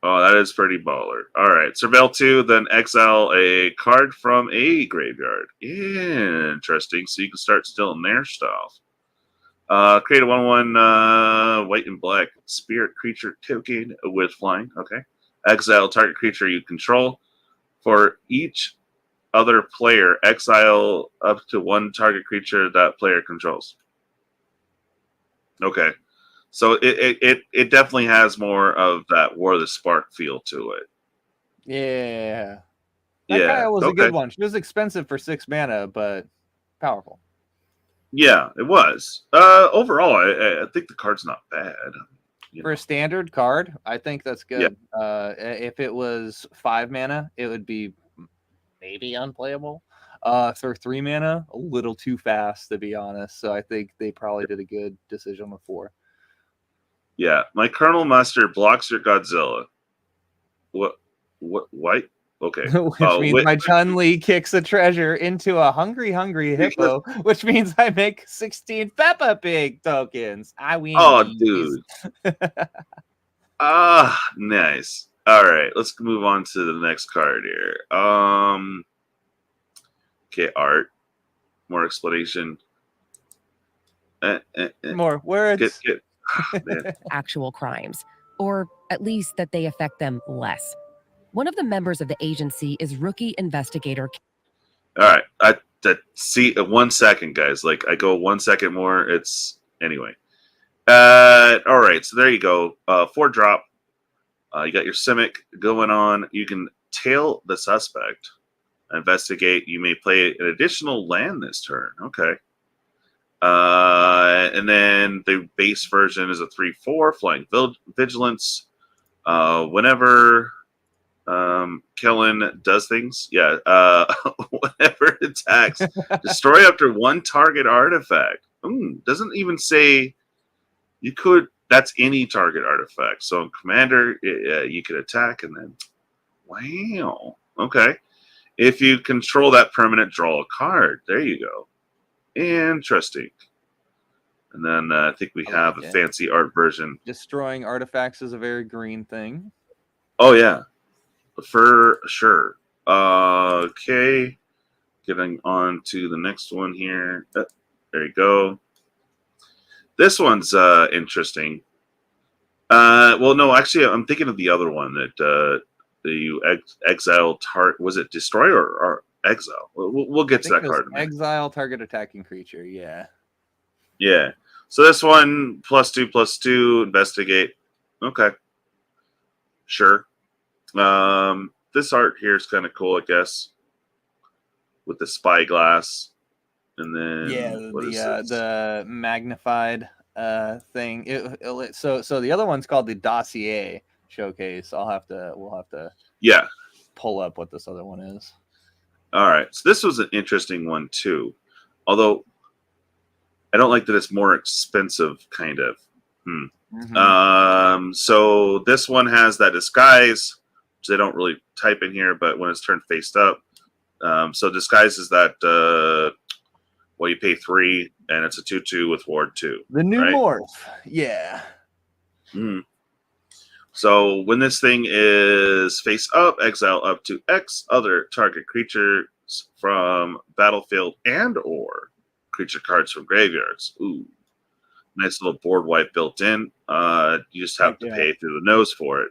S1: Oh, that is pretty baller. All right. Surveil 2, then exile a card from a graveyard. Interesting. So you can start stealing their stuff. Create a 1/1 white and black spirit creature token with flying. Okay. Exile target creature you control. For each other player, exile up to 1 target creature that player controls. Okay. So it definitely has more of that War of the Spark feel to it.
S2: Yeah. That guy was a good one. She was expensive for 6 mana, but powerful.
S1: Yeah, it was. Overall, I think the card's not bad.
S2: For a standard card, I think that's good. Yeah. If it was 5 mana, it would be maybe unplayable. For 3 mana, a little too fast, to be honest. So I think they probably did a good decision with 4.
S1: Yeah, my Colonel Master blocks your Godzilla. What? White? Okay.
S2: Which means my Chun-Li kicks a treasure into a hungry hippo, which means I make 16 Peppa Pig tokens. I win.
S1: Oh, dude. Nice. All right, let's move on to the next card here. Okay, art. More explanation.
S2: More words.
S5: Actual crimes. or at least that they affect them less. One of the members of the agency is rookie investigator.
S1: All right, see 1 second, guys. Like I go 1 second more. It's anyway. All right, so there you go. 4-drop. You got your Simic going on. You can tail the suspect. Investigate. You may play an additional land this turn. Okay. And then the base version is a 3/4 flying vigilance. Whenever Kellen does things, yeah. Whenever it attacks, destroy up to 1 target artifact. Doesn't even say you could. That's any target artifact. So in Commander, you could attack and then, wow. Okay. If you control that permanent, draw a card. There you go. Interesting. And then I think we have a fancy art version.
S2: Destroying artifacts is a very green thing.
S1: Oh, yeah. For sure. Okay. Getting on to the next one here. There you go. This one's interesting. Well, no, actually, I'm thinking of the other one that you exile was it destroy or exile? We'll get to that card in a minute.
S2: Exile target attacking creature, yeah.
S1: Yeah. So this one, +2/+2, investigate. Okay. Sure. This art here is kind of cool, I guess. With the spyglass. And then
S2: the magnified thing. So the other one's called the dossier showcase. We'll have to pull up what this other one is.
S1: All right. So this was an interesting one too. Although I don't like that it's more expensive, kind of. So this one has that disguise, which they don't really type in here, but when it's turned faced up. So disguise is that well, you pay 3 and it's a 2/2 with ward 2.
S2: The new morph. Yeah.
S1: So when this thing is face up, exile up to X other target creatures from battlefield and or creature cards from graveyards. Ooh. Nice little board wipe built in. You just have to pay through the nose for it.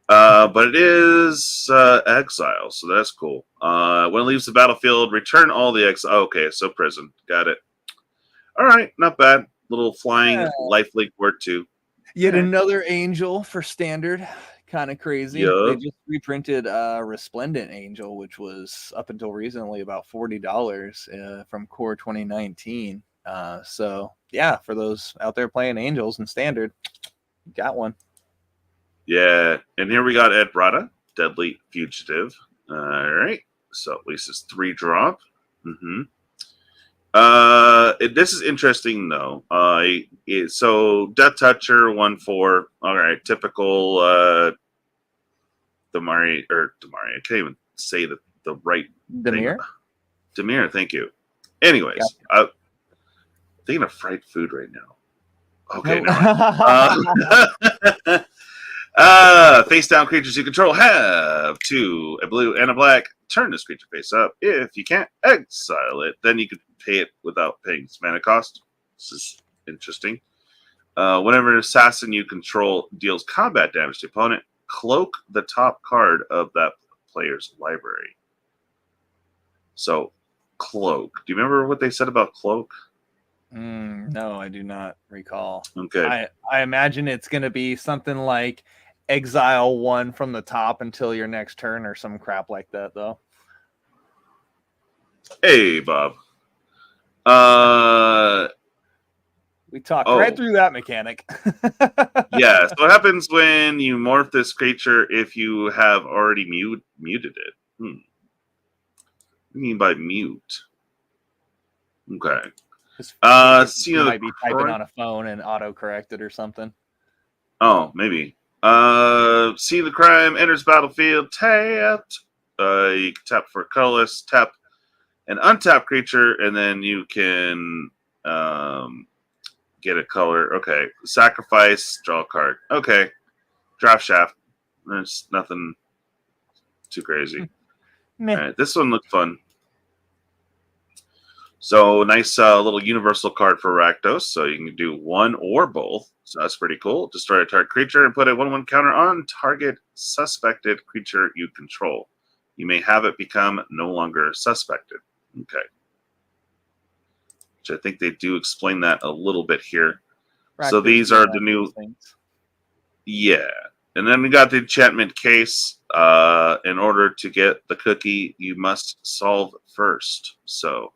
S1: But it is exile, so that's cool. When it leaves the battlefield, return all the exile. Okay, so prison. Got it. All right, not bad. Little flying lifelink word 2.
S2: Yet another angel for standard. Kind of crazy.
S1: Yep.
S2: They just reprinted Resplendent Angel, which was up until recently about $40 from Core 2019. So yeah, for those out there playing angels in standard, got one.
S1: Yeah, and here we got Ed Brada, Deadly Fugitive. All right, so at least it's 3-drop. This is interesting though. So Death Toucher 1/4. All right, typical Damari. I can't even say the right
S2: Demir.
S1: Demir, thank you. Anyways, I'm thinking of fried food right now. Okay, no. Face down creatures you control have 2, a blue and a black. Turn this creature face up. If you can't exile it, then you could pay it without paying its mana cost. This is interesting. Whenever an assassin you control deals combat damage to the opponent, cloak the top card of that player's library. So, cloak. Do you remember what they said about cloak?
S2: No, I do not recall.
S1: Okay.
S2: I imagine it's going to be something like exile 1 from the top until your next turn or some crap like that, though.
S1: Hey, Bob.
S2: We talked right through that mechanic.
S1: Yeah. So what happens when you morph this creature if you have already muted it? What do you mean by mute? Okay.
S2: You might be typing on a phone and auto-correct it or something.
S1: Oh, maybe. See the crime, enters battlefield, tapped. You can tap for colorless, tap an untapped creature, and then you can get a color. Okay. Sacrifice, draw a card. Okay. Draft Shaft. There's nothing too crazy. All right. This one looked fun. So nice little universal card for Rakdos. So you can do one or both. So that's pretty cool. Destroy a target creature and put a 1/1 counter on target suspected creature you control. You may have it become no longer suspected. Okay. Which I think they do explain that a little bit here. So these are the new things. Yeah. And then we got the enchantment case. In order to get the cookie, you must solve first. So,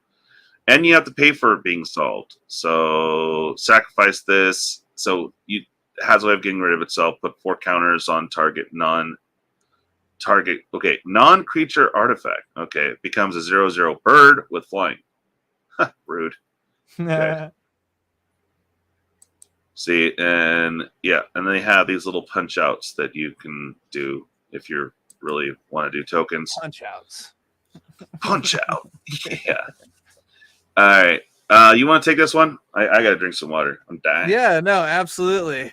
S1: and you have to pay for it being solved. So sacrifice this. So it has a way of getting rid of itself. Put 4 counters on target non-target. Okay, non-creature artifact. Okay, it becomes a 0/0 bird with flying. Rude. Okay. See, and yeah, and they have these little punch outs that you can do if you really want to do tokens.
S2: Punch outs.
S1: Punch out. Yeah. All right. You want to take this one? I got to drink some water. I'm dying.
S2: Yeah, no, absolutely.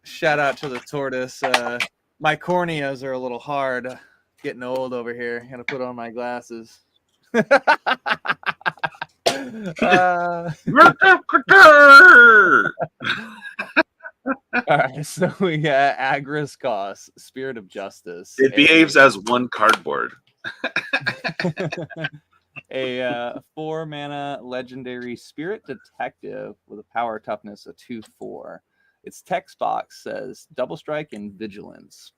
S2: Shout out to the tortoise. My corneas are a little hard. Getting old over here. Got to put on my glasses. All right, so we got Agris Cost, Spirit of Justice.
S1: It behaves as 1 cardboard.
S2: A 4-mana legendary spirit detective with a power toughness of 2/4. Its text box says double strike and vigilance,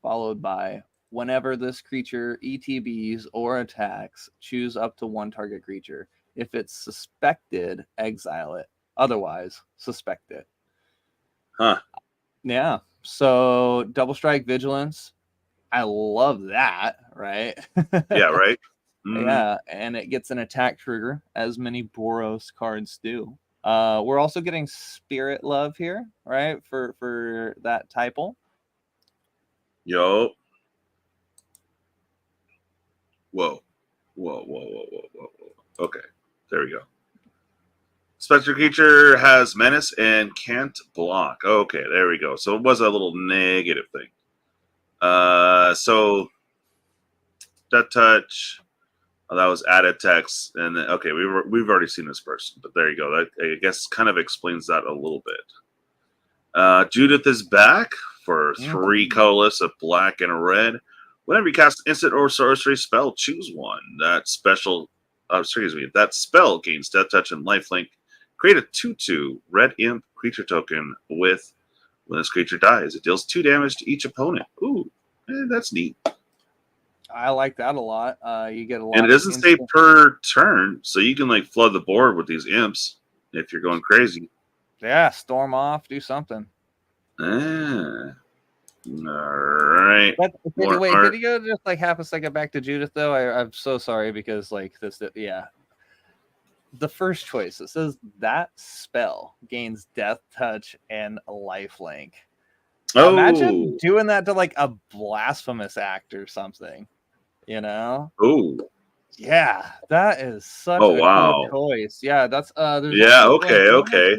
S2: followed by whenever this creature ETBs or attacks, choose up to 1 target creature. If it's suspected, exile it. Otherwise, suspect it.
S1: Huh.
S2: Yeah. So double strike vigilance. I love that, right?
S1: Yeah, right? Mm-hmm.
S2: Yeah, and it gets an attack trigger, as many Boros cards do. We're also getting Spirit Love here, right? For that typo.
S1: Yo. Whoa. Okay. There we go. Spectre creature has menace and can't block. Okay, there we go. So it was a little negative thing. So that touch. Oh, that was added text, and then, okay, we've already seen this person, but there you go. That I guess kind of explains that a little bit. Judith is back for 3 colorless, a black and a red. Whenever you cast instant or sorcery spell, choose one. That spell gains death touch and lifelink. Create a 2/2 red imp creature token with when this creature dies. It deals 2 damage to each opponent. Ooh, that's neat.
S2: I like that a lot. You get a lot,
S1: and it doesn't say per turn, so you can like flood the board with these imps if you're going crazy.
S2: Yeah, storm off, do something.
S1: All right.
S2: Wait, could you go just like half a second back to Judith though? I'm so sorry because like this, yeah. The first choice, it says that spell gains death touch and a lifelink.
S1: Oh.
S2: Imagine doing that to like a blasphemous act or something, you know?
S1: Oh.
S2: Yeah, that is such a cool choice. Yeah, that's there's
S1: okay.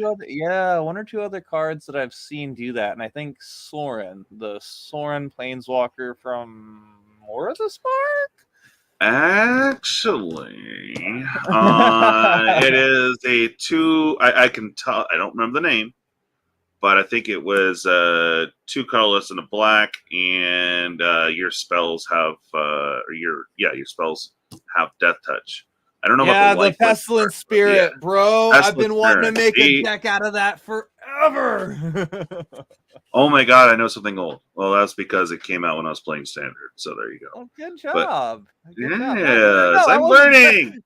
S2: One or two other cards that I've seen do that, and I think Sorin, the Sorin Planeswalker from More of the Spark.
S1: Actually, it is a 2. I can tell. I don't remember the name, but I think it was 2 colorless and a black, and your spells have your spells have death touch. I don't know about
S2: the Pestilent Spirit, bro.
S1: Pestilent
S2: I've been wanting to make a deck out of that forever.
S1: Oh my god, I know something old. Well, that's because it came out when I was playing Standard. So there you go.
S2: Oh, good job.
S1: Yes, I'm learning.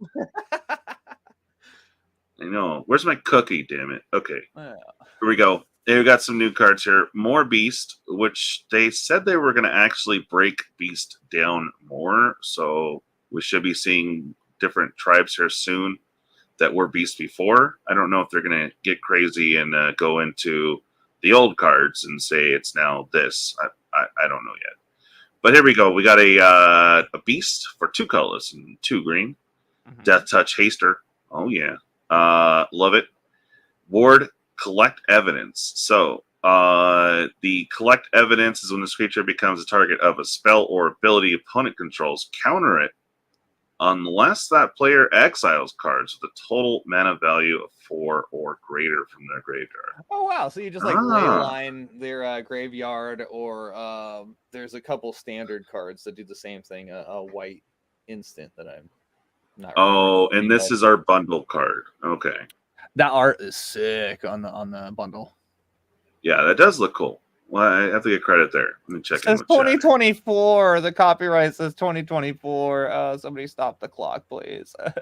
S1: I know. Where's my cookie? Damn it. Okay, here we go. They got some new cards here. More Beast, which they said they were going to actually break Beast down more. So we should be seeing different tribes here soon that were Beast before. I don't know if they're going to get crazy and go into the old cards and say it's now this. I don't know yet. But here we go. We got a Beast for 2 colorless and 2 green. Mm-hmm. Death Touch Haster. Oh, yeah. Love it. Ward, collect evidence. So the collect evidence is when this creature becomes a target of a spell or ability opponent controls. Counter it unless that player exiles cards with a total mana value of 4 or greater from their graveyard.
S2: Oh wow! So you just like ley line their graveyard, or there's a couple standard cards that do the same thing. A white instant that I'm not.
S1: Oh, and this is our bundle card. Okay.
S2: That art is sick on the bundle.
S1: Yeah, that does look cool. Well, I have to get credit there. Let me check.
S2: It says 2024. The copyright says 2024. Somebody stop the clock, please.
S1: Yeah.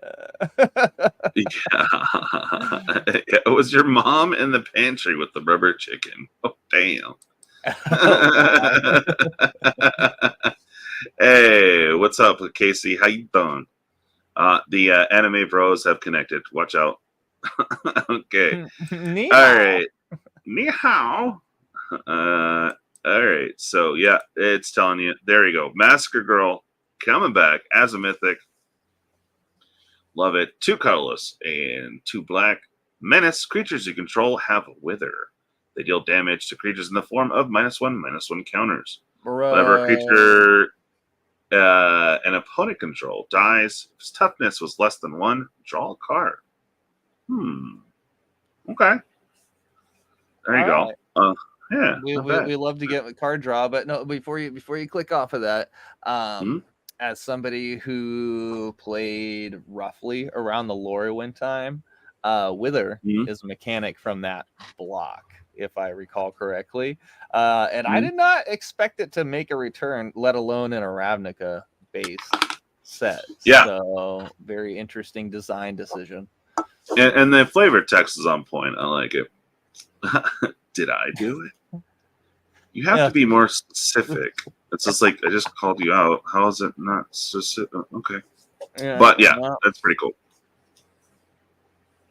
S1: It was your mom in the pantry with the rubber chicken. Oh, damn. Hey, what's up, Casey? How you doing? The anime bros have connected. Watch out. Okay.
S2: Ni
S1: all right. Ni hao. All right. So yeah, it's telling you. There you go. Massacre Girl coming back as a mythic. Love it. 2 colorless and 2 black. Menace. Creatures you control have Wither. They deal damage to creatures in the form of -1/-1 counters. Whenever a creature an opponent control dies, if its toughness was less than 1, draw a card. Okay. There you go.
S2: Right.
S1: Yeah.
S2: We love to get a card draw, but no, before you click off of that, as somebody who played roughly around the Lorwyn time, Wither is a mechanic from that block, if I recall correctly. And I did not expect it to make a return, let alone in a Ravnica based set.
S1: Yeah.
S2: So very interesting design decision.
S1: And the flavor text is on point. I like it. Did I do it? You have to be more specific. It's just like I just called you out. How is it not specific? Okay.
S2: Yeah,
S1: but yeah, that's pretty cool.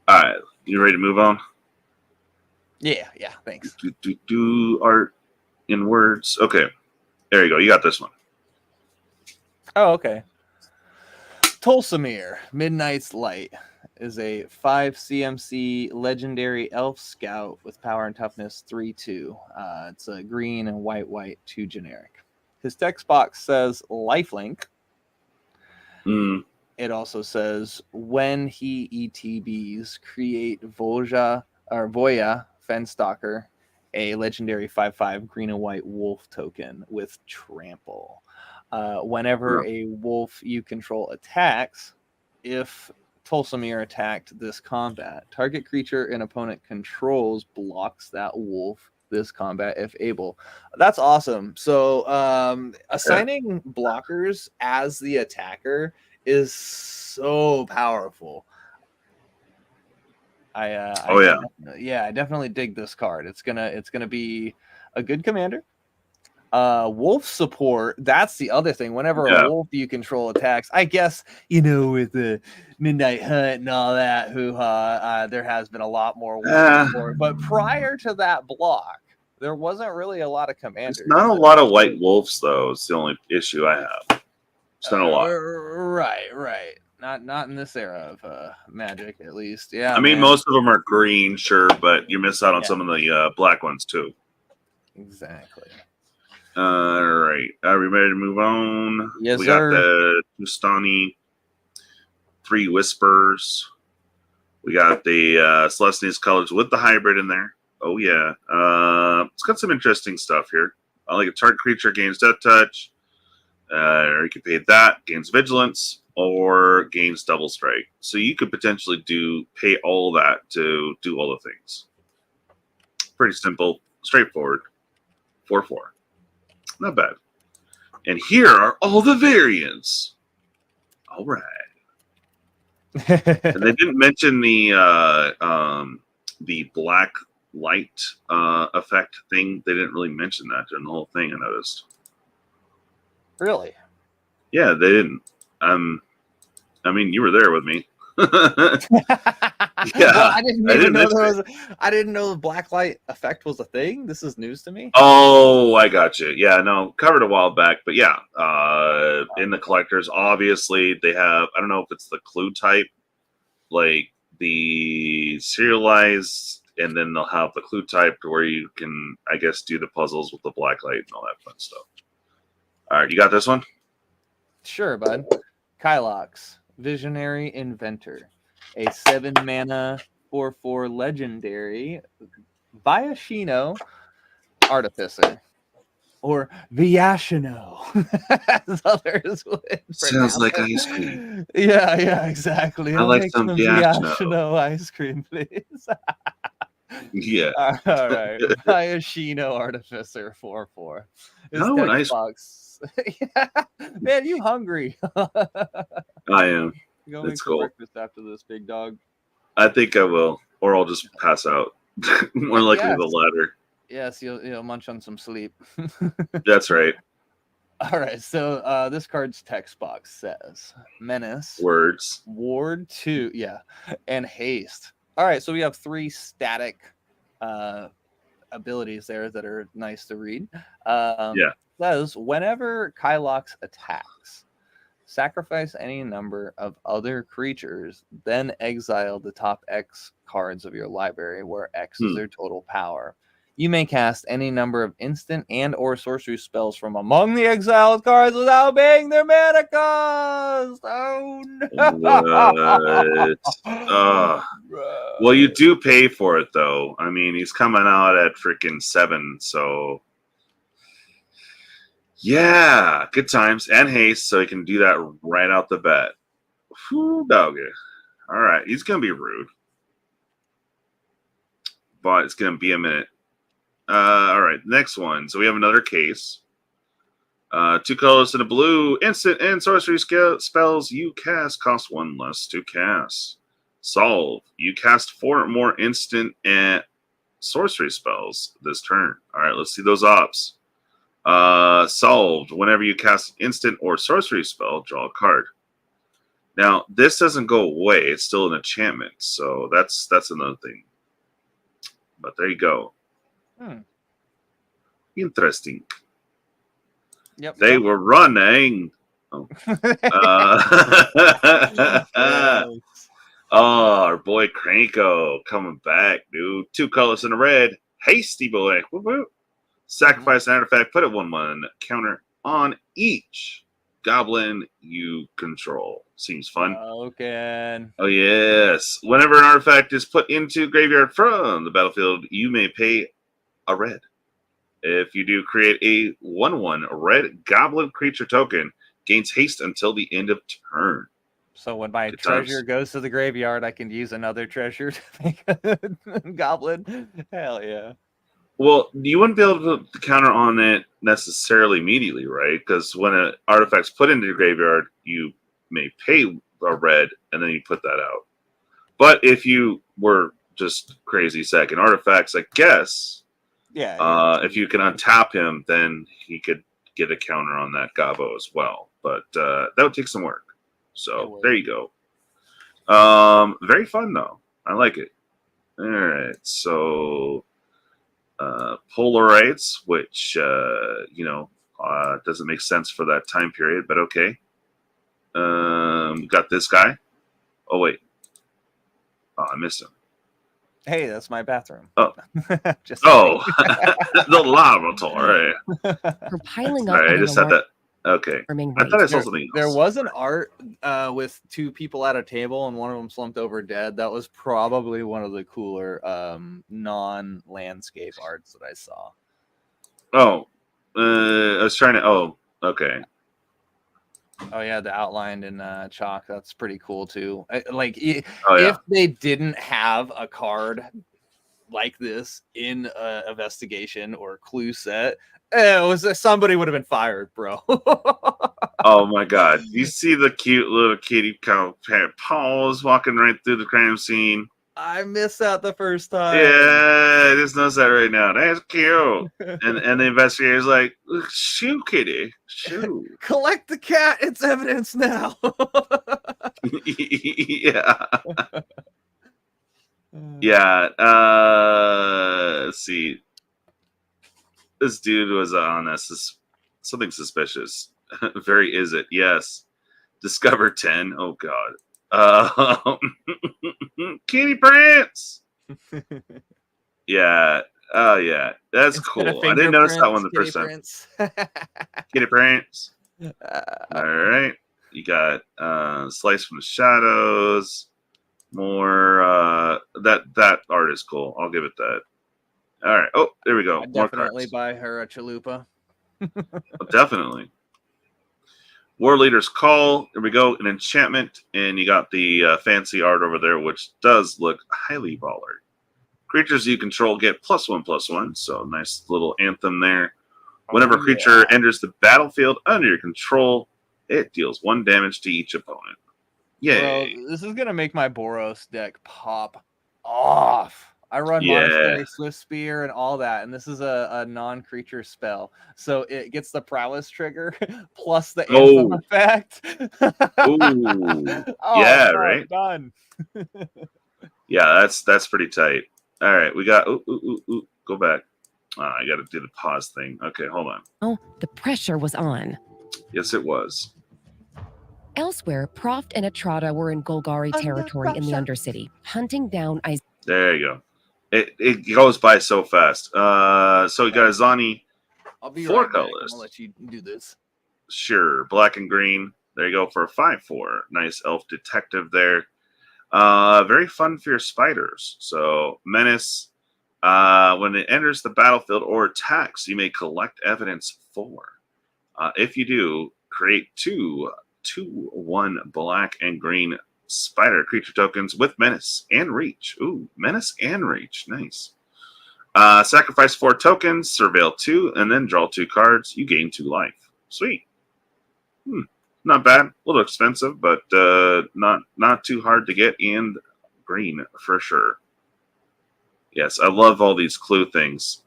S1: All right. You ready to move on?
S2: Yeah, thanks.
S1: Do art in words. Okay. There you go. You got this one.
S2: Oh, okay. Tolsamir, Midnight's Light, is a 5 CMC legendary elf scout with power and toughness 3/2. It's a green and white 2 generic. His text box says lifelink. It also says when he ETBs, create Voya Fenstalker, a legendary 5/5 green and white wolf token with trample. Whenever a wolf you control attacks, if Tolsamir attacked this combat, target creature an opponent controls blocks that wolf this combat if able. That's awesome. So assigning blockers as the attacker is so powerful. I definitely dig this card. It's gonna be a good commander. Wolf support, that's the other thing. Whenever a wolf you control attacks, I guess, with the Midnight Hunt and all that hoo-ha, there has been a lot more wolf support. But prior to that block, there wasn't really a lot of commanders.
S1: There's not a lot of white wolves, though. It's the only issue I have. It's not a lot.
S2: Right. Not in this era of Magic, at least. Yeah.
S1: I mean, most of them are green, sure, but you miss out on some of the black ones, too.
S2: Exactly.
S1: All right. Are we ready to move on?
S2: Yes,
S1: we
S2: sir.
S1: got the Tustani 3 Whispers. We got the Celestine's Colors with the hybrid in there. Oh, yeah. It's got some interesting stuff here. I like a target creature gains Death Touch. Or you can pay that, gains Vigilance, or gains Double Strike. So you could potentially pay all that to do all the things. Pretty simple, straightforward. 4/4. Not bad. And here are all the variants. All right. And they didn't mention the black light effect thing. They didn't really mention that during the whole thing, I noticed.
S2: Really?
S1: Yeah, they didn't. I mean, you were there with me.
S2: Yeah, well, I didn't know the black light effect was a thing. This is news to me.
S1: Oh, I got you. Yeah, no, covered a while back, but yeah, in the collectors, obviously they have. I don't know if it's the clue type, like the serialized, and then they'll have the clue type to where you can, I guess, do the puzzles with the black light and all that fun stuff. All right, you got this one?
S2: Sure, bud. Kylox, Visionary Inventor, a 7-mana 4/4 legendary Viashino Artificer, or Viashino, as others would
S1: Sounds
S2: pronounce
S1: like
S2: it.
S1: ice cream.
S2: Yeah, exactly.
S1: I
S2: I'll
S1: like
S2: make
S1: some
S2: some
S1: Viashino.
S2: Viashino ice cream, please.
S1: Yeah.
S2: All right. Viashino Artificer 4/4. His
S1: Oh, an
S2: text
S1: ice.
S2: box. Yeah. Man, you hungry?
S1: I am.
S2: You gonna make
S1: It's
S2: some
S1: cool.
S2: breakfast after this, big dog?
S1: I think I will, or I'll just pass out. More likely
S2: Yes.
S1: the latter.
S2: Yes, you'll munch on some sleep.
S1: That's right.
S2: All right, so this card's text box says Menace,
S1: Words,
S2: Ward 2, yeah, and Haste. All right, so we have 3 static abilities there that are nice to read.
S1: Yeah.
S2: Says whenever Kylox attacks, sacrifice any number of other creatures, then exile the top X cards of your library, where X is their total power. You may cast any number of instant and or sorcery spells from among the exiled cards without paying their mana cost. Oh no!
S1: Well, you do pay for it though. I mean, he's coming out at freaking 7, so yeah, good times and haste, so he can do that right out the bat. Whew, doggy. All right, he's gonna be rude, but it's gonna be a minute. All right, next one. So we have another case. 2 colors and a blue. Instant and sorcery spells you cast cost 1 less to cast. Solve. You cast 4 more instant and sorcery spells this turn. All right, let's see those ops. Solved. Whenever you cast instant or sorcery spell, draw a card. Now, this doesn't go away. It's still an enchantment, so that's another thing. But there you go. Interesting.
S2: Yep.
S1: They were running. Oh. Our boy Cranko coming back, dude. 2 colors and a red. Hasty boy. Whoop, whoop. Sacrifice an artifact. Put it 1/1 counter on each goblin you control. Seems fun.
S2: Okay.
S1: Oh, yes. Whenever an artifact is put into graveyard from the battlefield, you may pay a red. If you do, create a 1/1 red goblin creature token, gains haste until the end of turn.
S2: So when my treasure goes to the graveyard, I can use another treasure to make a goblin. Hell yeah.
S1: Well, you wouldn't be able to counter on it necessarily immediately, right? Because when an artifact's put into the graveyard, you may pay a red, and then you put that out. But if you were just crazy second artifacts, I guess...
S2: Yeah.
S1: If you can untap him, then he could get a counter on that Gabo as well. But that would take some work. So there you go. Very fun though. I like it. All right. So Polarites, which doesn't make sense for that time period, but okay. Got this guy. Oh wait. Oh, I missed him.
S2: Hey, that's my bathroom.
S1: Oh,
S2: just
S1: the lavatory.
S5: For piling up.
S1: Sorry, I just had that. Okay, I thought I saw something else.
S2: There was an art with 2 people at a table, and one of them slumped over dead. That was probably one of the cooler non-landscape arts that I saw.
S1: Oh, I was trying to. Oh, okay.
S2: Oh yeah, the outlined in chalk. That's pretty cool too. If they didn't have a card like this in investigation or clue set, somebody would have been fired, bro.
S1: Oh my god! You see the cute little kitty paws walking right through the crime scene.
S2: I missed that the first time.
S1: Yeah, I just noticed that right now. That's cute. and the investigator's like, shoo, kitty, shoo.
S2: Collect the cat. It's evidence now.
S1: Yeah. Yeah. Let's see. This dude was on this. Something suspicious. Very is it? Yes. Discover 10. Oh god. Kitty Prince. Yeah. Oh yeah. That's cool. I didn't notice that one the first time. Kitty Prince. All right. You got Slice from the Shadows. More that art is cool. I'll give it that. All right. Oh, there we go.
S2: I'd
S1: More
S2: definitely
S1: cards.
S2: buy her a chalupa.
S1: Definitely. War Leader's Call. There we go. An enchantment, and you got the fancy art over there, which does look highly baller. Creatures you control get +1/+1. So nice little anthem there. Whenever a creature enters the battlefield under your control, it deals 1 damage to each opponent. Yay.
S2: Bro, this is gonna make my Boros deck pop off. I run Monastery, Swift Spear, and all that, and this is a non-creature spell, so it gets the prowess trigger plus the anthem effect.
S1: Ooh.
S2: Oh,
S1: yeah,
S2: no,
S1: right.
S2: Done.
S1: Yeah, that's pretty tight. All right, we got. Go back. I got to do the pause thing. Okay, hold on.
S5: Oh, the pressure was on.
S1: Yes, it was.
S5: Elsewhere, Proft and Atrada were in Golgari territory in the Undercity, hunting down Isaiah.
S1: There you go. It goes by so fast. So we got Azani.
S2: I'll be
S1: 4
S2: right
S1: colors.
S2: back. I'll let you do this.
S1: Sure, black and green. There you go for a 5/4. Nice elf detective there. Very fun for your spiders. So menace. When it enters the battlefield or attacks, you may collect evidence 4. If you do, create 2/1 black and green spider creature tokens with menace and reach. Ooh, menace and reach. Nice. Sacrifice 4 tokens, surveil 2, and then draw 2 cards. You gain 2 life. Sweet. Not bad. A little expensive, but not too hard to get, and green for sure. Yes, I love all these clue things.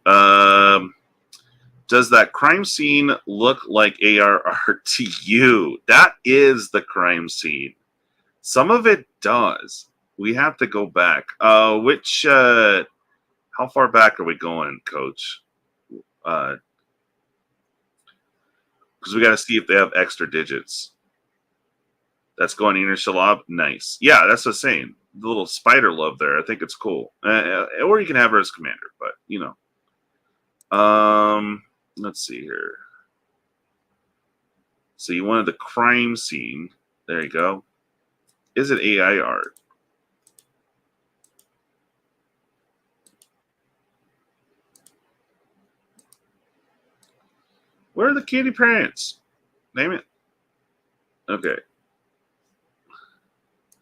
S1: Does that crime scene look like AR art to you? That is the crime scene. Some of it does. We have to go back. How far back are we going, Coach? Because we got to see if they have extra digits. That's going in Shalab. Nice. Yeah, that's what I'm saying. The little spider love there. I think it's cool. Or you can have her as commander, but you know. Let's see here. So you wanted the crime scene. There you go. Is it AI art? Where are the kitty parents? Name it. Okay.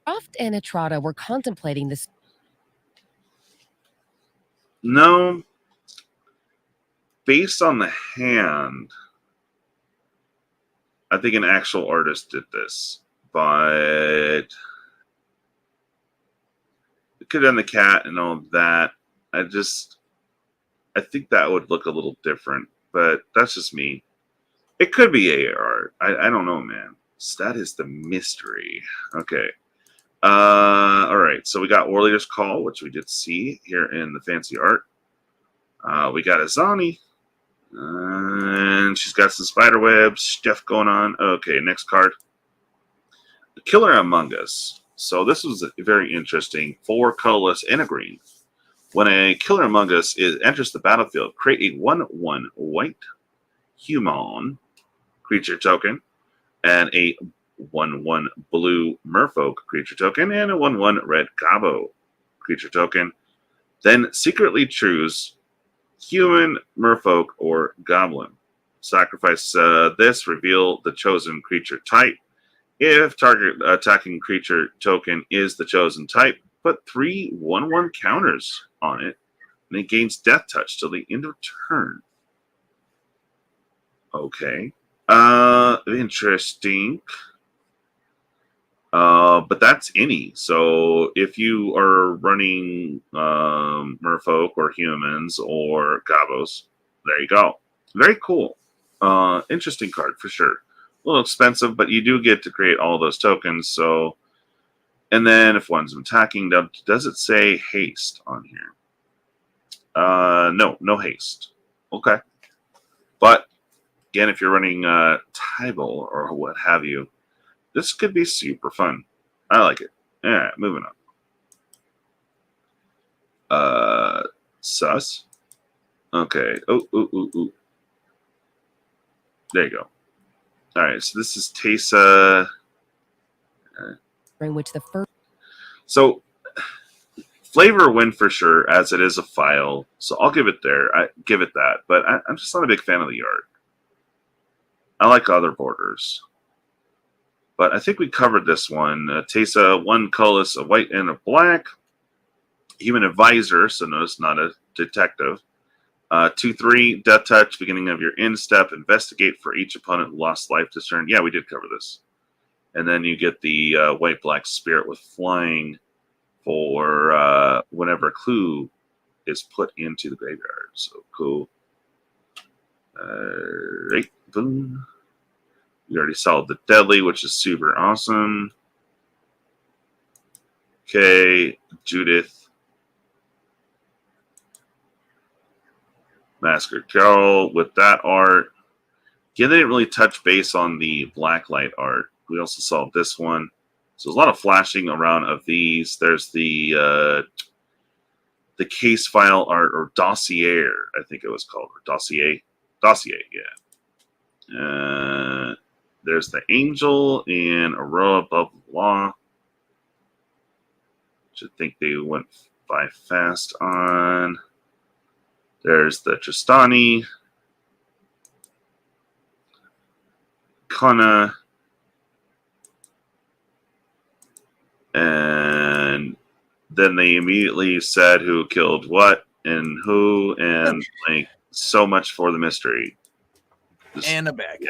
S5: Proft and Atrada were contemplating this.
S1: No. Based on the hand, I think an actual artist did this, but it could have done the cat and all that. I think that would look a little different, but that's just me. It could be AR. I don't know, man. So that is the mystery. Okay. All right. So we got War Leader's Call, which we did see here in the fancy art. We got Azani. And she's got some spider webs stuff going on. Okay, next card. The Killer Among Us. So this was very interesting. 4 colorless and a green. When a Killer Among Us enters the battlefield, create a 1/1 white human creature token and a 1/1 blue merfolk creature token and a 1/1 red gobbo creature token. Then secretly choose human, merfolk, or goblin. Sacrifice this, reveal the chosen creature type. If target attacking creature token is the chosen type, put 3 1/1 counters on it, and it gains death touch till the end of turn. Okay. Interesting. But that's any. So if you are running merfolk or humans or gobos, there you go. Very cool. Interesting card for sure. A little expensive, but you do get to create all those tokens. So, and then if one's attacking, does it say haste on here? No haste. Okay. But again, if you're running Tybal or what have you, this could be super fun. I like it. All right, moving on. Sus. Okay. Ooh. There you go. All right, so this is Teysa.
S5: in which the first.
S1: So flavor win for sure, as it is a file. So I'll give it there. I give it that, but I'm just not a big fan of the art. I like other borders, but I think we covered this one. Tesa, 1 colorless, a white and a black. Human advisor, so notice not a detective. 2/3 death touch, beginning of your end step. Investigate for each opponent who lost life this turn. Yeah, we did cover this. And then you get the white black spirit with flying for whenever a clue is put into the graveyard. So cool. Right, boom. We already saw the deadly, which is super awesome. Okay, Judith. Masker Carol with that art. Again, they didn't really touch base on the blacklight art. We also saw this one. So there's a lot of flashing around of these. There's the case file art, or dossier, I think it was called, or dossier, yeah. There's the angel and Aurora above the law, which I think they went by fast on. There's the Tristani, Kana, and then they immediately said who killed what and who, and like so much for the mystery.
S2: And a bag.
S1: Yeah.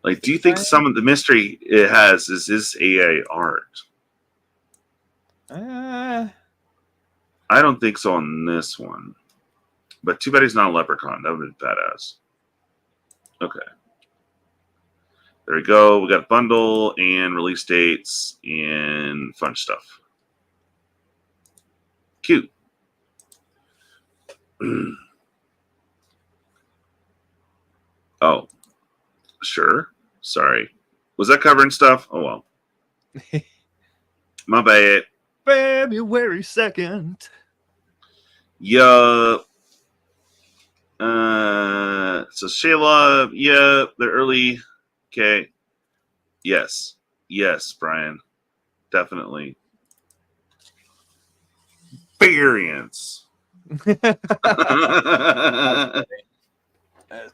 S1: Like, do you think some of the mystery it has is this AI art? I don't think so on this one. But too bad he's not a leprechaun. That would be badass. Okay. There we go. We got bundle and release dates and fun stuff. Cute. Oh, sure. Sorry. Was that covering stuff? Oh, well. My bad.
S2: February 2nd.
S1: Yeah. So Shayla, yeah, they're early. Okay. Yes. Yes, Brian. Definitely. Variance.
S2: That's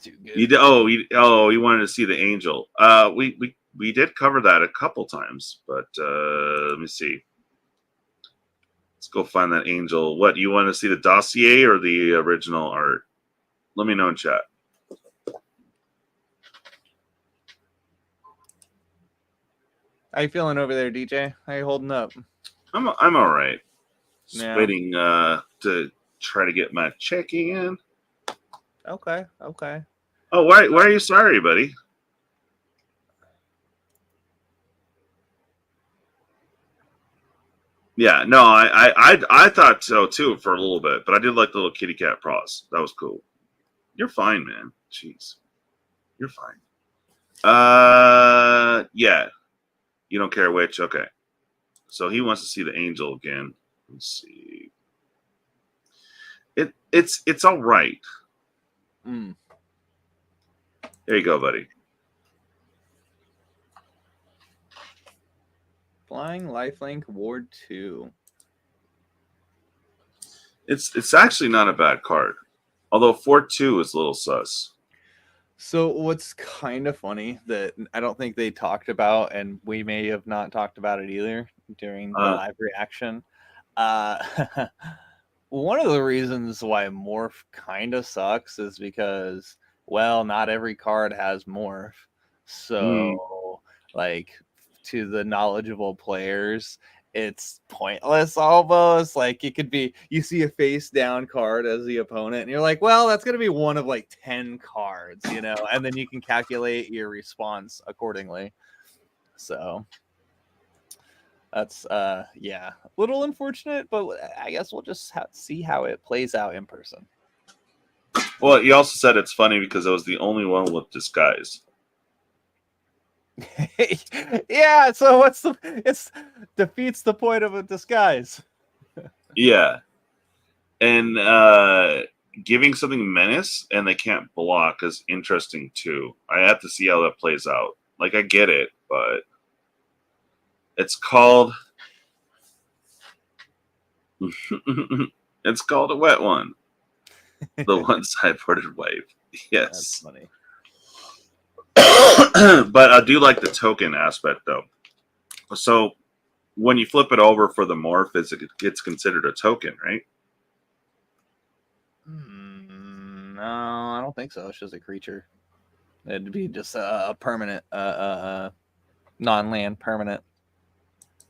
S2: too good.
S1: You wanted to see the angel. We did cover that a couple times, but let me see. Let's go find that angel. What, you want to see the dossier or the original art? Let me know in chat.
S2: How you feeling over there, DJ? How you holding up?
S1: I'm all right. Just
S2: Yeah.
S1: waiting to try to get my check in.
S2: Okay.
S1: Oh, why are you sorry, buddy? Yeah, no, I thought so too for a little bit, but I did like the little kitty cat paws. That was cool. You're fine, man. Jeez. You're fine. Yeah. You don't care which? Okay. So he wants to see the angel again. Let's see. It's all right.
S2: Mm.
S1: There you go, buddy.
S2: Flying Lifelink Ward 2.
S1: It's actually not a bad card. Although 4/2 is a little sus.
S2: So what's kind of funny that I don't think they talked about, and we may have not talked about it either during the live reaction. One of the reasons why Morph kind of sucks is because, well, not every card has Morph. So, like, to the knowledgeable players, it's pointless almost. Like, it could be, you see a face down card as the opponent, and you're like, well, that's going to be one of like 10 cards, you know, and then you can calculate your response accordingly. So that's yeah, a little unfortunate, but I guess we'll just see how it plays out in person.
S1: Well, you also said it's funny because it was the only one with disguise.
S2: Yeah, so it's defeats the point of a disguise.
S1: Yeah. And giving something menace and they can't block is interesting too. I have to see how that plays out. Like, I get it, but it's called it's called a wet one. The one-sided wave. Yes.
S2: That's funny.
S1: But I do like the token aspect, though. So when you flip it over for the morph, it's considered a token, right?
S2: No, I don't think so. It's just a creature. It'd be just a permanent, non-land permanent.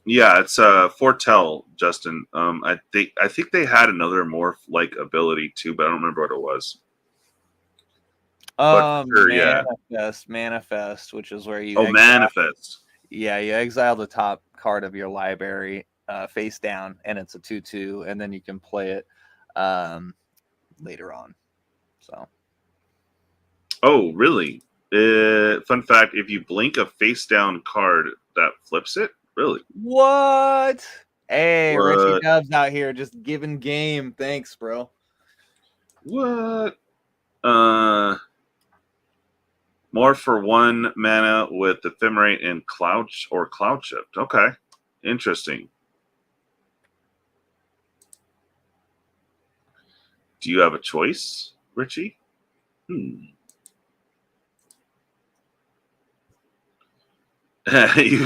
S1: Yeah, it's Foretell, Justin. I think they had another morph like ability too, but I don't remember what it was.
S2: Manifest, which is where you
S1: manifest.
S2: Yeah, you exile the top card of your library face down, and it's a 2/2, and then you can play it later on. So.
S1: Oh, really? Fun fact: if you blink a face down card, that flips it. Really?
S2: What? Hey, what? Richie Dubz out here just giving game. Thanks, bro.
S1: What? More for 1 mana with Ephemerate and Cloud Shift. Okay. Interesting. Do you have a choice, Richie? You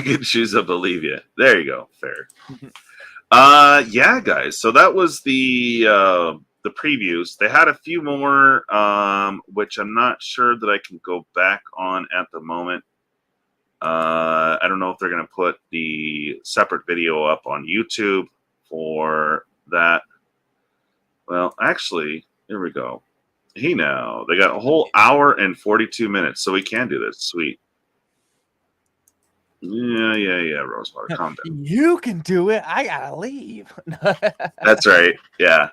S1: can choose a believe you. There you go. Fair. Yeah, guys. So that was the previews. They had a few more, which I'm not sure that I can go back on at the moment. I don't know if they're going to put the separate video up on YouTube for that. Well, actually, here we go. Hey, now they got a whole hour and 42 minutes, so we can do this. Sweet. Yeah, Rosewater, calm down.
S2: You can do it. I gotta leave.
S1: That's right. Yeah.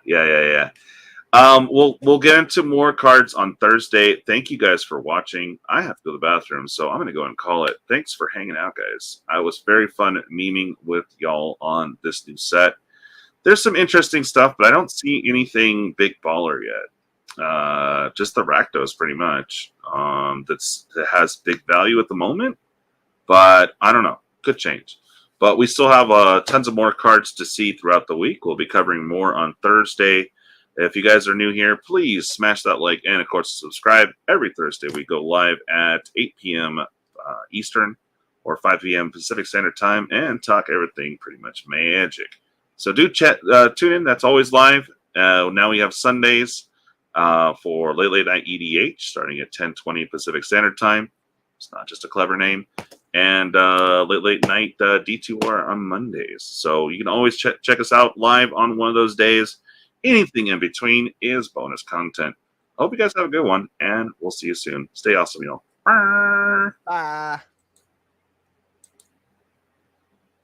S1: We'll get into more cards on Thursday. Thank you guys for watching. I have to go to the bathroom, so I'm gonna go and call it. Thanks for hanging out, guys. I was very fun memeing with y'all on this new set. There's some interesting stuff, but I don't see anything big baller yet. Just the Rakdos, pretty much. That has big value at the moment. But I don't know. Could change. But we still have tons of more cards to see throughout the week. We'll be covering more on Thursday. If you guys are new here, please smash that like and, of course, subscribe. Every Thursday we go live at 8 p.m. Eastern or 5 p.m. Pacific Standard Time and talk everything pretty much magic. So do tune in. That's always live. Now we have Sundays for Late Night EDH starting at 10:20 Pacific Standard Time. It's not just a clever name. And late night D2R on Mondays. So you can always check us out live on one of those days. Anything in between is bonus content. Hope you guys have a good one, and we'll see you soon. Stay awesome, y'all.
S2: Bye.